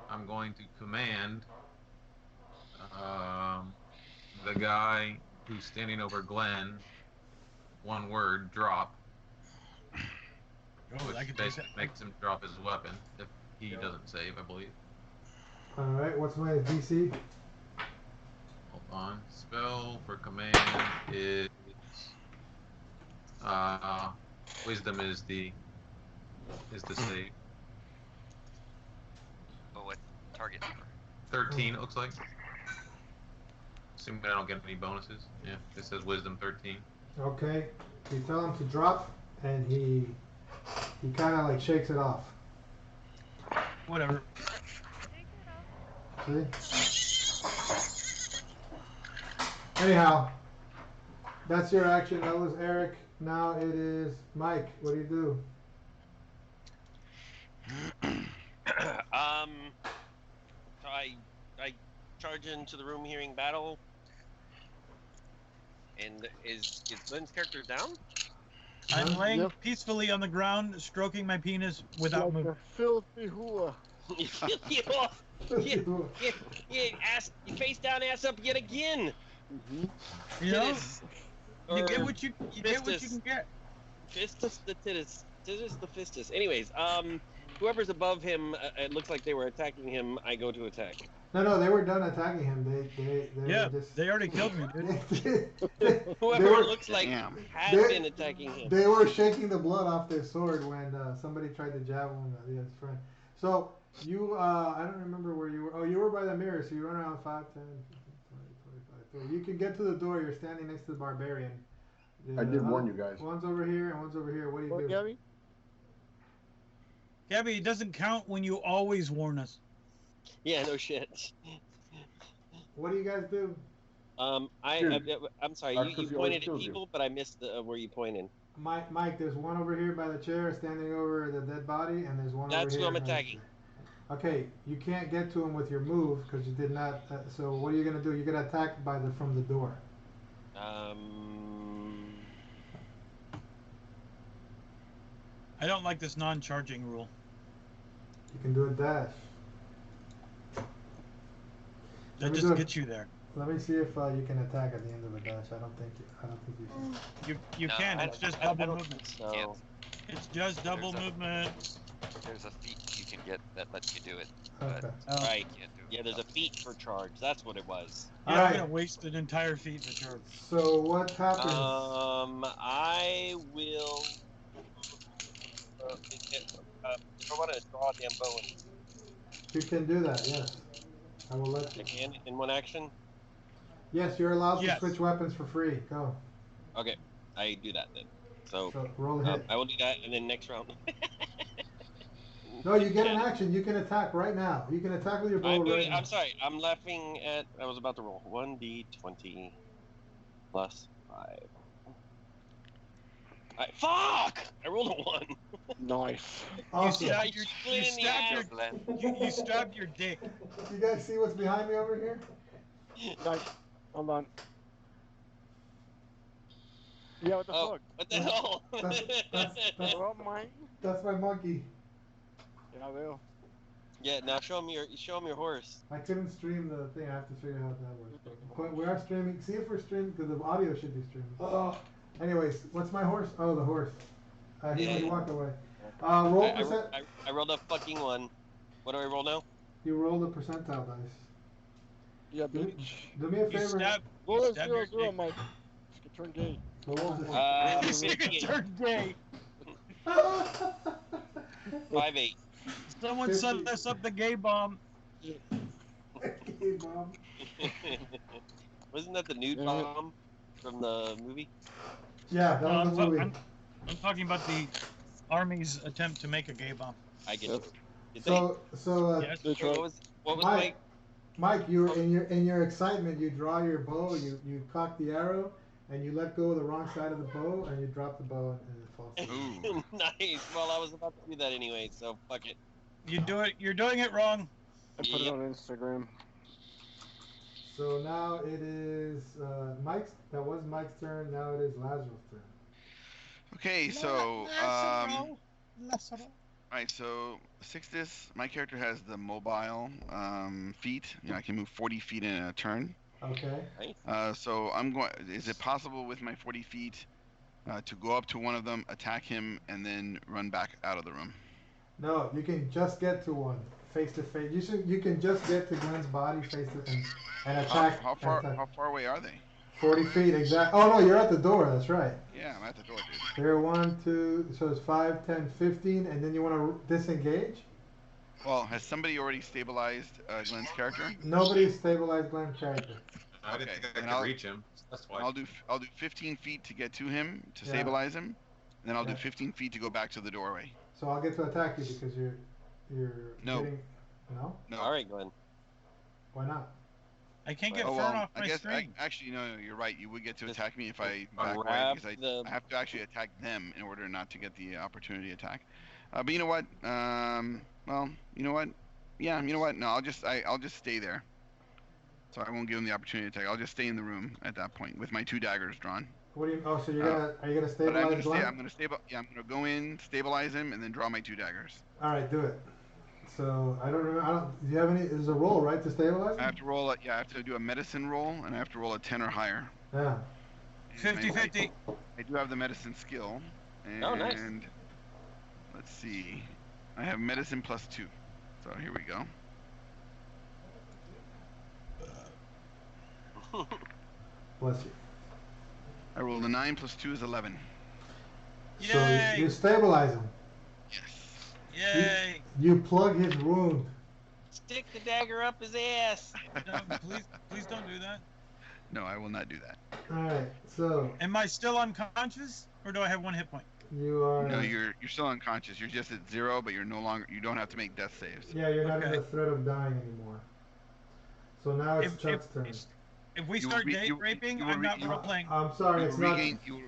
I'm going to command the guy who's standing over Glenn. One word, drop. Oh, Which I can do basically that. makes him drop his weapon if he doesn't save, I believe. Alright, what's my DC? Hold on. Spell for command is wisdom is the save. But what target number? 13 it looks like. Assuming I don't get any bonuses. Yeah, it says wisdom 13. Okay. You tell him to drop and he kind of like shakes it off. Whatever. See? Anyhow, that's your action. That was Eric. Now it is Mike. What do you do? So I charge into the room hearing battle. And is Glenn's character down? I'm laying Yep. peacefully on the ground, stroking my penis without like moving. a filthy hua. You face down, ass up yet again. Mm-hmm. You know, Tittis. you get Or what you get. What you can get. Fistus the tittis. Tittis the fistus. Anyways, whoever's above him, it looks like they were attacking him. I go to attack. No, they were done attacking him. They Yeah, were just. they already killed me, dude. Whoever were- it looks like has they- been attacking him. They were shaking the blood off their sword when somebody tried to jab him at his friend. So you, I don't remember where you were. Oh, you were by the mirror. So you run around 5, 10, 20, 25, 30. You can get to the door. You're standing next to the barbarian. I did warn you guys. One's over here and one's over here. What do you What, do? Gabby? Gabby, it doesn't count when you always warn us. Yeah, no shit. What do you guys do? I'm sorry. Our You cookie always pointed at kills you. people, but I missed where you pointed. Mike, there's one over here by the chair standing over the dead body, and there's one That's over who here. I'm next to attacking. it. Okay, you can't get to him with your move because you did not. So what are you gonna do? You're gonna attack from the door. I don't like this non-charging rule. You can do a dash. That Let me just do it. gets you there. Let me see if you can attack at the end of the dash. I don't think you can. You No, can. I It's just I double don't movement. think so. Can't. It's just double There's a- movement. There's a feat you can get that lets you do it. But Okay. Oh. Right. you can't do it. Yeah, there's a feat for charge. That's what it was. Yeah, All I'm right. gonna waste an entire feat to charge. So what happens? I will. If I want to draw a damn bow You can do that. Yes, I will let you. again in one action. Yes, you're allowed Yes. to switch weapons for free. Go. Okay, I do that then. So So roll a hit. I will do that, and then next round. No, you get an action. You can attack right now. You can attack with your bow right now. I'm sorry. I'm laughing at. I was about to roll 1d20 plus 5. Fuck! I rolled a 1. Nice. Awesome. You Yeah, stabbed you your, split you in the stabbed ass. you stabbed your dick. You guys see what's behind me over here? Nice. Hold on. Yeah, what the Oh, fuck? what the hell? That's- Well, mine. That's my monkey. Yeah, I will. Yeah, now show him your horse. I couldn't stream the thing. I have to figure out how that works. But we are streaming. See if we're streaming because the audio should be streaming. Oh. Anyways, what's my horse? Oh, the horse. He walked away. Roll percent. I rolled a fucking 1. What do I roll now? You rolled a percentile dice. Yeah, Do me, bitch. do me a You favor. stabbed. Roll a Stab 0, your 0, dick. Mike. It's gonna turn gay. What was it? You 58. turned gay. 5'8". Someone set us up the gay bomb. Gay bomb. Wasn't that the nude bomb from the movie? Yeah, that was the movie. I'm talking about the Army's attempt to make a gay bomb. I get you. Did So Yes. what was Mike, Mike, you in your excitement, you draw your bow, you cock the arrow, and you let go of the wrong side of the bow, and you drop the bow, and it falls through. Ooh. Nice. Well, I was about to do that anyway, so fuck it. You're doing it wrong. I put it on Instagram. So now it is Mike's. That was Mike's turn. Now it is Lazarus' turn. Okay, so Lazaro. Alright, so Sixtus, my character has the mobile feet. You know, I can move 40 feet in a turn. Okay. So I'm going. Is it possible with my 40 feet to go up to one of them, attack him, and then run back out of the room? No, you can just get to one face to face. You can just get to Glenn's body face to and attack. How far away are they? 40 feet exact. Oh no, you're at the door. That's right. Yeah, I'm at the door, dude. There, 1, 2. So it's 5, 10, 15, and then you want to disengage. Well, has somebody already stabilized Glenn's character? Nobody stabilized Glenn's character. I didn't think I could reach him. That's why. I'll do 15 feet to get to him to stabilize him, and then I'll do 15 feet to go back to the doorway. So I'll get to attack you because you're No. getting. No. All right, Glenn. Why not? I can't get Oh, far well, off my screen. actually, no, you're right. You would get to attack me if I grab back away because the- I have to actually attack them in order not to get the opportunity attack. But you know what? Well, you know what? Yeah, you know what? No, I'll just stay there. So I won't give him the opportunity to attack. I'll just stay in the room at that point with my 2 daggers drawn. What do you? Oh, so are you gonna But stabilize Glenn? I'm gonna go in, stabilize him, and then draw my 2 daggers. All right, do it. So I don't remember. Do you have any? There's a roll, right, to stabilize him? I have to roll. I have to do a medicine roll, and I have to roll a 10 or higher. Yeah. 50-50. I do have the medicine skill. And Oh, nice. Let's see. I have medicine +2. So here we go. Bless you. I rolled a 9 +2 is 11. So Yay! you stabilize him. Yes. Yay! You plug his wound. Stick the dagger up his ass. No, please don't do that. No, I will not do that. All right. So Am I still unconscious, or do I have 1 hit point? you are. No, you're still unconscious. You're just at 0, but you're no longer. You don't have to make death saves. Yeah, you're not in Okay. the threat of dying anymore. So now it's Chuck's turn. If we You start will date raping, I'm not role playing. I'm sorry, it's not. You will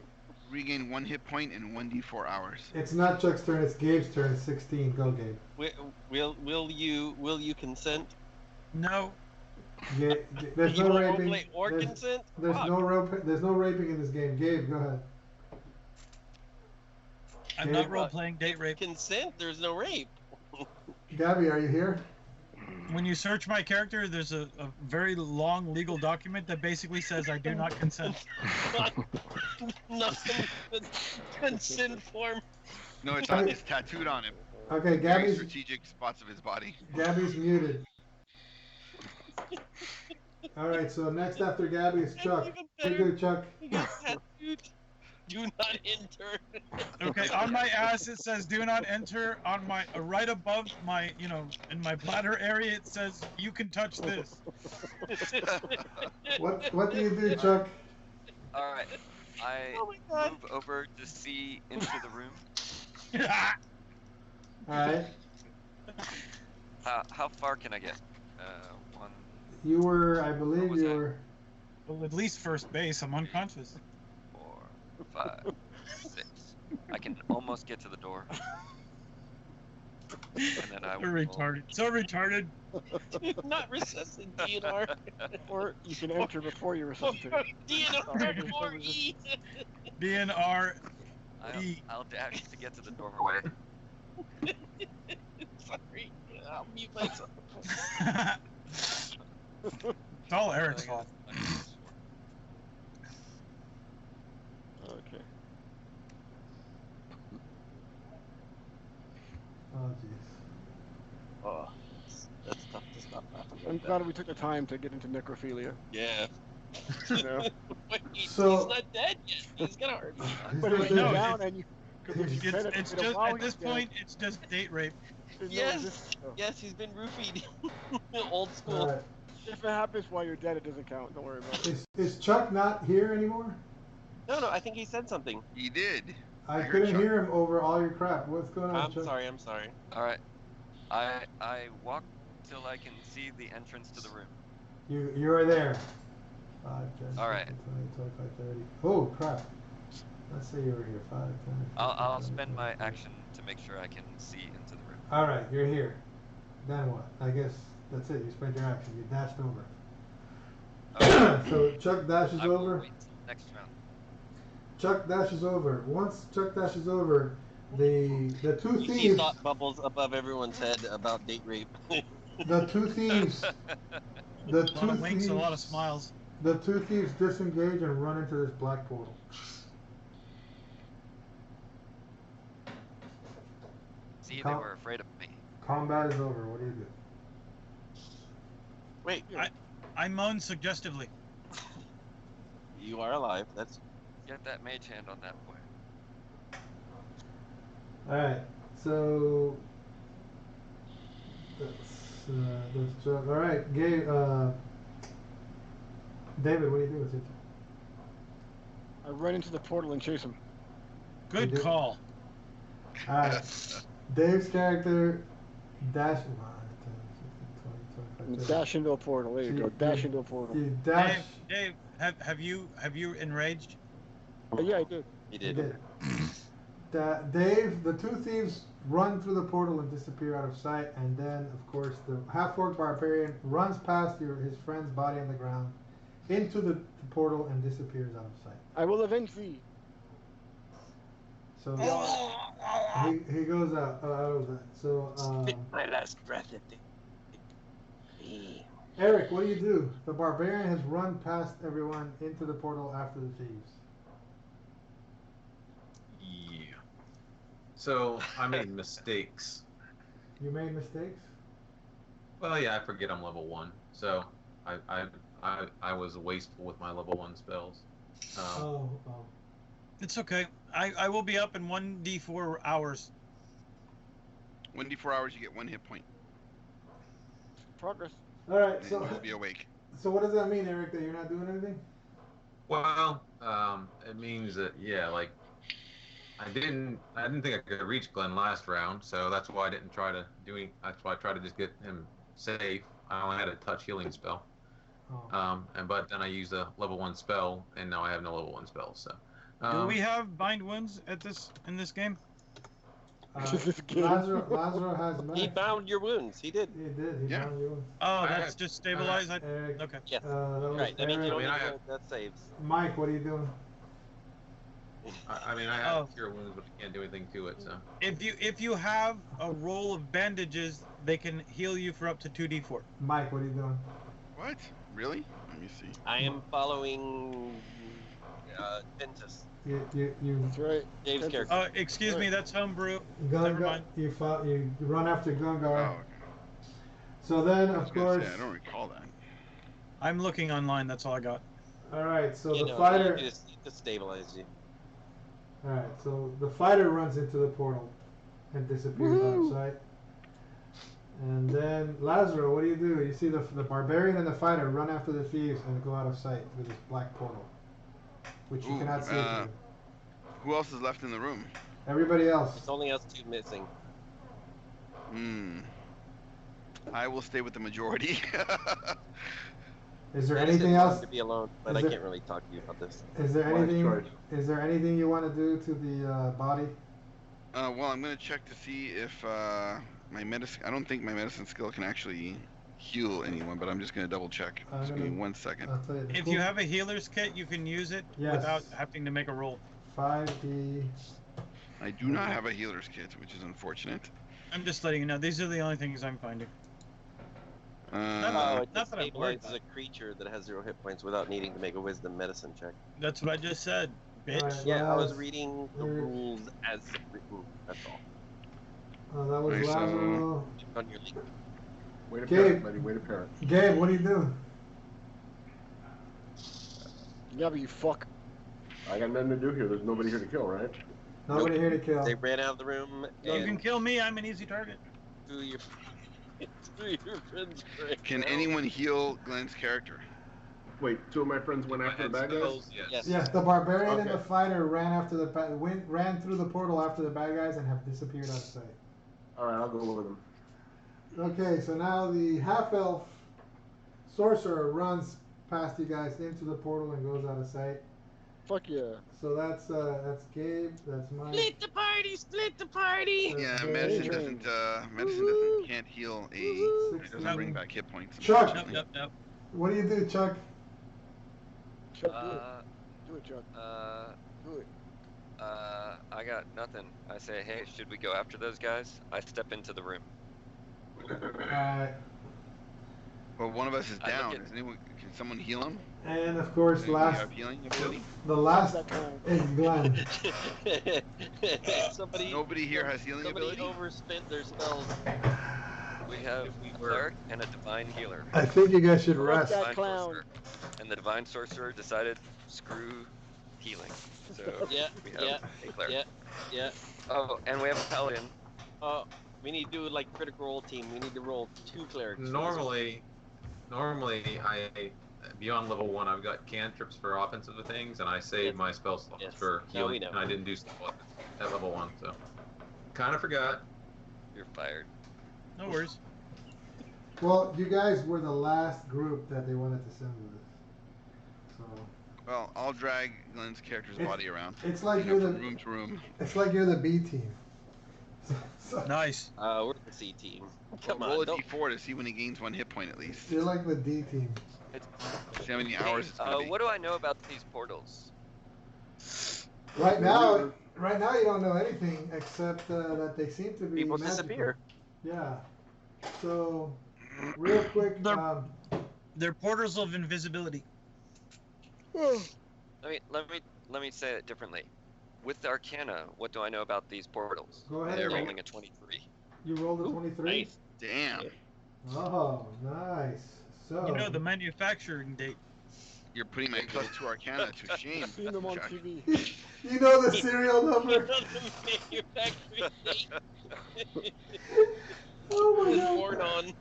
regain 1 hit point in 1d4 hours. It's not Chuck's turn. It's Gabe's turn. 16. Go, Gabe. Will you consent? No. Yeah, there's You no want raping. roleplay or There's, consent? there's Fuck. there's no raping in this game. Gabe, go ahead. I'm not role playing date rape. Consent? There's no rape. Gabby, are you here? When you search my character, there's a very long legal document that basically says I do not consent. Nothing but consent form. No, it's tattooed on him. Okay, Very Gabby's strategic spots of his body. Gabby's muted. All right, so next after Gabby is Chuck. Even Take better. it, Chuck. Tattooed. Do not enter. Okay, on my ass it says do not enter. On my right above my, in my bladder area it says you can touch this. What do you do, Chuck? All right. I Oh my God. move over to see into the room. All right. How far can I get? 1, You were, I What believe was you that? were. Well, at least first base. I'm unconscious. 4, 5, 6. I can almost get to the door. And then I So will retarded. So retarded. Not resuscitate DNR. Or you can enter before you resuscitate. DNR 4E. DNR. I'll dash to get to the doorway. Sorry. I'll mute myself. It's all Eric's fault. Okay. Oh, jeez. Oh, that's tough to stop laughing. I'm glad we took the time to get into necrophilia. Yeah. You know? Wait, So- he's not dead yet. He's gonna hurt me. But if He's you're not dead. down and It's just at this point, it's just date rape. Yes, yes, he's been roofied. Old school. All right. If it happens while you're dead, it doesn't count. Don't worry about it. Is Chuck not here anymore? No, I think he said something. He did. I heard couldn't Chuck. hear him over all your crap. What's going on, I'm Chuck? sorry. All right. I walk till I can see the entrance to the room. You are there. 5, 10, All right. 15, 20, 25, 30. Oh crap! Let's say you were here. 5, 10. 15, I'll 20, spend my 25. action to make sure I can see into the room. All right, you're here. Then what? I guess that's it. You spent your action. You dashed over. Okay. So Chuck dashes I will over. wait till next round. Chuck dashes over. Once Chuck dashes over, the two You see thieves. thought bubbles above everyone's head about date rape. The two thieves. The A lot two of winks, thieves. a lot of smiles. The two thieves disengage and run into this black portal. See, they Com- were afraid of me. Combat is over. What do you do? Wait, I moan suggestively. you are alive. That's Get that mage hand on that boy. All right. So. That's Chuck. All right, Gabe. David, what do you do with it? I run into the portal and chase him. Good You did- call. All right. Dave's character dash. 5, 10, 15, 20, 25, 30. Dash into a portal. There you go. Dash into a portal. You dash. Dave, have you enraged? Yeah, I did. he You did. did. Dave, the two thieves run through the portal and disappear out of sight, and then, of course, the half-orc barbarian runs past his friend's body on the ground into the portal and disappears out of sight. I will avenge thee. So he goes out of that. So My last breath at the. Eric, what do you do? The barbarian has run past everyone into the portal after the thieves. Yeah. So I made mistakes. You made mistakes? Well, yeah, I forget I'm level 1. So I was wasteful with my level 1 spells. Oh. It's okay. I will be up in 1d4 hours. 1d4 hours, you get 1 hit point. Progress. All right. And So you'll be awake. so what does that mean, Eric? That you're not doing anything? Well, it means that like I didn't think I could reach Glenn last round, so that's why I didn't try to do any. That's why I tried to just get him safe. I only had a touch healing spell. Oh. But then I used a level 1 spell, and now I have no level 1 spells. So. Do we have bind wounds in this game? Lazaro has He max. bound your wounds. He did. He did. He Yeah. bound you. Oh, I that's have- just stabilized. Eric. Okay. Yes. That was Right. That means Eric. you don't I mean, need I to have- roll death saves. Mike, what are you doing? I mean, I have Oh. cure wounds, but I can't do anything to it. So. If you have a roll of bandages, they can heal you for up to 2d4. Mike, what are you doing? What? Really? Let me see. I am following Ventus, You That's right. Dave's Ventus. character. Excuse me, that's homebrew. Gungar. Never mind. You run after Gungar. Oh, okay. So then, I was of gonna course. say, I don't recall that. I'm looking online. That's all I got. All right. So You the know, fighter. he just stabilize you. All right. So the fighter runs into the portal and disappears out of sight. And then Lazaro, what do? You see the barbarian and the fighter run after the thieves and go out of sight through this black portal, which you Ooh, cannot see. If you do. Who else is left in the room? Everybody else. It's only us two missing. I will stay with the majority. Is there I just anything didn't want else? to be alone, but Is I there- can't really talk to you about this. Is there Wise anything? choice. Is there anything you want to do to the body? Well, I'm gonna check to see if my medicine. I don't think my medicine skill can actually heal anyone, but I'm just gonna double check. I'm Just give me gonna- 1 second. I'll tell you. the If cool- you have a healer's kit, you can use it Yes. without having to make a roll. 5D. I do not have a healer's kit, which is unfortunate. I'm just letting you know. These are the only things I'm finding. Oh, it not that I'm worried stabilizes a creature that has 0 hit points without needing to make a wisdom medicine check. That's what I just said, bitch. Alright. Yeah, I was Well, reading the we're- rules as written. That's all. That was Okay, so- Lazaro. On your league. Way to Gabe. parent, buddy. Way to parent. Gabe, what are you doing? Yeah, but you fuck. I got nothing to do here. There's nobody here to kill, right? Nobody here to kill. They ran out of the room. You And can kill me. I'm an easy target. two of your friends ran Can out. anyone heal Glenn's character? Wait, two of my friends went If I after the had bad guys? spells, yes. Yes, the barbarian and Okay. the fighter ran after ran through the portal after the bad guys and have disappeared out of sight. All right, I'll go over them. Okay, so now the half-elf sorcerer runs past you guys into the portal and goes out of sight. Fuck yeah. So that's Gabe, that's Mike. Split the party! Split the party! Yeah, Okay. medicine can't heal it doesn't bring back hit points. Chuck. unfortunately. Nope. What do you do, Chuck? Chuck, do it. Do it, Chuck. Do it. I got nothing. I say, hey, should we go after those guys? I step into the room. Well, one of us is I look down. at- Can someone heal him? And of course, Does anybody have healing ability? the last That time. is Glenn. somebody Nobody here has healing somebody ability? overspent their spells. We have a cleric and a divine healer. I think you guys should Fuck rest. that Divine clown. sorcerer. And the divine sorcerer decided, screw healing. So Yeah, we have yeah, a cleric. yeah. Oh, and we have a paladin. We need to do like critical role team. We need to roll 2 clerics. Normally, I beyond level 1, I've got cantrips for offensive things, and I save Yes. my spell slots Yes. for No, we healing. know. And I didn't do stuff at level 1, so kind of forgot. You're fired. No worries. Well, you guys were the last group that they wanted to send with us. So Well, I'll drag Glenn's character's It's- body around. it's like You know, you're from the room to room. it's like you're the B team. So Nice. We're the C team. Come Roll on, a don't. d4 to see when he gains 1 hit point at least. you're like the D team. See how many hours it's gonna be. What do I know about these portals? Right now, you don't know anything except that they seem to be People magical. disappear. Yeah. So, real quick, They're- They're portals of invisibility. Let me say it differently. With Arcana, what do I know about these portals? Go ahead. They're Nick. rolling a 23. You rolled a 23. Nice. Damn. Oh, nice. So You know the manufacturing date. You're putting my +2 Arcana to shame. Seen them on Chuck. TV. you know the serial number. Oh my Was god. born on.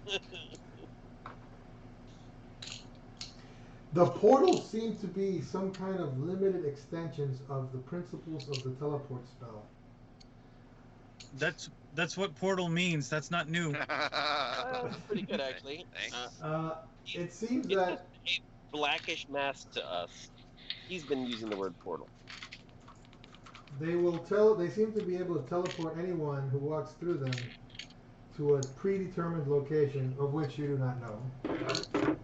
The portals seem to be some kind of limited extensions of the principles of the teleport spell. That's what portal means. That's not new. That's pretty good, actually. Thanks. It seems It's that just a blackish mask to us. He's been using the word portal. they seem to be able to teleport anyone who walks through them to a predetermined location of which you do not know.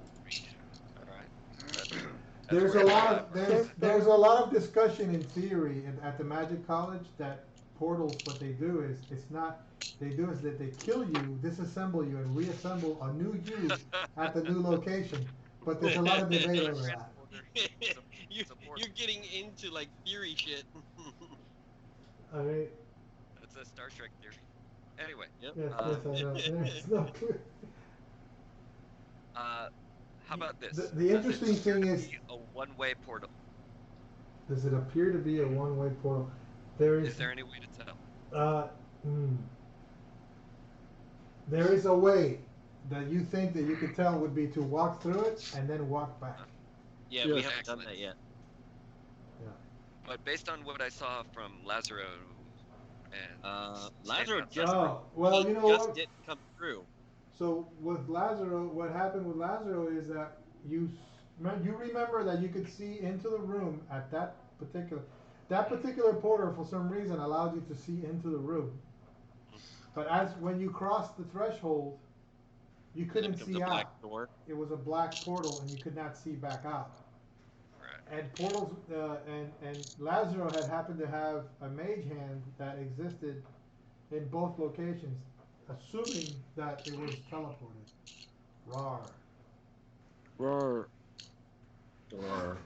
There's a lot of discussion in theory at the Magic College that portals, what they do is that they kill you, disassemble you, and reassemble a new you at the new location. But there's a lot of debate over that. You're getting into like theory shit. I mean, That's a Star Trek theory. Anyway, yes, I know. There's no clue. how about this? The interesting thing is, a one-way portal. does it appear to be a one-way portal? There Is there any way to tell? There is a way that you think that you could tell would be to walk through it and then walk back. Yeah, Yeah. we haven't done Excellent. that yet. But based on what I saw from Lazaro and Lazaro Stand just, Oh, well, he you know just what? didn't come through. So with Lazaro, what happened with Lazaro is that you remember that you could see into the room at that particular portal for some reason allowed you to see into the room. But when you crossed the threshold, you couldn't It becomes see a out. black door. It was a black portal, and you could not see back out. Right. And portals, and Lazaro had happened to have a mage hand that existed in both locations, assuming that it was teleported. Rar. Roar. Or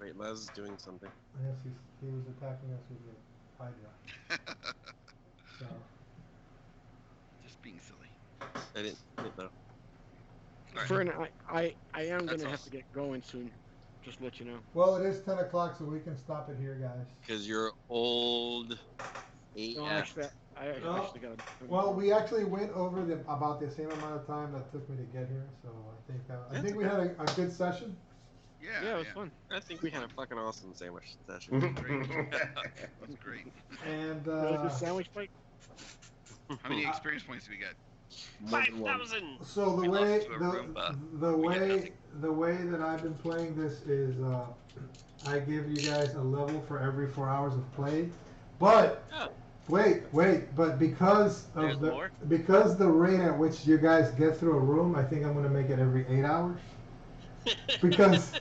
Wait, Les is doing something. Yes, he was attacking us with a Hydra. So, Just being silly. I didn't know. Alright. Fern, I am That's gonna have all. to get going soon. Just to let you know. Well, it is 10 o'clock, so we can stop it here, guys. Because you're old. No, AF. I No. actually got to. Well, we actually went over about the same amount of time that took me to get here, so I think we had a good session. Yeah, it was fun. I think we had a fucking awesome sandwich session. That's great. And Really good sandwich fight. How many experience points do we get? 5,000. so We lost to a Roomba. We get nothing. the way that I've been playing this is I give you guys a level for every 4 hours of play, but Oh. wait, but because There's of more? because the rate at which you guys get through a room, I think I'm gonna make it every 8 hours. Because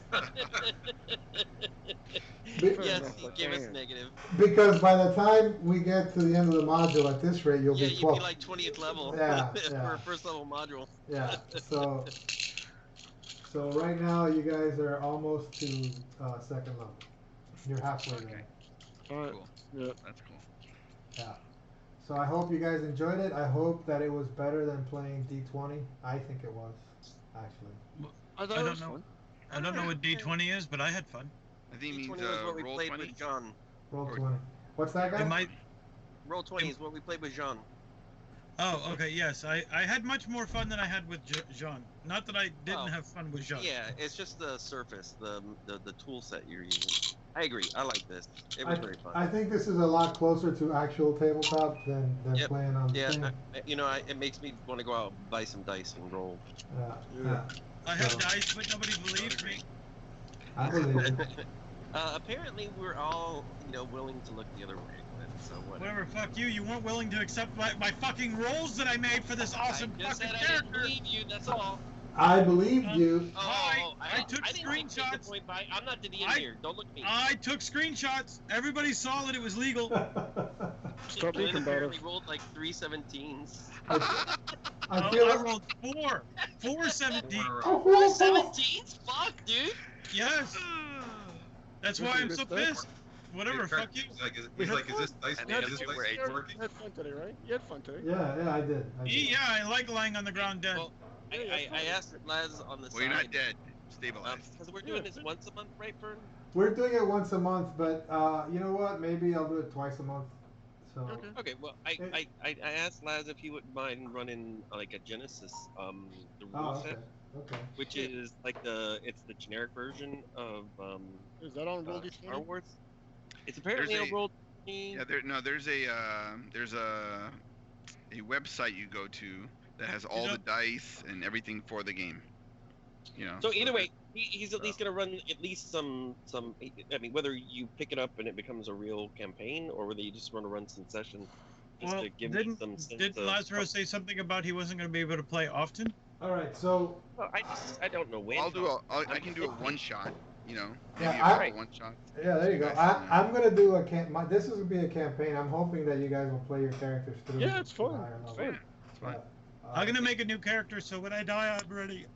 Yes, he gave us negative. Because by the time we get to the end of the module at this rate, you'll Yeah, be you'd 12. be like 20th level Yeah, for yeah. a first level module. Yeah, so right now you guys are almost to second level. You're halfway there. Alright. Cool. Yeah. That's cool. Yeah. So I hope you guys enjoyed it. I hope that it was better than playing D20. I think it was, actually. I thought I it don't was know. fun. I don't know what D20 is, but I had fun. I think it D20 means was what we roll played 20. with John. Roll 20. What's that, guy? It might. Roll 20 is what we played with John. Oh, okay. Yes, I had much more fun than I had with Jean. Not that I didn't Oh. have fun with Jean. Yeah, it's just the surface, the tool set you're using. I agree. I like this. It was very fun. I think this is a lot closer to actual tabletop than Yep. playing on the Yeah, thing. it makes me want to go out and buy some dice and roll. Yeah. I have dice, but nobody believes me. I believe it. Apparently, we're all willing to look the other way. So Whatever, fuck you. You weren't willing to accept my fucking rolls that I made for this awesome I just fucking said I didn't character. believe you. That's all. I believed you. I took I didn't take the screenshots. point by. I'm not the DM here. Don't look at me. I took screenshots. Everybody saw that it was legal. Stop Glenn thinking about apparently it. rolled like 3 17s. I feel I like rolled four 17. 4 17s? Fuck, dude. Yes. That's why I'm so pissed. Whatever, fuck you. He's like, is this dice? And the Is other this two were dice eight. working? You had fun today, right? You had fun today. Yeah, I did. Yeah, I like lying on the ground dead. Well, I asked Laz on the Well, you're side. not dead. Stabilized. Because we're doing this once a month, right, Fern? We're doing it once a month, but you know what? Maybe I'll do it twice a month. So Okay, well, I asked Laz if he wouldn't mind running like a Genesis, the rule okay. set, Okay. which is like it's the generic version of Is that on Roll Star D20? Wars. It's apparently There's on Roll 20. Yeah, there's a website you go to that has all the dice and everything for the game. So either way, he's at least gonna run at least some. I mean, whether you pick it up and it becomes a real campaign, or whether you just want to run some sessions, just Well, to give me some sense didn't of. Lazarus say something about he wasn't going to be able to play often? All right. So Well, I don't know when. I can do a one shot. Maybe Yeah, a one shot. yeah, there you go. I'm gonna do a this is gonna be a campaign. I'm hoping that you guys will play your characters through. Yeah, it's to a fun. higher It's level. fun. It's fine. I'm going to make a new character, so when I die, I'm ready.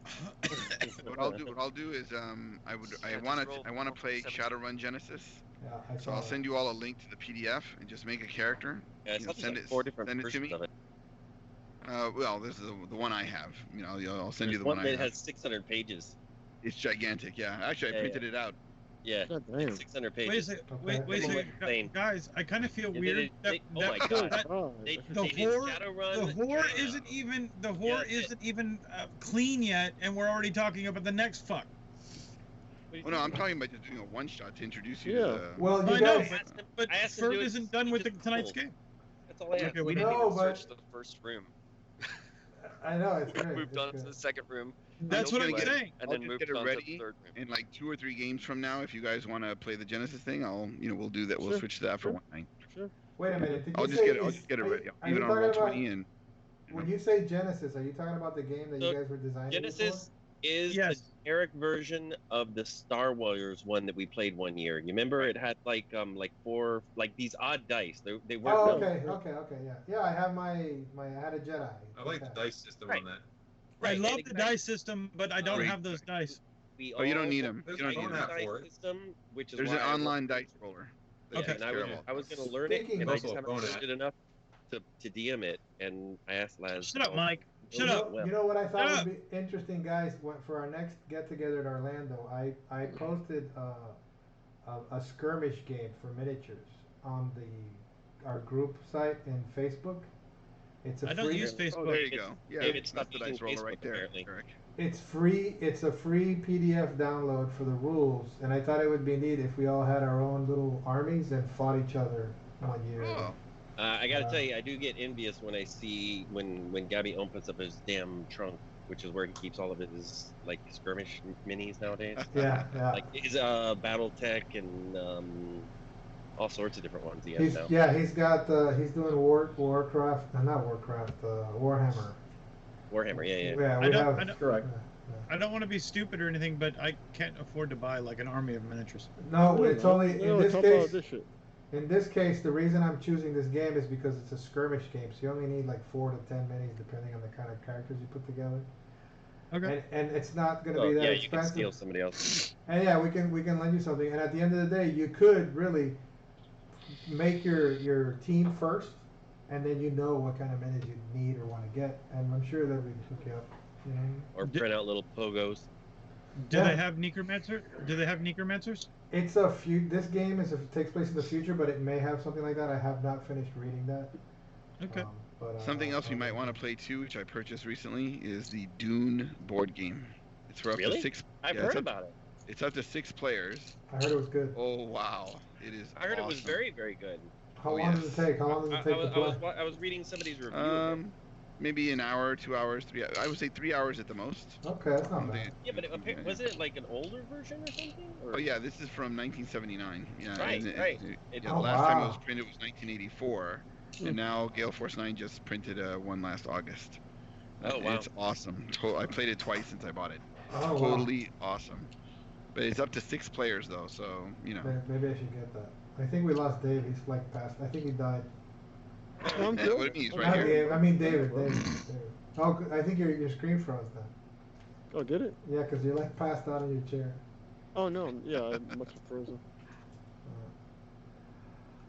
What I'll do is I want to play Shadowrun Genesis. Yeah, I So saw I'll that. send you all a link to the PDF and just make a character. Yeah, it's Send like it. 4 different Send it to versions me. of it. Well, this is the one I have. I'll send you There's the one one I that have. has 600 pages. It's gigantic. Yeah. Actually, I Yeah, printed it out. Yeah, God damn. 600 Wait a pages. second. Okay. Wait a Come on, second. Lane. Guys, I kind of feel Yeah, weird. oh my God. They The did whore Shadowrun. isn't even Yeah, clean yet, and we're already talking about the next fuck. Well, no, I'm talking about just doing a one shot to introduce you Yeah. to the. Well, you I know, guys. but I asked him to Ferg do it isn't done with tonight's cool. game. That's all I asked. Okay, We we didn't No, even but- search the first room. I know it's great. Moved it's on to good. the second room. That's what I'm gonna get saying. And I'll then just moved get it on to ready the third room. in like 2 or 3 games from now. If you guys want to play the Genesis thing, we'll do that. We'll Sure, switch to that for sure. one night. Wait a minute. Did I'll you just say get it. I'll is- just get it are- ready. are I'll you leave it on talking roll about- 20 and. When you say Genesis, are you talking about the game that So, you guys were designing? Genesis is Yes. the generic version of the Star Warriors one that we played one year. You remember it had like 4 these odd dice. They Before? weren't. Oh, real. okay, yeah. Yeah, I have I had a Jedi. I like the Okay. dice system Right. on that. I Right, love and the dice system, but I don't Great. have those dice. We Oh, you don't all need 'em. There's You don't a need phone 'em. app dice for it. system, which is There's why an I online dice roller. Yeah, Okay. and I was Terrible. I was gonna learn it, Speaking and I of- just haven't Also a learned it enough to DM it, and I asked Laz. Shut up, Mike. Shut You up. know, you know what I thought Shut would be interesting, guys? For our next get together in Orlando, I posted a skirmish game for miniatures on our group site in Facebook. It's a I don't free. use Facebook. Oh, there you go. Yeah, David that's stopped the using dice roller Facebook, right there, apparently. Eric. It's free. It's a free PDF download for the rules, and I thought it would be neat if we all had our own little armies and fought each other one year. Oh, I gotta tell you, I do get envious when I see when Gabby opens up his damn trunk, which is where he keeps all of his like skirmish minis nowadays. Yeah, yeah. Like his BattleTech and all sorts of different ones he has now. He's got he's doing Warcraft, not Warcraft, Warhammer. Warhammer, yeah. Yeah, we have. Correct. I don't want to be stupid or anything, but I can't afford to buy like an army of miniatures. No, it's only No, in this talk about case. this shit. In this case, the reason I'm choosing this game is because it's a skirmish game, so you only need like 4 to 10 minis depending on the kind of characters you put together. Okay. And it's not going to Oh, be that yeah, you can expensive. steal somebody else. And yeah, we can lend you something. And at the end of the day, you could really make your team first, and then you know what kind of minis you need or want to get. And I'm sure that we'd hook you up. You know? Or print out little pogos. Do Yeah. they have necromancer? Do they have necromancers? It's this game takes place in the future, but it may have something like that. I have not finished reading that. Okay. But, something else you might want to play too, which I purchased recently, is the Dune board game. It's for up Really? to 6. I've yeah, heard it's up- about it. It's up to 6 players. I heard it was good. Oh wow, it is. I heard it was awesome. very, very good. How Oh, long yes. does it take? How long does it take to play? I was reading somebody's review. of it. Maybe an hour, 2 hours, 3. I would say 3 hours at the most. Okay, that's not They- bad. Yeah, but was it like an older version or something? Or? Oh yeah, this is from 1979. Yeah, Right, and right. yeah, Oh, the last time it wow. was printed was 1984, and now Gale Force 9 just printed one last August. Oh, wow. It's awesome. I played it twice since I bought it. Oh, wow. Totally awesome. But it's up to 6 players though, so you know. Maybe I should get that. I think we lost Dave. He's like passed. I think he died. I'm Yeah, good. what it means, Not right here. Dave. I mean David. David. Oh, I think your screen froze then. Oh, did it? Yeah, because you're like passed out in your chair. Oh no, yeah, I must have frozen.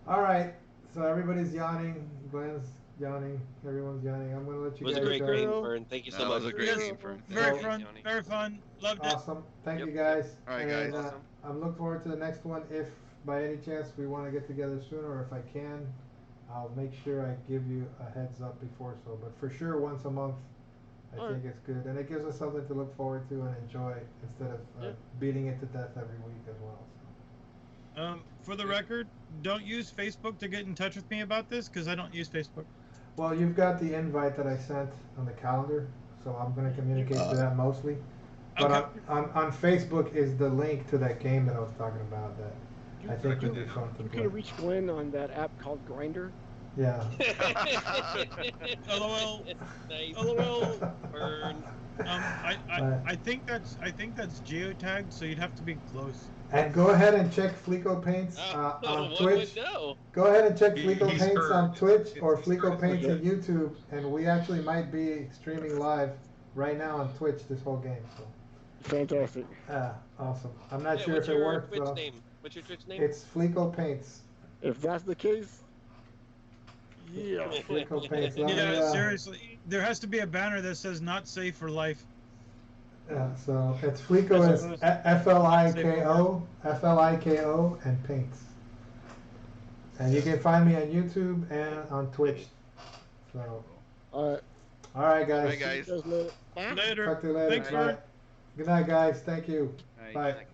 All right. So everybody's yawning. Glenn's yawning. Everyone's yawning. I'm gonna let It you was a guys great go. game, Fern. Thank you so That much. was a great Yes. game for Very So- fun. Very fun. Loved it. Awesome. Thank Yep. you guys. All right, And, guys. Awesome. I'm looking forward to the next one. If by any chance we want to get together sooner, or if I can, I'll make sure I give you a heads up before so. But for sure, once a month, I All think it's good, and it gives us something to look forward to and enjoy instead of Yeah. beating it to death every week as well. For the record, don't use Facebook to get in touch with me about this because I don't use Facebook. Well, you've got the invite that I sent on the calendar, so I'm going to communicate to that mostly. But Okay. on Facebook is the link to that game that I was talking about that I think would be fun to You play. could have reached Glenn on that app called Grinder. Yeah. LOL. Nice. LOL. Fern. I think that's geotagged, so you'd have to be close. And go ahead and check Fleeko Paints on One Twitch. would know. Go ahead and check Fleeko He's Paints heard. on Twitch or He's Fleeko heard. Paints on YouTube, and we actually might be streaming live right now on Twitch this whole game. So, Fantastic. awesome. I'm not Yeah, sure what's if it your worked Twitch though. name? What's your Twitch name? It's Fleeko Paints. If that's the case, yeah. Fleeko Paints. Let me, Yeah, seriously. There has to be a banner that says "Not safe for life." So it's Fleeko is Fliko, and Paints. And you can find me on YouTube and on Twitch. So, all right, guys. Bye, guys. Just let it- Later. Talk to you later. Thanks, Bye. Fern. Good night, guys. Thank you. All right. Bye.